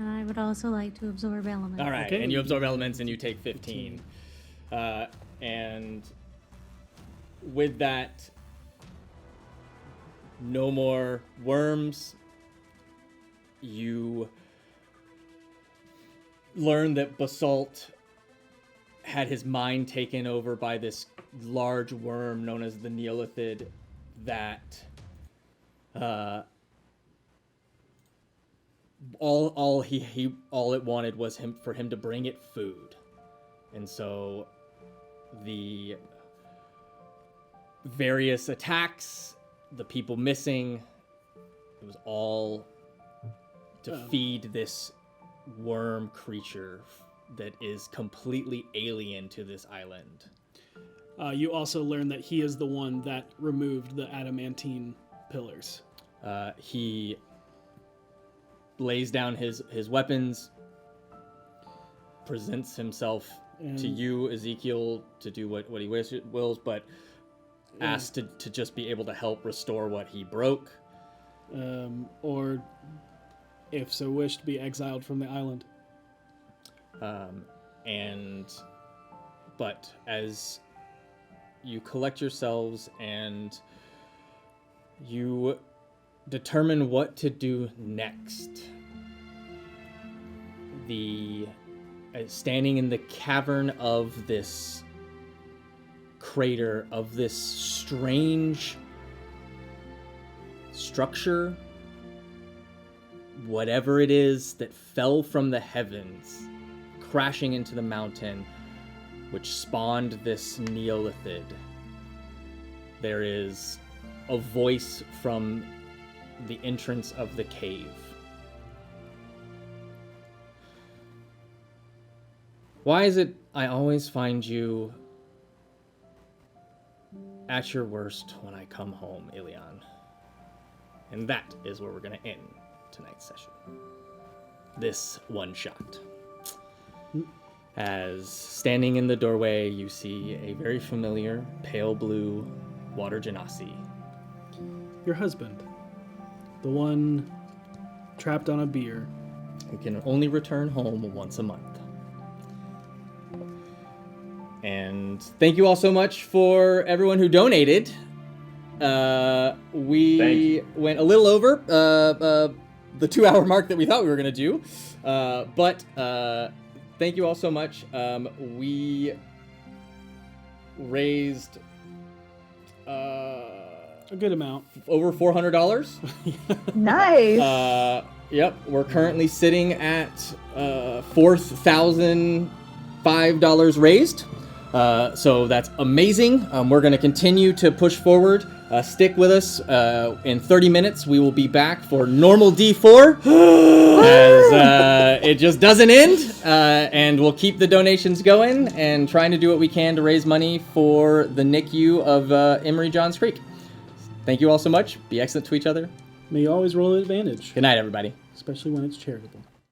I would also like to absorb elements. All right, Okay. and you absorb elements and you take 15. And with that, no more worms. You learn that Basalt had his mind taken over by this large worm known as the Neolithid that all it wanted was for him to bring it food. And so the various attacks, the people missing, it was all to feed this worm creature that is completely alien to this island. You also learn that he is the one that removed the adamantine pillars. He lays down his weapons, presents himself to you, Ezekiel, to do what he wills, but asks to just be able to help restore what he broke. Or, if so wished, be exiled from the island. But as you collect yourselves and you determine what to do next, standing in the cavern of this crater, of this strange structure, whatever it is that fell from the heavens, crashing into the mountain, which spawned this Neolithid, there is a voice from the entrance of the cave. Why is it I always find you at your worst when I come home, Ilion? And that is where we're going to end tonight's session. This one shot. As standing in the doorway, you see a very familiar pale blue water genasi. Your husband. The one trapped on a beer. Who can only return home once a month. And thank you all so much for everyone who donated. We went a little over the 2-hour mark that we thought we were going to do. But thank you all so much. We raised A good amount. over $400. Nice. Yep, we're currently sitting at $4,005 raised. So that's amazing. We're going to continue to push forward. Stick with us. In 30 minutes, we will be back for normal D4. As it just doesn't end. And we'll keep the donations going and trying to do what we can to raise money for the NICU of Emory Johns Creek. Thank you all so much. Be excellent to each other. May you always roll at advantage, Good night, everybody. especially when it's charitable.